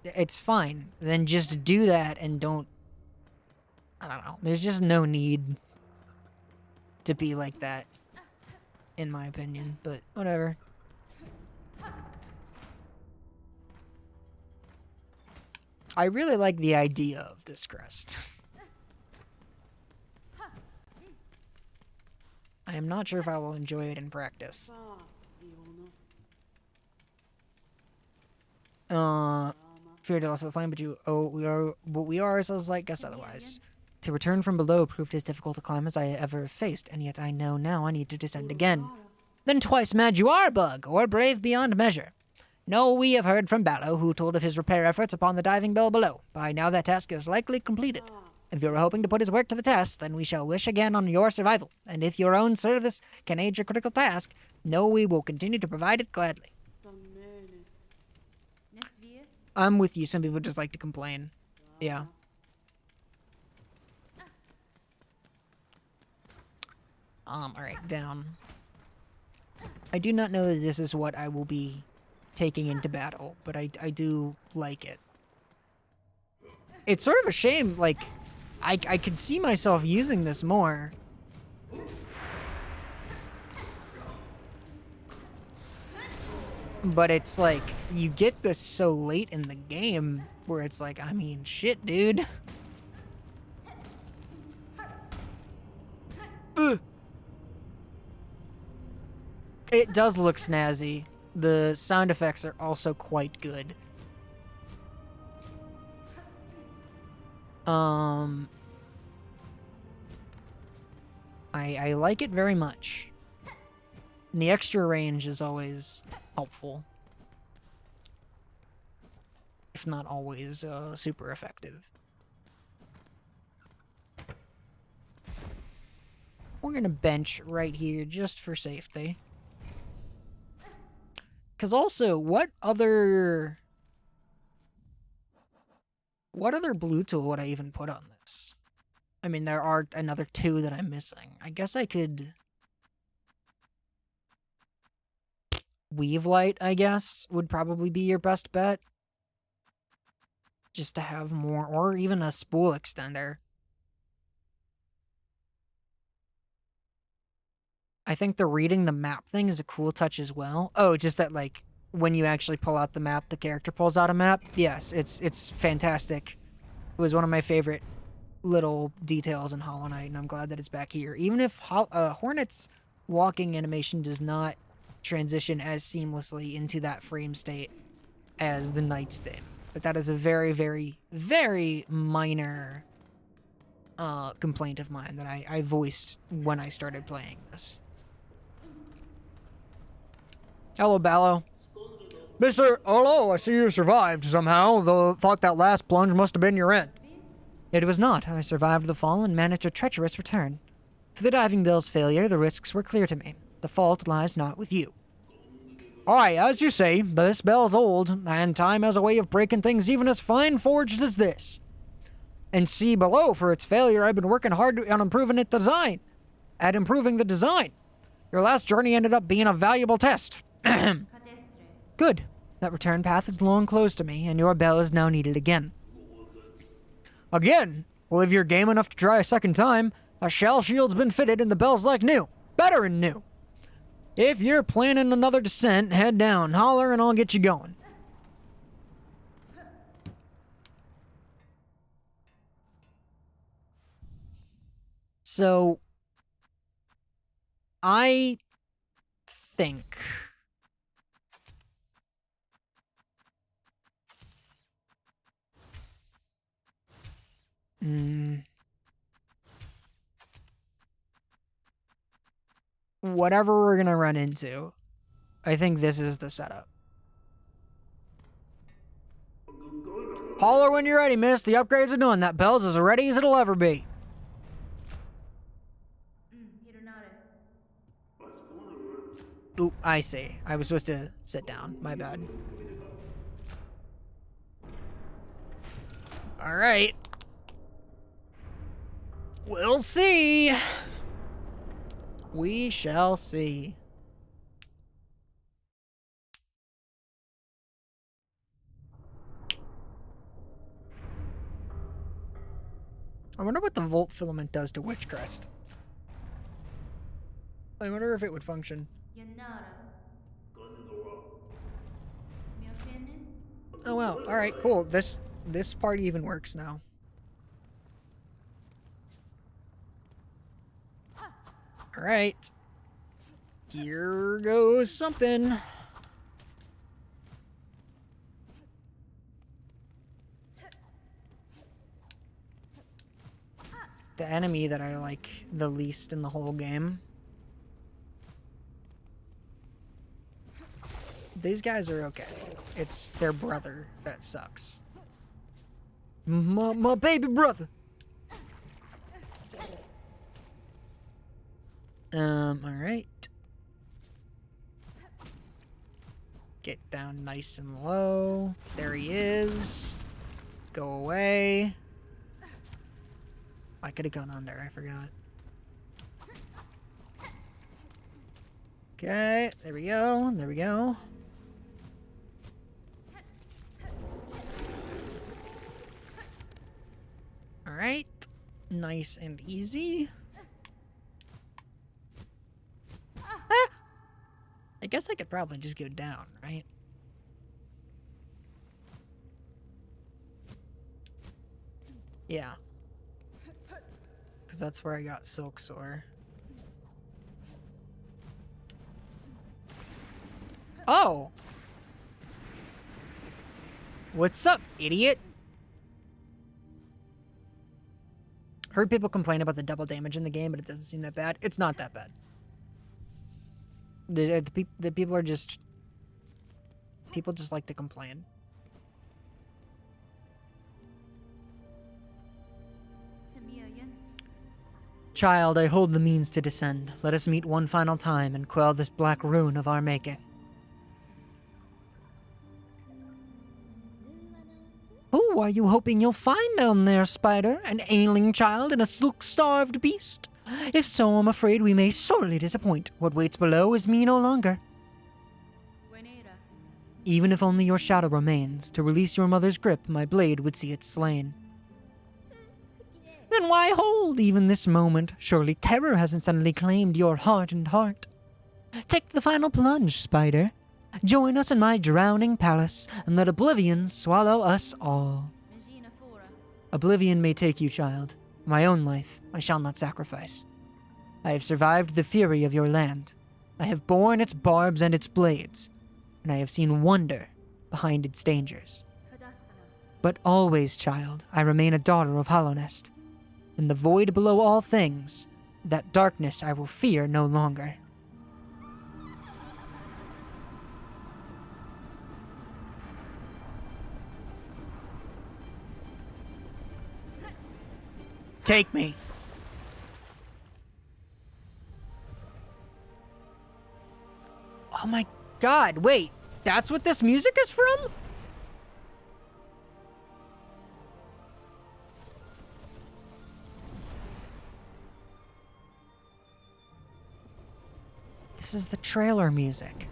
it's fine. Then just do that and don't. I don't know. There's just no need to be like that, in my opinion. But whatever. I really like the idea of this crest. I am not sure if I will enjoy it in practice. Fear to loss of the flame, but we are, so like guessed otherwise. To return from below proved as difficult a climb as I ever faced, and yet I know now I need to descend again. Then twice mad you are, Bug, or brave beyond measure. No, we have heard from Ballo, who told of his repair efforts upon the diving bell below. By now that task is likely completed. If you are hoping to put his work to the test, then we shall wish again on your survival. And if your own service can aid your critical task, know we will continue to provide it gladly. I'm with you. Some people just like to complain. Yeah. Alright, down. I do not know that this is what I will be taking into battle, but I do like it. It's sort of a shame, like, I could see myself using this more. But it's like, you get this so late in the game where it's like, I mean, shit, dude. Ugh. It does look snazzy. The sound effects are also quite good. I like it very much. And the extra range is always helpful. If not always super effective. We're gonna bench right here just for safety. Because also, what other blue tool would I even put on this? I mean, there are another two that I'm missing. I guess I could... Weave light, I guess, would probably be your best bet. Just to have more, or even a spool extender. I think the reading the map thing is a cool touch as well. Oh, just that, like, when you actually pull out the map, the character pulls out a map. Yes, it's fantastic. It was one of my favorite little details in Hollow Knight, and I'm glad that it's back here. Even if Hornet's walking animation does not transition as seamlessly into that frame state as the Knight's did. But that is a very, very, very minor complaint of mine that I voiced when I started playing this. Hello, Ballo. Mister, hello, I see you survived somehow, though thought that last plunge must have been your end. It was not. I survived the fall and managed a treacherous return. For the diving bell's failure, the risks were clear to me. The fault lies not with you. Aye, as you say, this bell's old, and time has a way of breaking things even as fine-forged as this. And see below, for its failure, I've been working hard on improving the design. Your last journey ended up being a valuable test. Good. That return path is long closed to me, and your bell is now needed again. Again? Well, if you're game enough to try a second time, a shell shield's been fitted and the bell's like new. Better than new. If you're planning another descent, head down, holler, and I'll get you going. So, I think Whatever we're gonna run into, I think this is the setup. Holler when you're ready, miss. The upgrades are done. That bell's as ready as it'll ever be. Oop, I see. I was supposed to sit down. My bad. All right. We'll see. We shall see. I wonder what the Volt filament does to Witchcrest. I wonder if it would function. Oh wow. Alright, cool. This part even works now. Alright. Here goes something. The enemy that I like the least in the whole game. These guys are okay. It's their brother that sucks. My baby brother. Alright. Get down nice and low. There he is. Go away. I could have gone under, I forgot. Okay, there we go, there we go. Alright, nice and easy. Ah! I guess I could probably just go down, right? Yeah. Because that's where I got Silksong. Oh! What's up, idiot? Heard people complain about the double damage in the game, but it doesn't seem that bad. It's not that bad. The people are just... People just like to complain. Child, I hold the means to descend. Let us meet one final time and quell this black ruin of our making. Who are you hoping you'll find down there, Spider? An ailing child and a silk-starved beast? If so, I'm afraid we may sorely disappoint. What waits below is me no longer. Even if only your shadow remains, to release your mother's grip, my blade would see it slain. Then why hold even this moment? Surely terror hasn't suddenly claimed your heart and heart. Take the final plunge, Spider. Join us in my drowning palace, and let oblivion swallow us all. Oblivion may take you, child. My own life I shall not sacrifice. I have survived the fury of your land. I have borne its barbs and its blades, and I have seen wonder behind its dangers. But always, child, I remain a daughter of Hollownest. In the void below all things, that darkness I will fear no longer. Take me. Oh my god, wait. That's what this music is from? This is the trailer music.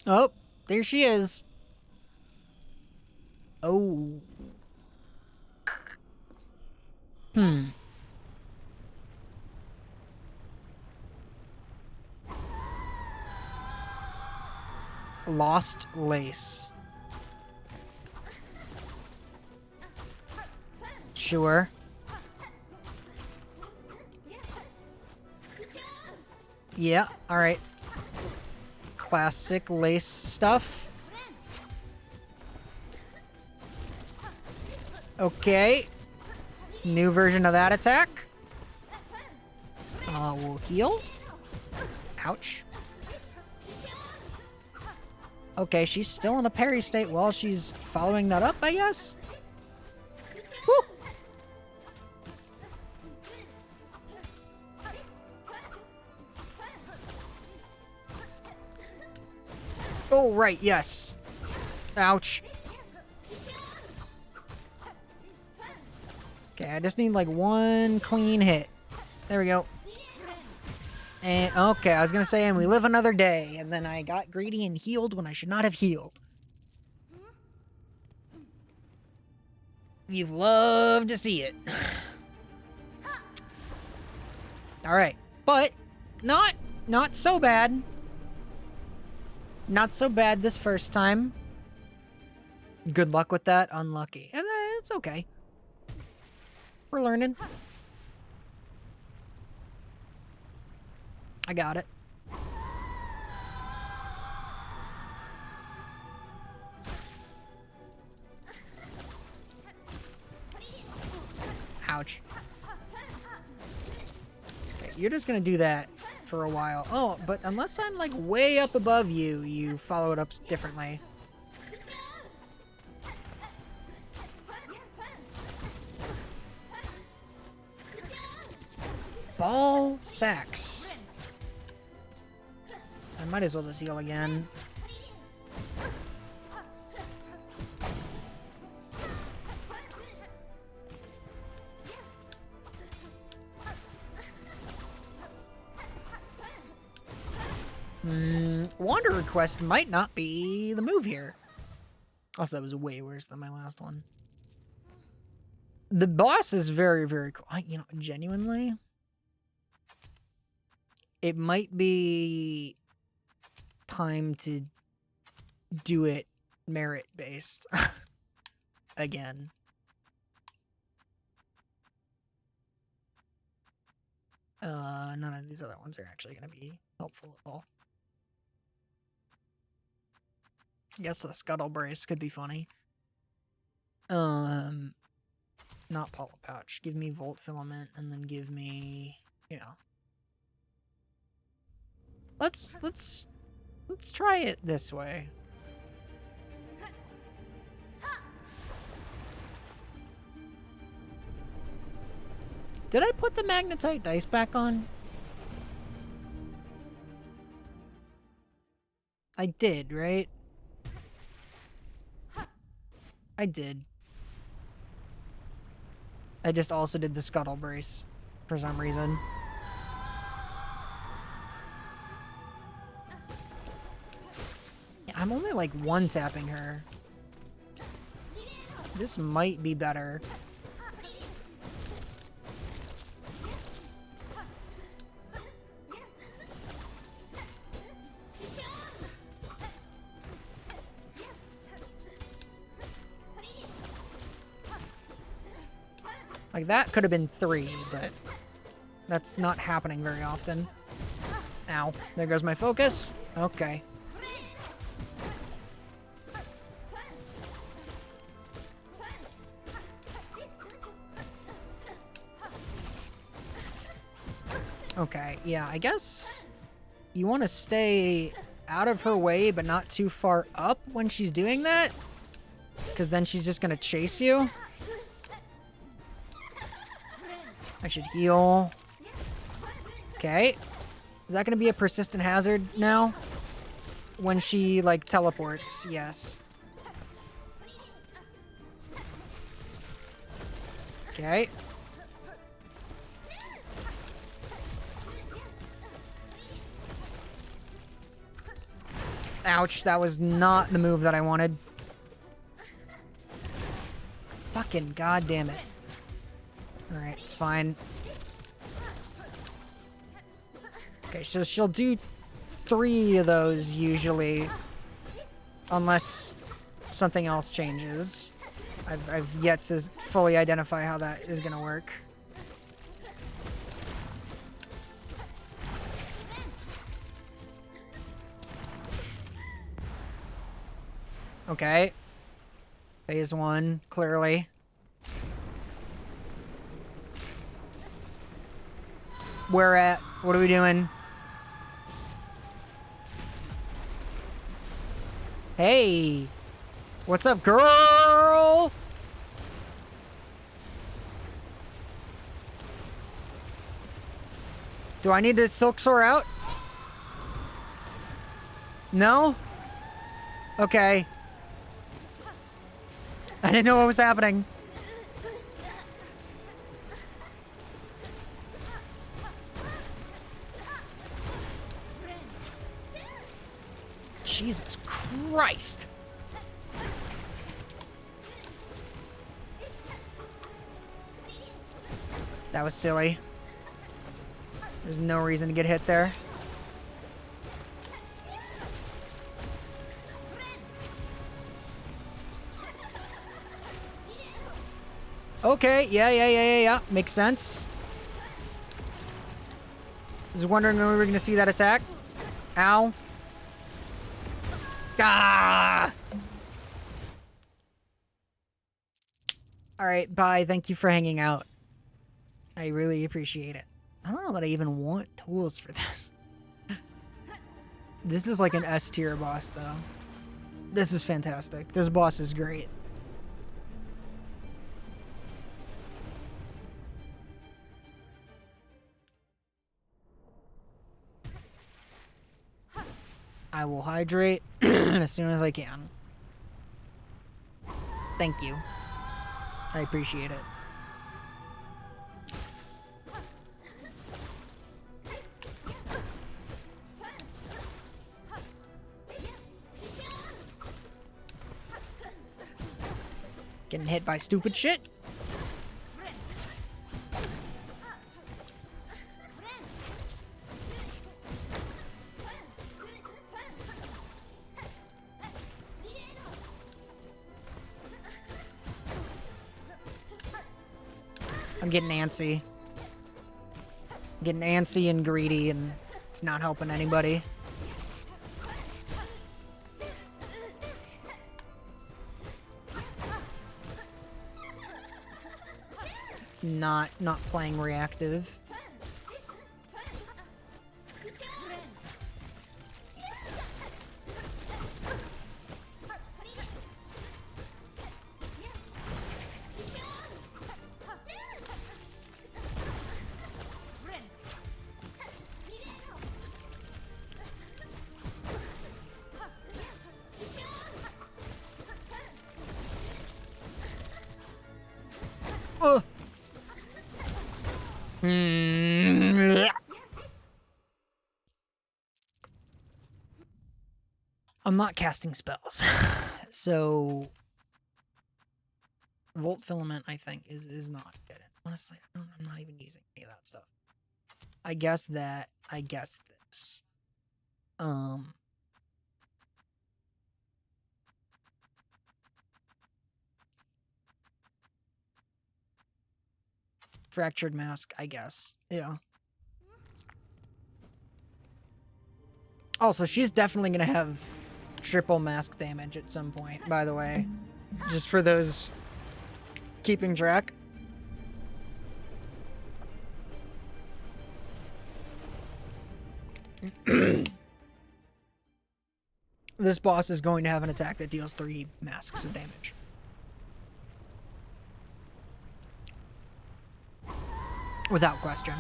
Oh, there she is. Oh. Lost lace. Sure. Yeah, alright. Classic lace stuff. Okay. New version of that attack. We'll heal. Ouch. Okay, she's still in a parry state while she's following that up, I guess? Woo! Oh, right, yes. Ouch. Okay, I just need like one clean hit. There we go. And, okay, I was gonna say, and we live another day, and then I got greedy and healed when I should not have healed. You've loved to see it. Alright, but not so bad. Not so bad this first time. Good luck with that, unlucky. And it's okay. We're learning. I got it. Ouch. Okay, you're just gonna do that for a while. Oh, but unless I'm like way up above you, you follow it up differently. Ball sacks. I might as well just heal again. Wanderer Quest might not be the move here. Also, that was way worse than my last one. The boss is very, very cool. You know, genuinely, it might be time to do it merit-based again. None of these other ones are actually going to be helpful at all. I guess the Scuttle Brace could be funny. Not Polyp Pouch. Give me Volt Filament, and then give me, you know. Let's try it this way. Did I put the Magnetite dice back on? I did, right? I did. I just also did the Scuttle Brace for some reason. Yeah, I'm only like one-tapping her. This might be better. Like, that could have been 3, but that's not happening very often. Ow. There goes my focus. Okay. Okay, yeah, I guess you want to stay out of her way, but not too far up when she's doing that, because then she's just going to chase you. I should heal. Okay. Is that going to be a persistent hazard now? When she, like, teleports? Yes. Okay. Ouch, that was not the move that I wanted. Fucking goddamn it. Alright, it's fine. Okay, so she'll do 3 of those usually. Unless something else changes. I've yet to fully identify how that is gonna work. Okay. Phase 1, clearly. Where at? What are we doing? Hey! What's up, girl? Do I need to Silksong out? No? Okay. I didn't know what was happening. Jesus Christ. That was silly. There's no reason to get hit there. Okay, yeah. Makes sense. I was wondering when we were going to see that attack. Ow. Ah! Alright, bye. Thank you for hanging out. I really appreciate it. I don't know that I even want tools for this. This is like an S tier boss, though. This is fantastic. This boss is great. I will hydrate as soon as I can. Thank you. I appreciate it. Getting hit by stupid shit. I'm getting antsy. Getting antsy and greedy, and it's not helping anybody. Not playing reactive. I'm not casting spells, so Volt Filament, I think, is not good. Honestly, I'm not even using any of that stuff. I guess this. Fractured Mask, I guess. Yeah. Also, she's definitely gonna have triple mask damage at some point, by the way. Just for those keeping track. This boss is going to have an attack that deals 3 masks of damage. Without question.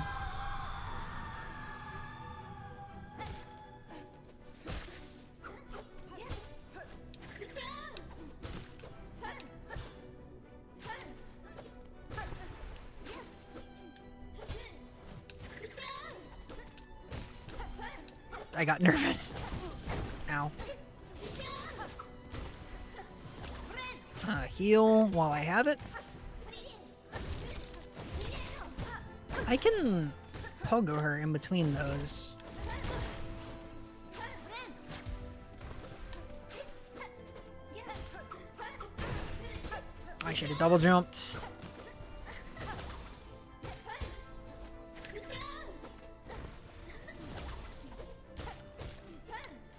I got nervous. Ow. Heal while I have it. I can pogo her in between those. I should have double jumped.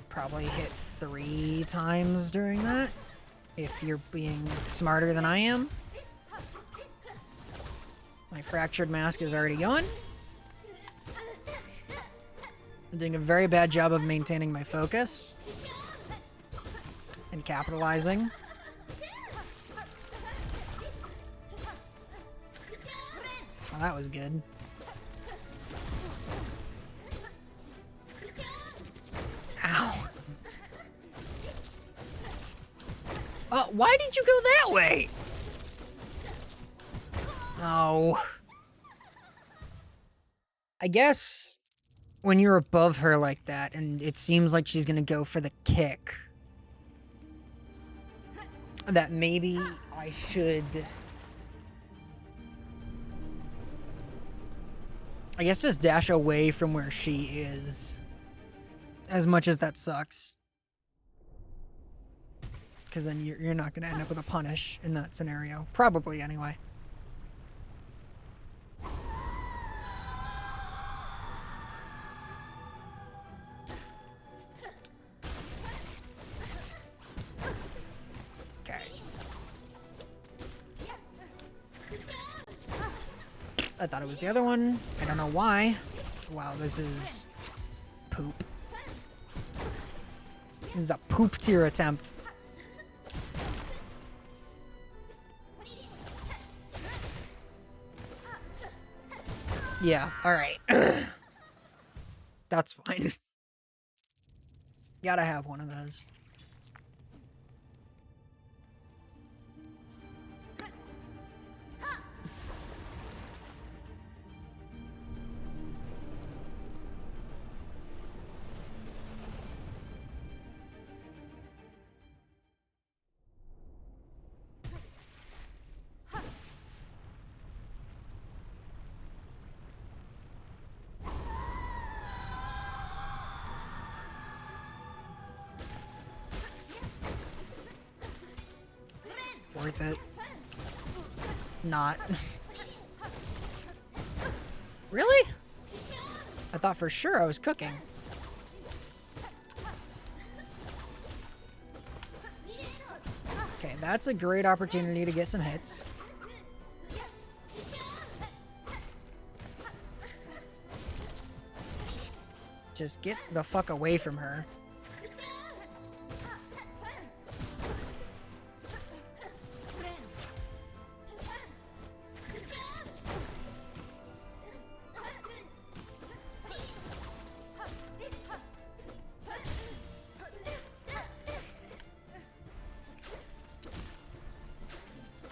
Probably hit 3 times during that, if you're being smarter than I am. My fractured mask is already gone. I'm doing a very bad job of maintaining my focus and capitalizing. Oh, that was good. Ow. Why did you go that way? No. I guess when you're above her like that and it seems like she's gonna go for the kick, that maybe I should... I guess just dash away from where she is. As much as that sucks. Because then you're not going to end up with a punish in that scenario. Probably, anyway. Okay. I thought it was the other one. I don't know why. Wow, this is poop. This is a poop tier attempt. Yeah, alright. That's fine. Gotta have one of those. Worth it. Not. Really? I thought for sure I was cooking. Okay, that's a great opportunity to get some hits. Just get the fuck away from her.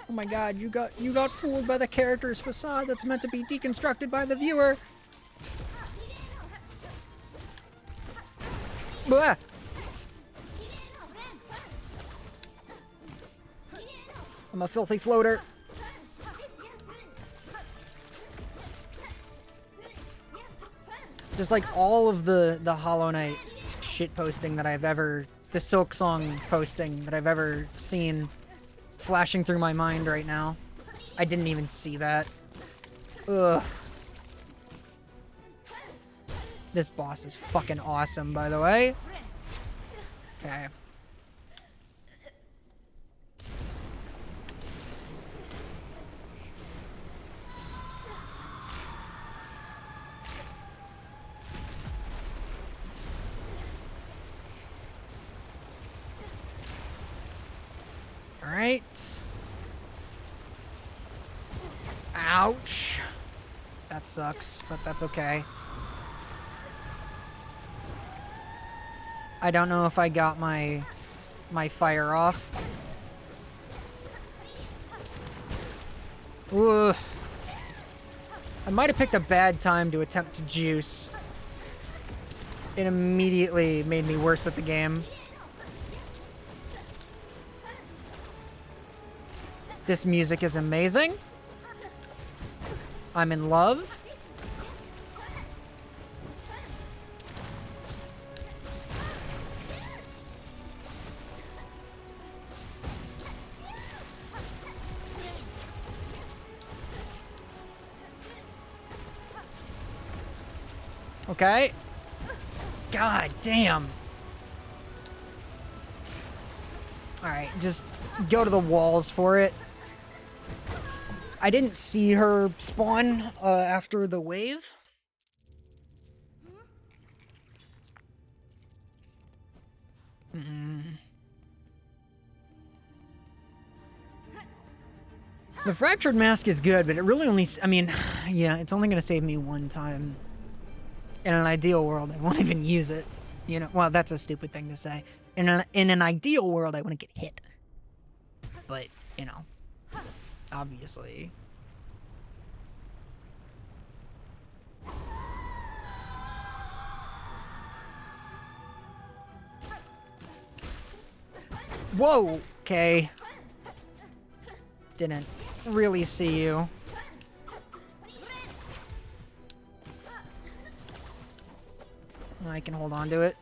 Oh my god, you got fooled by the character's facade that's meant to be deconstructed by the viewer. Blah. I'm a filthy floater. Just like all of the Hollow Knight shit posting that I've ever, the Silksong posting that I've ever seen flashing through my mind right now. I didn't even see that. Ugh. This boss is fucking awesome, by the way. Okay. Alright. Ouch. That sucks, but that's okay. I don't know if I got my fire off. Ooh. I might have picked a bad time to attempt to juice. It immediately made me worse at the game. This music is amazing. I'm in love. Okay. God damn. Alright, just go to the walls for it. I didn't see her spawn after the wave. The fractured mask is good, but it really only... I mean, yeah, it's only going to save me one time. In an ideal world, I won't even use it. You know, well, that's a stupid thing to say. In an ideal world, I want to get hit. But, you know, obviously... Whoa! Okay. Didn't really see you. I can hold on to it.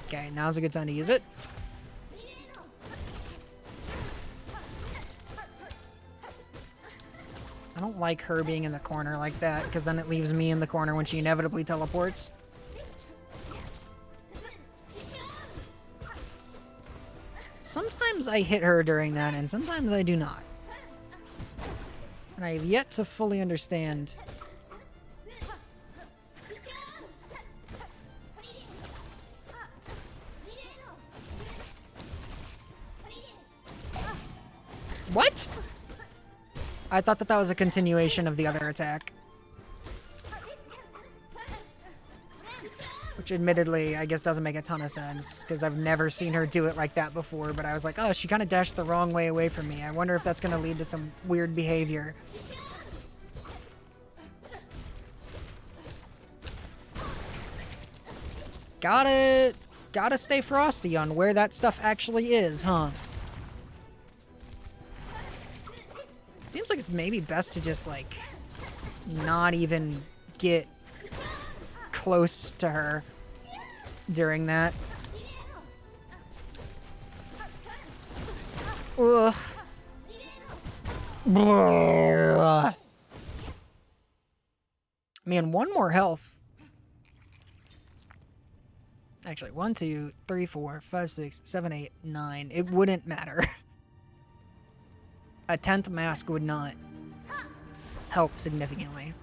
Okay, now's a good time to use it. I don't like her being in the corner like that, because then it leaves me in the corner when she inevitably teleports. Sometimes I hit her during that, and sometimes I do not. And I have yet to fully understand. What? I thought that was a continuation of the other attack. Which admittedly, I guess doesn't make a ton of sense, because I've never seen her do it like that before, but I was like, oh, she kind of dashed the wrong way away from me. I wonder if that's going to lead to some weird behavior. Gotta stay frosty on where that stuff actually is, huh? Seems like it's maybe best to just, like, not even get close to her during that. Ugh. Blah. Man, one more health. Actually, 1, 2, 3, 4, 5, 6, 7, 8, 9. It wouldn't matter. A 10th mask would not help significantly.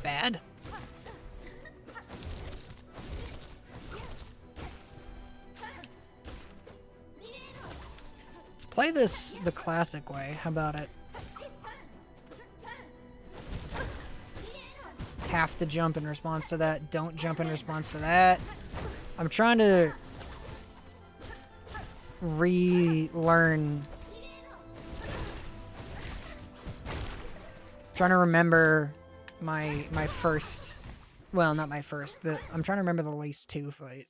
Bad. Let's play this the classic way. How about it? Have to jump in response to that. Don't jump in response to that. I'm trying to relearn. Trying to remember my first, well, not my first. I'm trying to remember the Lace 2 fight.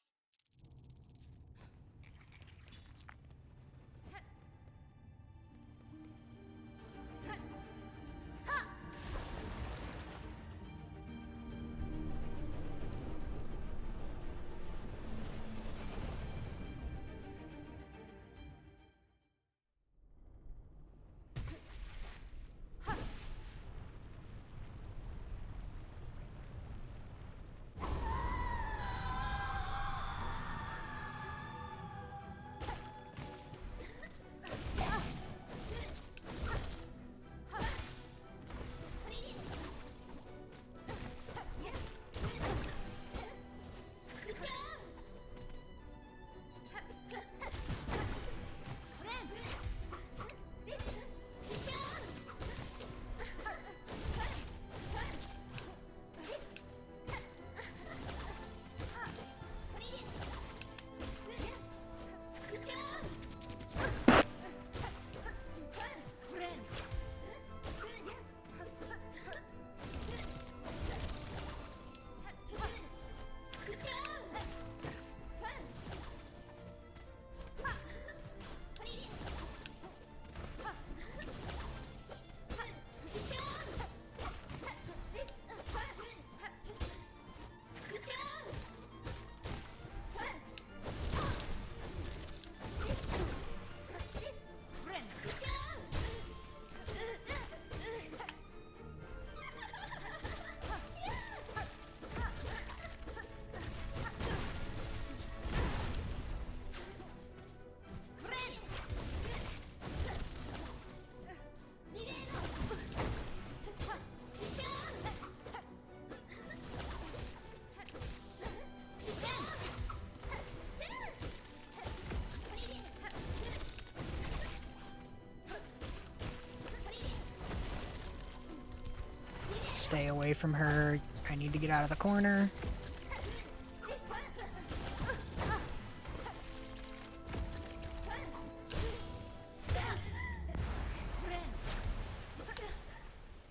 away from her. I need to get out of the corner.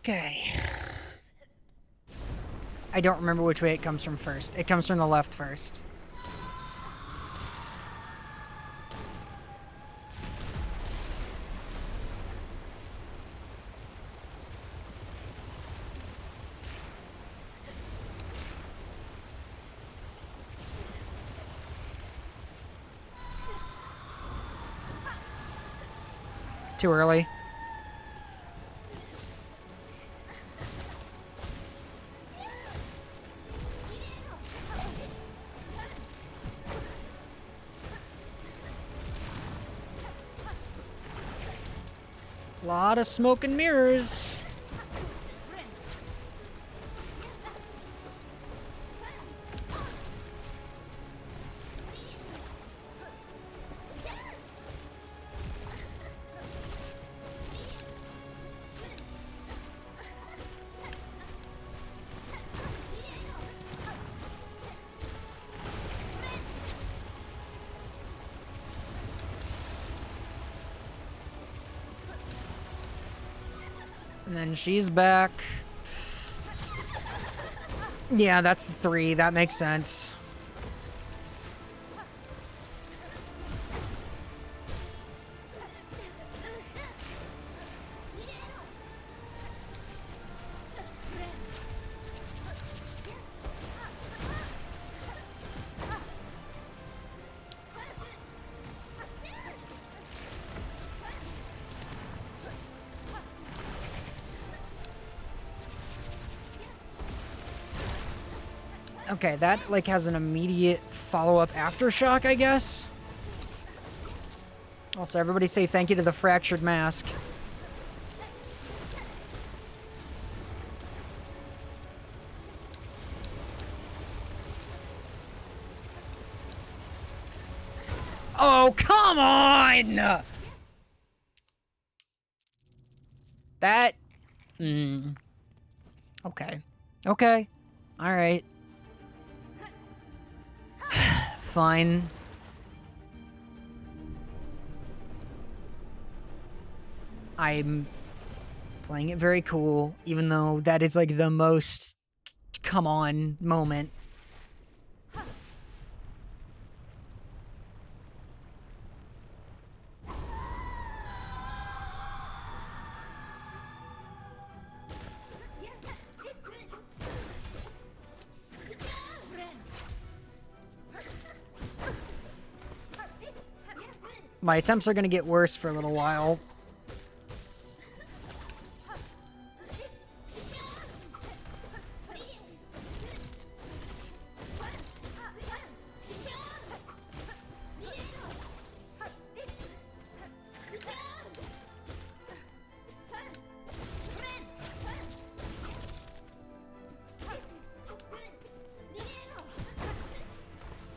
Okay. I don't remember which way it comes from first. It comes from the left first. Too early. Lot of smoke and mirrors. And then she's back. Yeah, that's the 3. That makes sense. Okay, that, like, has an immediate follow-up aftershock, I guess. Also, everybody say thank you to the fractured mask. Oh, come on! That... Okay. Okay. Alright. Fine. I'm playing it very cool, even though that is like the most come on moment. My attempts are going to get worse for a little while.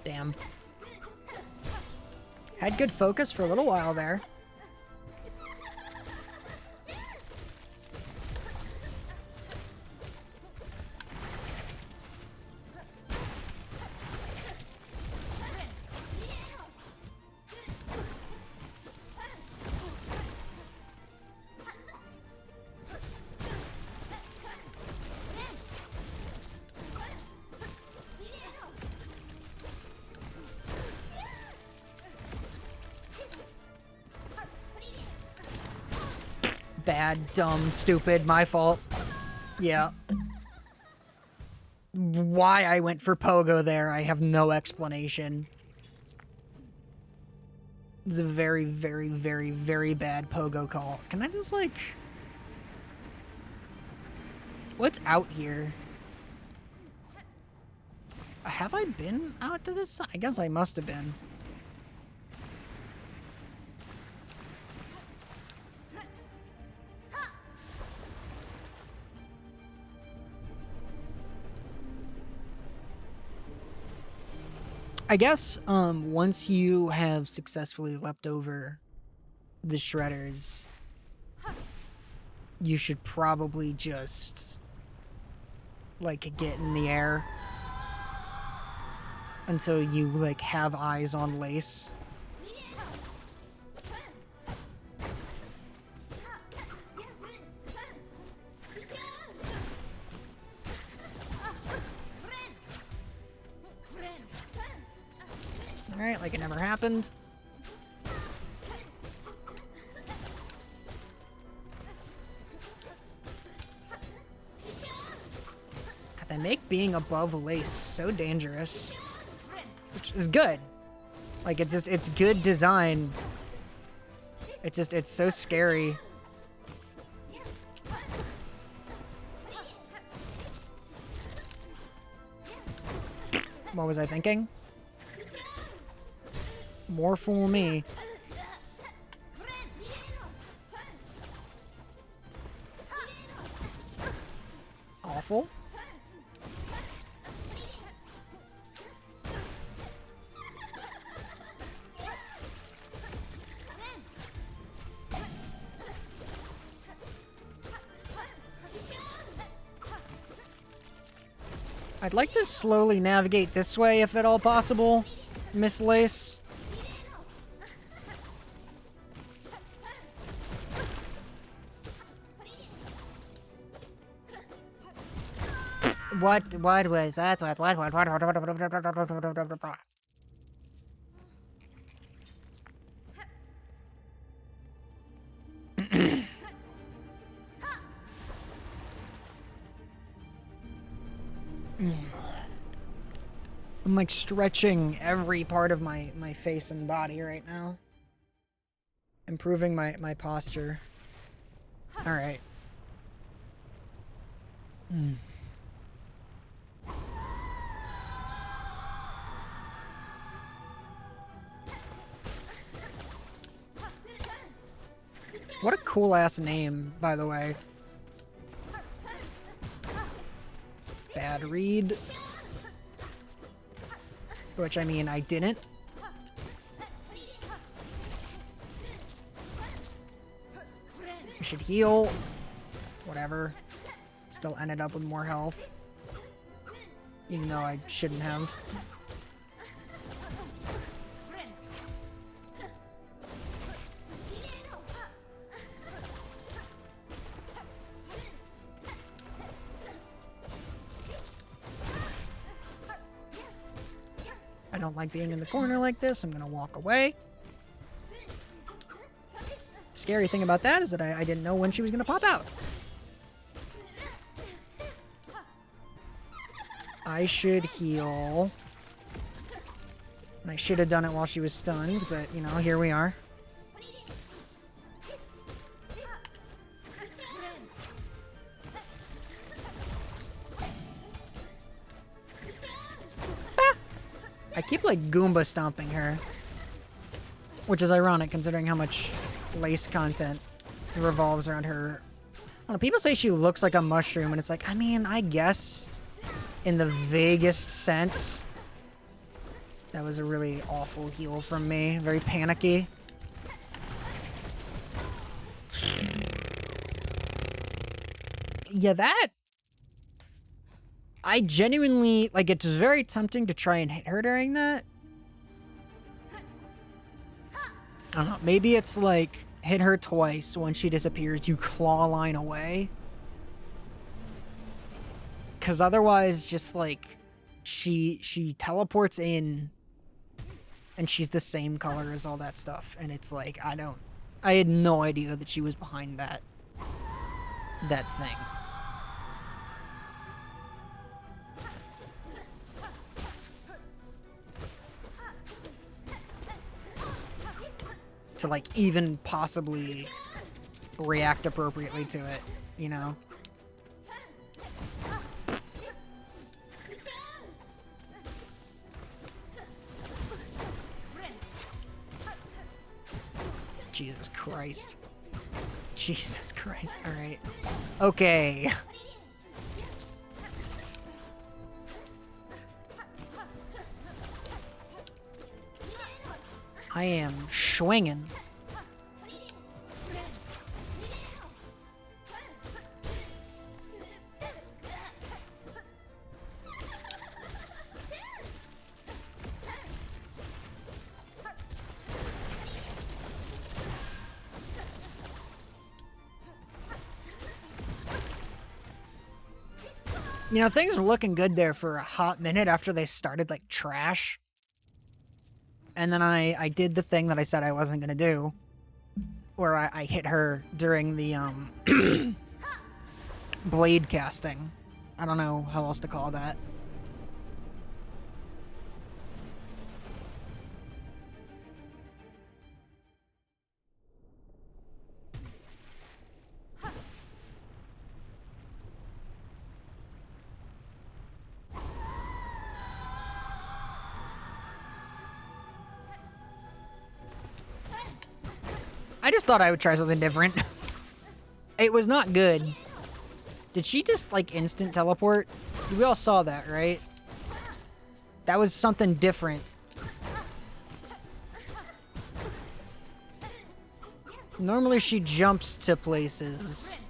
Damn. Had good focus for a little while there. Bad, dumb, stupid, my fault. Yeah. Why I went for Pogo there, I have no explanation. It's a very, very, very, very bad Pogo call. Can I just, like... What's out here? Have I been out to this side? I guess I must have been. I guess, once you have successfully leapt over the shredders, you should probably just like, get in the air. Until you, like, have eyes on lace. Alright, like it never happened. God, they make being above lace so dangerous. Which is good. Like, it's good design. It's so scary. What was I thinking? More fool me. Awful. I'd like to slowly navigate this way if at all possible, Miss Lace. What was that? What? I'm like stretching every part of my face and body right now. Improving my posture. Alright. What a cool ass name, by the way. Bad read. Which, I mean, I didn't. I should heal. Whatever. Still ended up with more health. Even though I shouldn't have. I don't like being in the corner like this. I'm gonna walk away. Scary thing about that is that I didn't know when she was gonna pop out. I should heal. And I should have done it while she was stunned, but, you know, here we are. I keep, like, Goomba stomping her. Which is ironic, considering how much lace content revolves around her. I don't know, people say she looks like a mushroom, and it's like, I mean, I guess in the vaguest sense. That was a really awful heal from me. Very panicky. Yeah, that... I genuinely... Like, it's very tempting to try and hit her during that. I don't know. Maybe it's like, hit her twice. When she disappears, you claw line away. Because otherwise, just like, she teleports in, and she's the same color as all that stuff. And it's like, I had no idea that she was behind that thing. To like even possibly react appropriately to it, you know? Jesus Christ. Jesus Christ. All right. Okay. I am swinging. You know, things were looking good there for a hot minute after they started like trash. And then I did the thing that I said I wasn't gonna do, where I hit her during the blade casting. I don't know how else to call that. I just thought I would try something different. It was not good. Did she just, like, instant teleport? We all saw that, right? That was something different. Normally she jumps to places.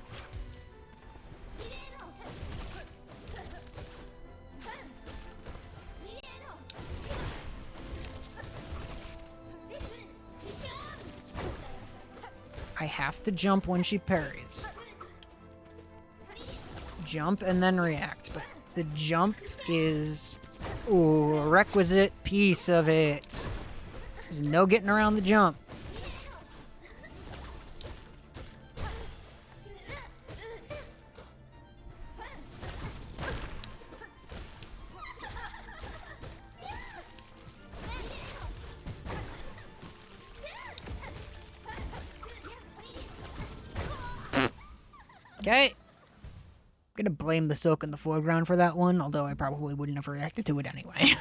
I have to jump when she parries. Jump and then react, but the jump is a requisite piece of it. There's no getting around the jump. Okay. I'm gonna blame the silk in the foreground for that one, although I probably wouldn't have reacted to it anyway.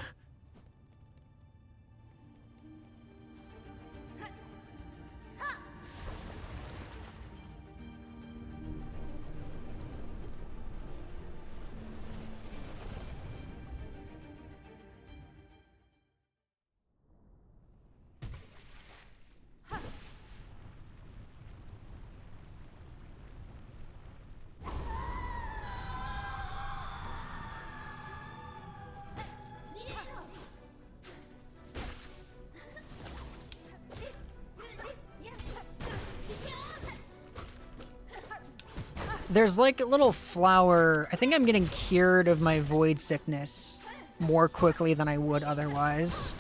There's like a little flower. I think I'm getting cured of my void sickness more quickly than I would otherwise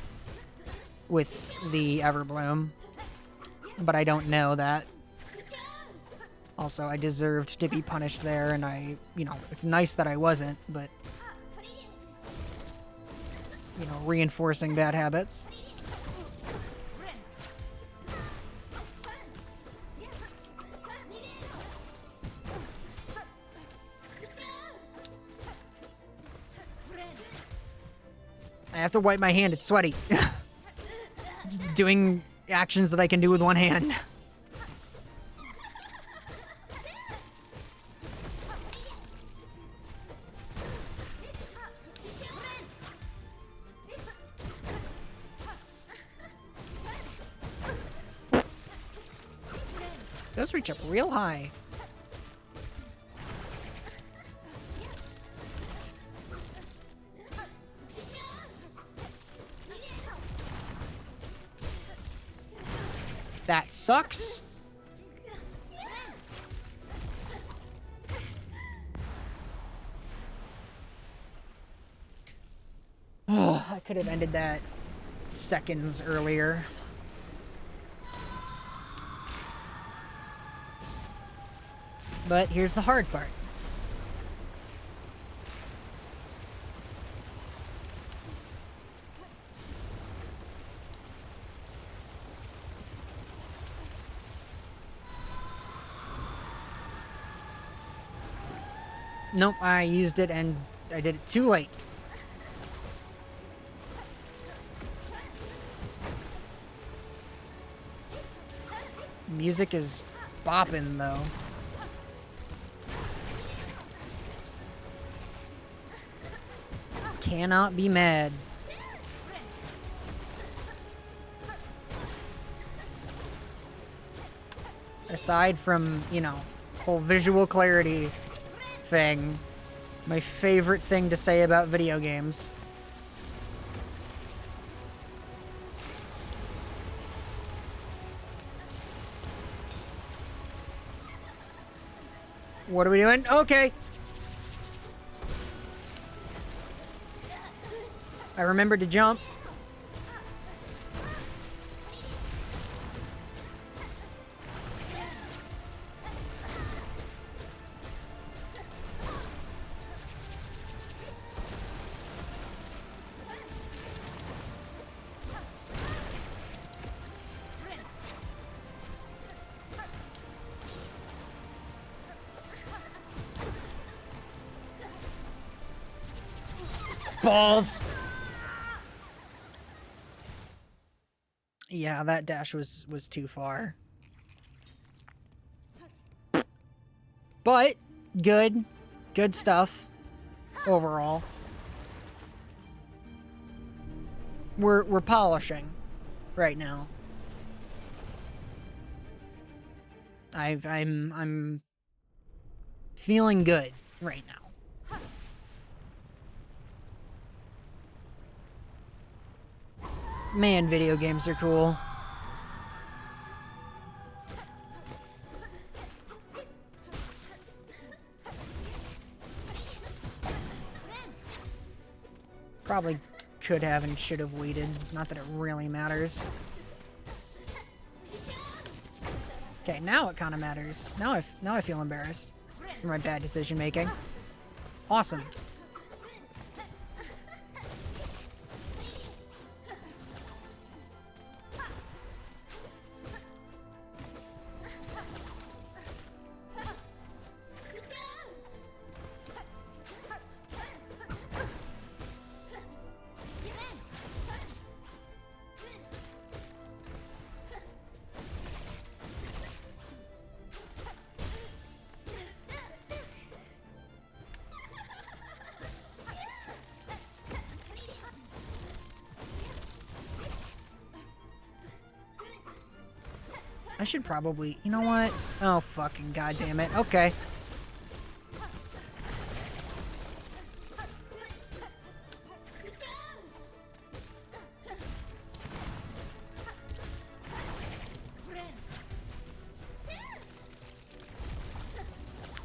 with the Everbloom. But I don't know that. Also, I deserved to be punished there, and you know, it's nice that I wasn't, but, you know, reinforcing bad habits. I have to wipe my hand, it's sweaty. Doing actions that I can do with one hand. Those reach up real high. That sucks. I could have ended that seconds earlier. But here's the hard part. Nope, I used it and I did it too late. Music is bopping though. Cannot be mad. Aside from, you know, whole visual clarity thing, my favorite thing to say about video games. What are we doing? Okay. I remembered to jump. Balls! Yeah, that dash was too far. But good. Good stuff overall. We're polishing right now. I'm feeling good right now. Man, video games are cool. Probably could have and should have waited. Not that it really matters. Okay, now it kind of matters. Now I feel embarrassed for my bad decision making. Awesome. I should probably... You know what? Oh, fucking goddamn it. Okay.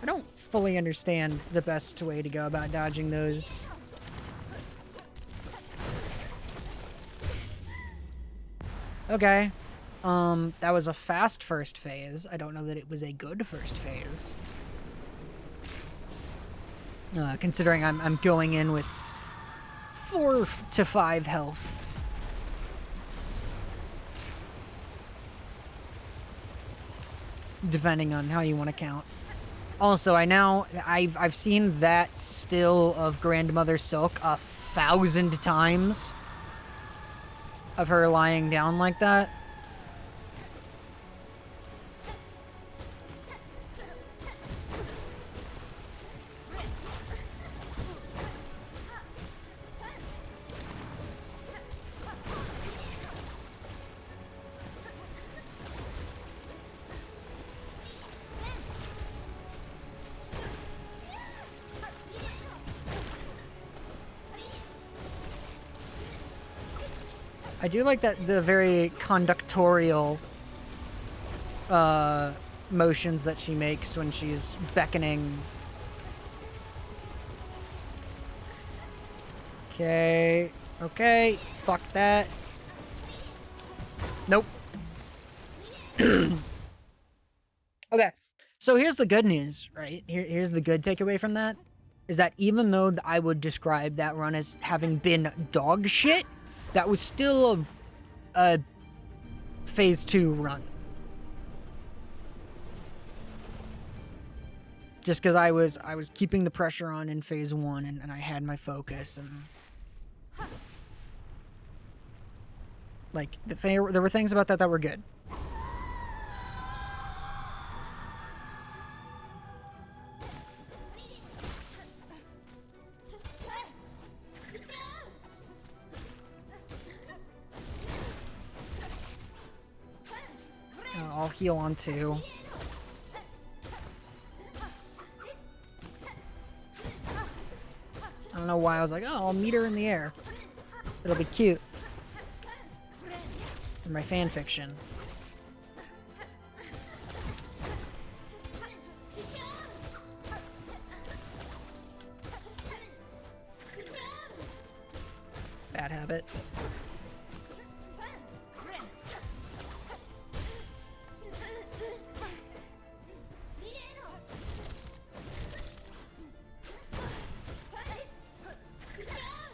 I don't fully understand the best way to go about dodging those. Okay. That was a fast first phase. I don't know that it was a good first phase. Considering I'm going in with 4 to 5 health. Depending on how you want to count. Also, I've seen that still of Grandmother Silk 1,000 times. Of her lying down like that. I do like that the very conductorial motions that she makes when she's beckoning. Okay. Okay. Fuck that. Nope. Okay. So here's the good news, right? Here's the good takeaway from that. Is that even though I would describe that run as having been dog shit, that was still a phase 2 run. Just because I was keeping the pressure on in phase 1 and I had my focus and like there were things about that were good. I'll heal on 2. I don't know why I was like, oh, I'll meet her in the air. It'll be cute. For my fan fiction. Bad habit.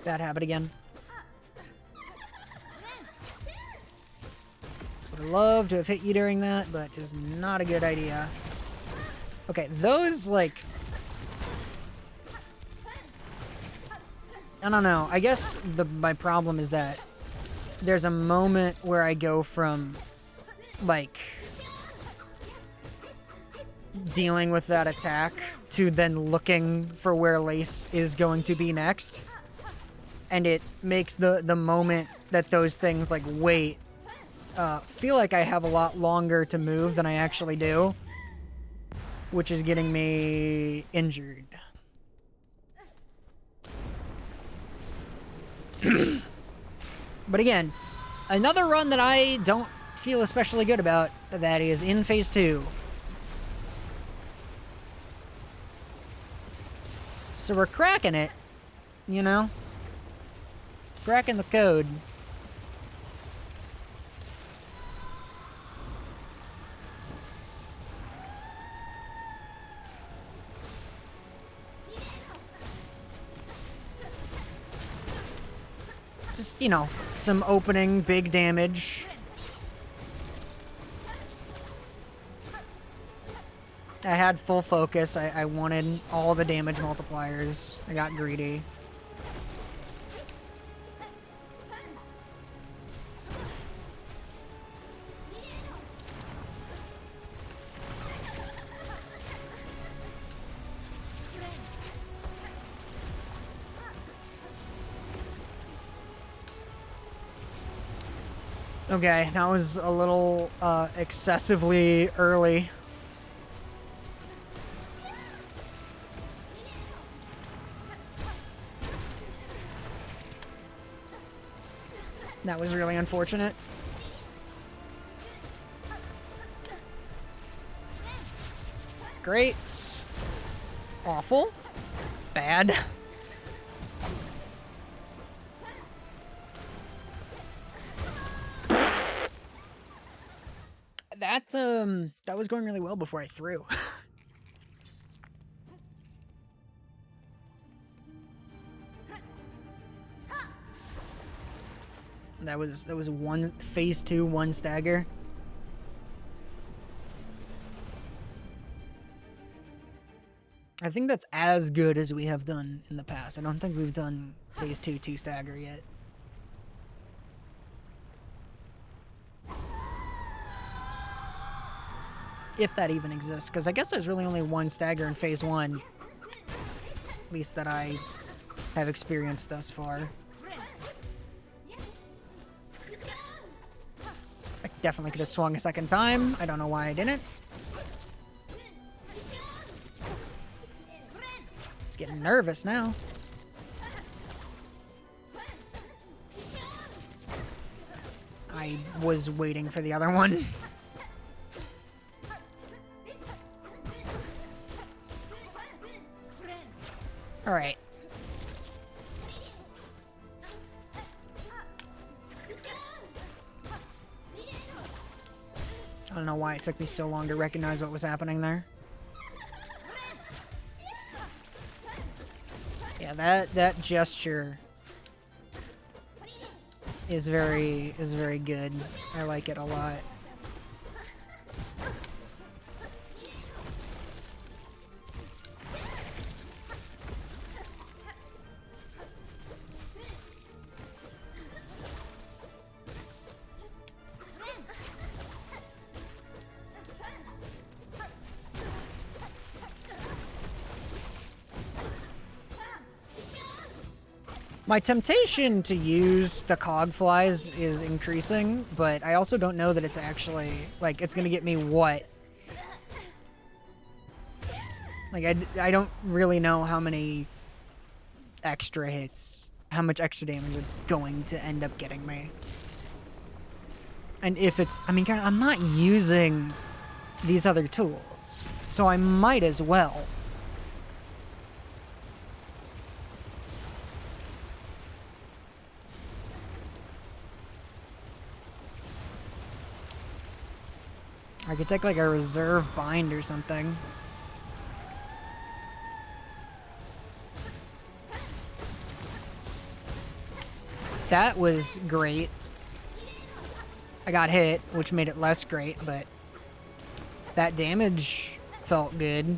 Bad habit again. Would have loved to have hit you during that, but just not a good idea. Okay, those, like... I don't know. I guess my problem is that there's a moment where I go from, like, dealing with that attack to then looking for where Lace is going to be next. And it makes the moment that those things, like, wait, feel like I have a lot longer to move than I actually do, which is getting me injured. But again, another run that I don't feel especially good about, that is in Phase 2. So we're cracking it, you know? Cracking the code. Just, you know, some opening big damage. I had full focus. I wanted all the damage multipliers. I got greedy. Okay, that was a little excessively early. That was really unfortunate. Great. Awful. Bad. That was going really well before I threw. That was one Phase 2, one stagger. I think that's as good as we have done in the past. I don't think we've done Phase 2, 2 stagger yet. If that even exists, because I guess there's really only one stagger in Phase 1. At least that I have experienced thus far. I definitely could have swung a second time. I don't know why I didn't. It's getting nervous now. I was waiting for the other one. All right. I don't know why it took me so long to recognize what was happening there. Yeah, that gesture is very good. I like it a lot. My temptation to use the cog flies is increasing, but I also don't know that it's actually, like, it's gonna get me what? Like, I don't really know how many extra hits, how much extra damage it's going to end up getting me. And if it's, I mean, I'm not using these other tools, so I might as well. I could take like a reserve bind or something. That was great. I got hit, which made it less great, but that damage felt good.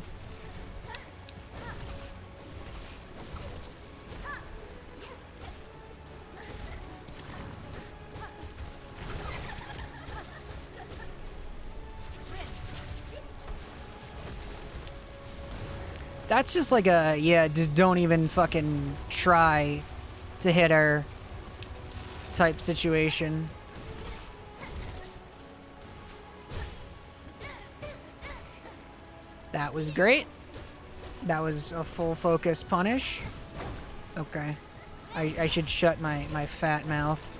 That's just like a, yeah, just don't even fucking try to hit her type situation. That was great. That was a full focus punish. Okay. I should shut my fat mouth.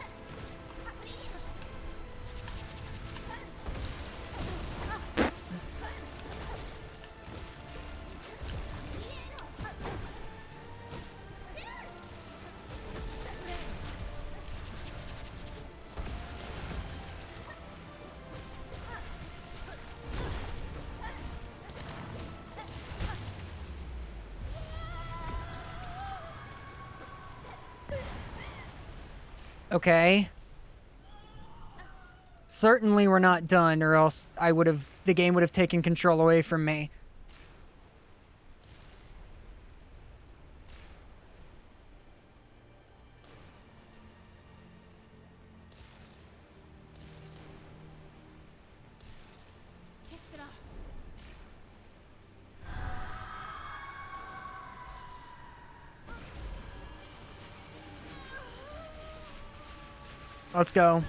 Okay. Certainly we're not done, or else the game would have taken control away from me. Let's go.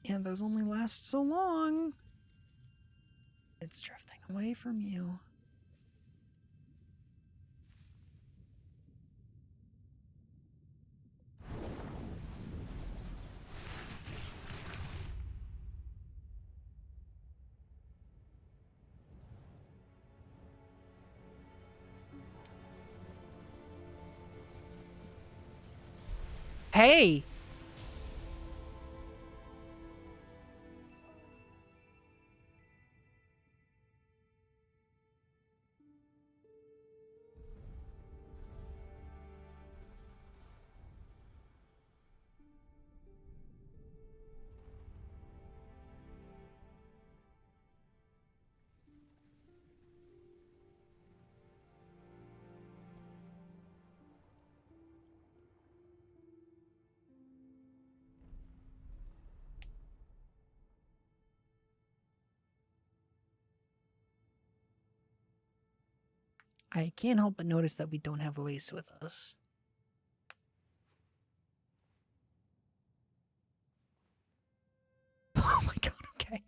Yeah, those only last so long. It's drifting away from you. Hey! I can't help but notice that we don't have Lace with us. Oh my god, okay.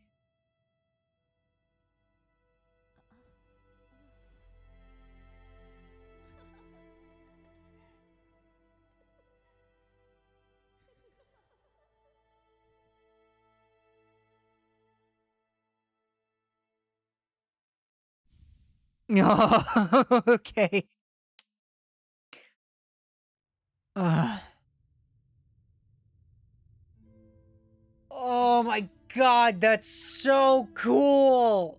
Oh, okay. Uh, oh my god, that's so cool!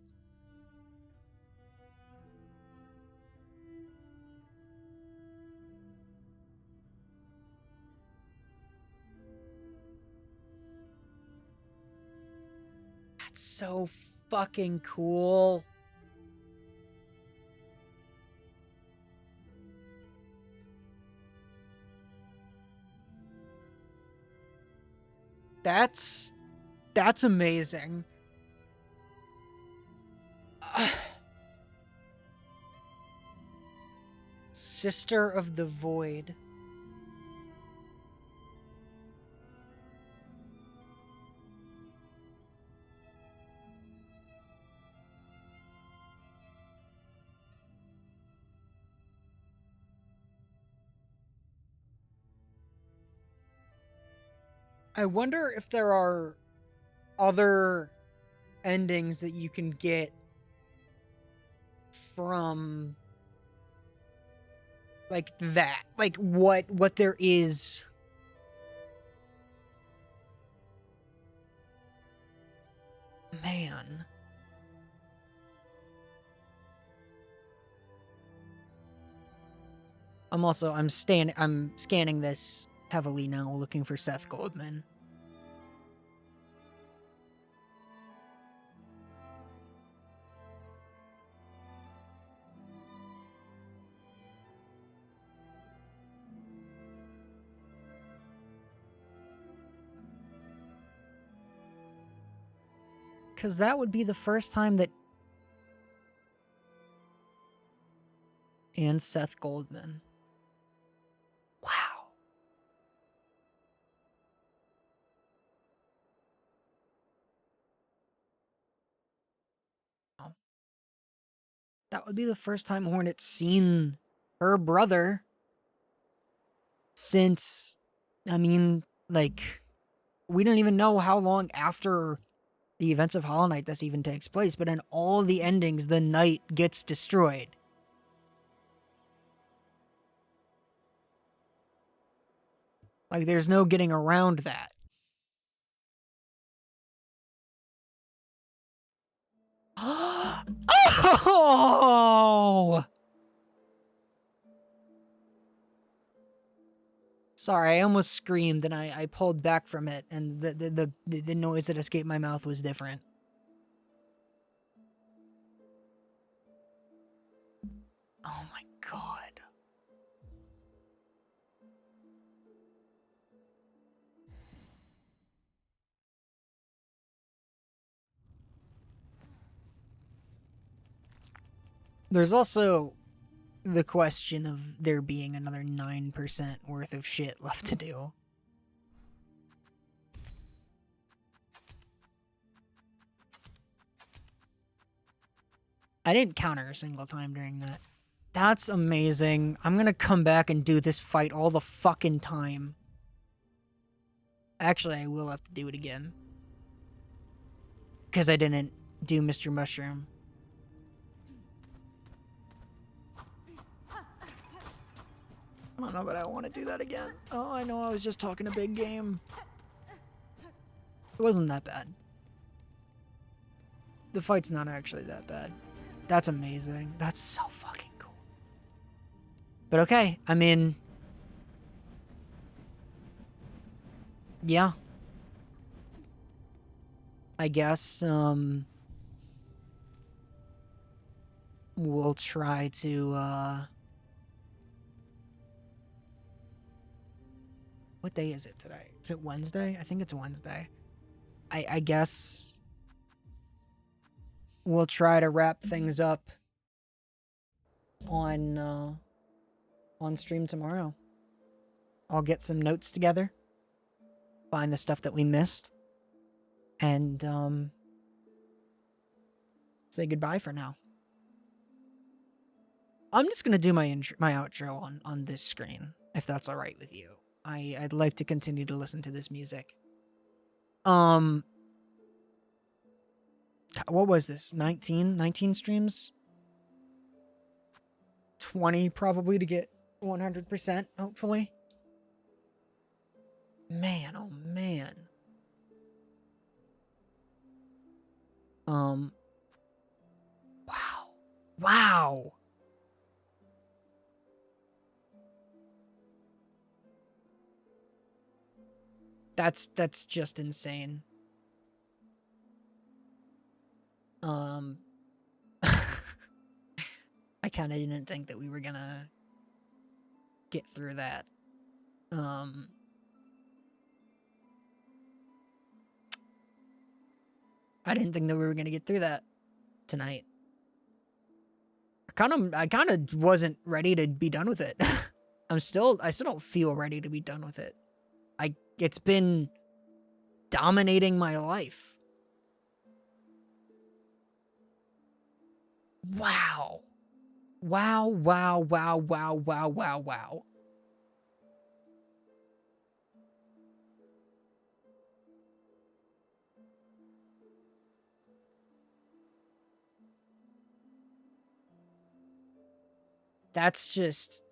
That's so fucking cool. That's amazing. Sister of the Void. I wonder if there are other endings that you can get from like that. Like what there is. Man. I'm scanning this heavily now, looking for Seth Goldman. Because that would be the first time that... And Seth Goldman. Wow. That would be the first time Hornet's seen her brother since... I mean, like... We don't even know how long after the events of Hollow Knight this even takes place, but in all the endings, the knight gets destroyed. Like, there's no getting around that. Oh! Sorry, I almost screamed and I pulled back from it, and the noise that escaped my mouth was different. Oh my god. There's also the question of there being another 9% worth of shit left to do. I didn't counter a single time during that. That's amazing. I'm gonna come back and do this fight all the fucking time. Actually, I will have to do it again. Because I didn't do Mr. Mushroom. I don't know that I want to do that again. Oh, I know I was just talking a big game. It wasn't that bad. The fight's not actually that bad. That's amazing. That's so fucking cool. But okay, I mean... Yeah. I guess, we'll try to, What day is it today? Is it Wednesday? I think it's Wednesday. I guess we'll try to wrap things up on stream tomorrow. I'll get some notes together, find the stuff that we missed, and say goodbye for now. I'm just gonna do my outro on this screen, if that's all right with you. I'd like to continue to listen to this music. What was this? 19 streams? 20 probably to get 100%, hopefully. Man, oh man. Wow. Wow. That's just insane. I kind of didn't think that we were gonna get through that. I didn't think that we were gonna get through that tonight. I kind of wasn't ready to be done with it. I still don't feel ready to be done with it. It's been dominating my life. Wow. Wow, wow, wow, wow, wow, wow, wow. That's just...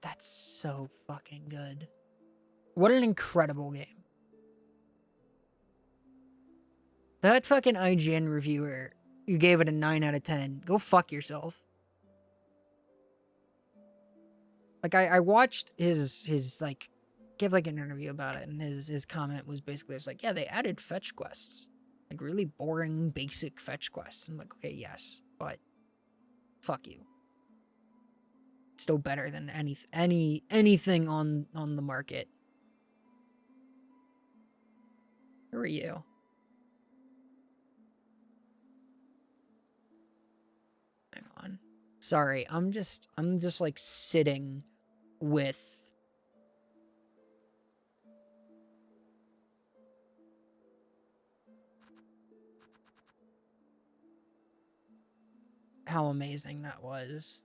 That's so fucking good. What an incredible game. That fucking IGN reviewer, you gave it a 9 out of 10. Go fuck yourself. Like, I watched his like, give, like, an interview about it, and his comment was basically, it's like, yeah, they added fetch quests. Like, really boring, basic fetch quests. I'm like, okay, yes, but fuck you. Still better than anything on the market. Who are you? Hang on. Sorry, I'm just like sitting with how amazing that was.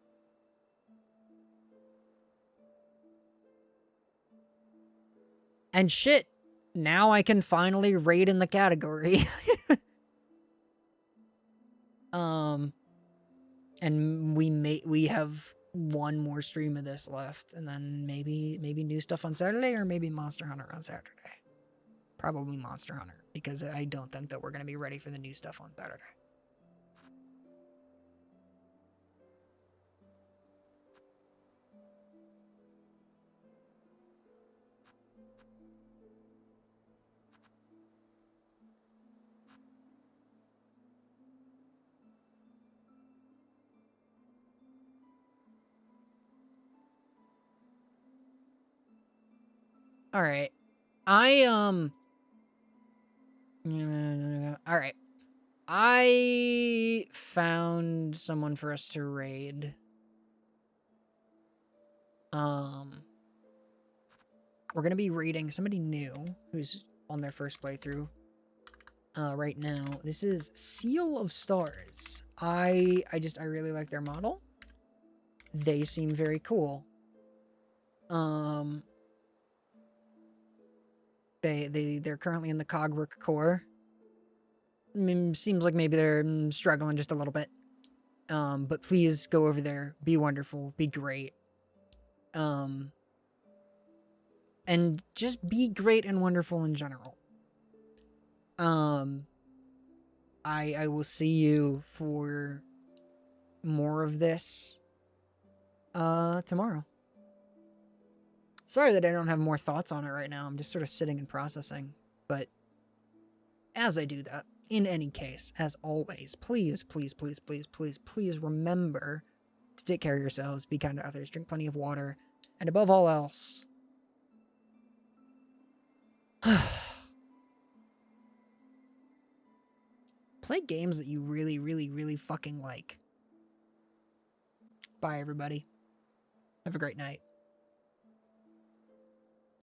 And shit, now I can finally rate in the category. And we have one more stream of this left, and then maybe new stuff on Saturday, or maybe Monster Hunter on Saturday. Probably Monster Hunter, because I don't think that we're gonna be ready for the new stuff on Saturday. All right. All right. I found someone for us to raid. We're gonna be raiding somebody new who's on their first playthrough. Right now, this is Seal of Stars. I really like their model. They seem very cool. They're currently in the Cogwork core. I mean, seems like maybe they're struggling just a little bit. But please go over there, be wonderful, be great. And just be great and wonderful in general. I will see you for more of this tomorrow. Sorry that I don't have more thoughts on it right now. I'm just sort of sitting and processing. But as I do that, in any case, as always, please, please, please, please, please, please remember to take care of yourselves, be kind to others, drink plenty of water, and above all else, play games that you really, really, really fucking like. Bye, everybody. Have a great night.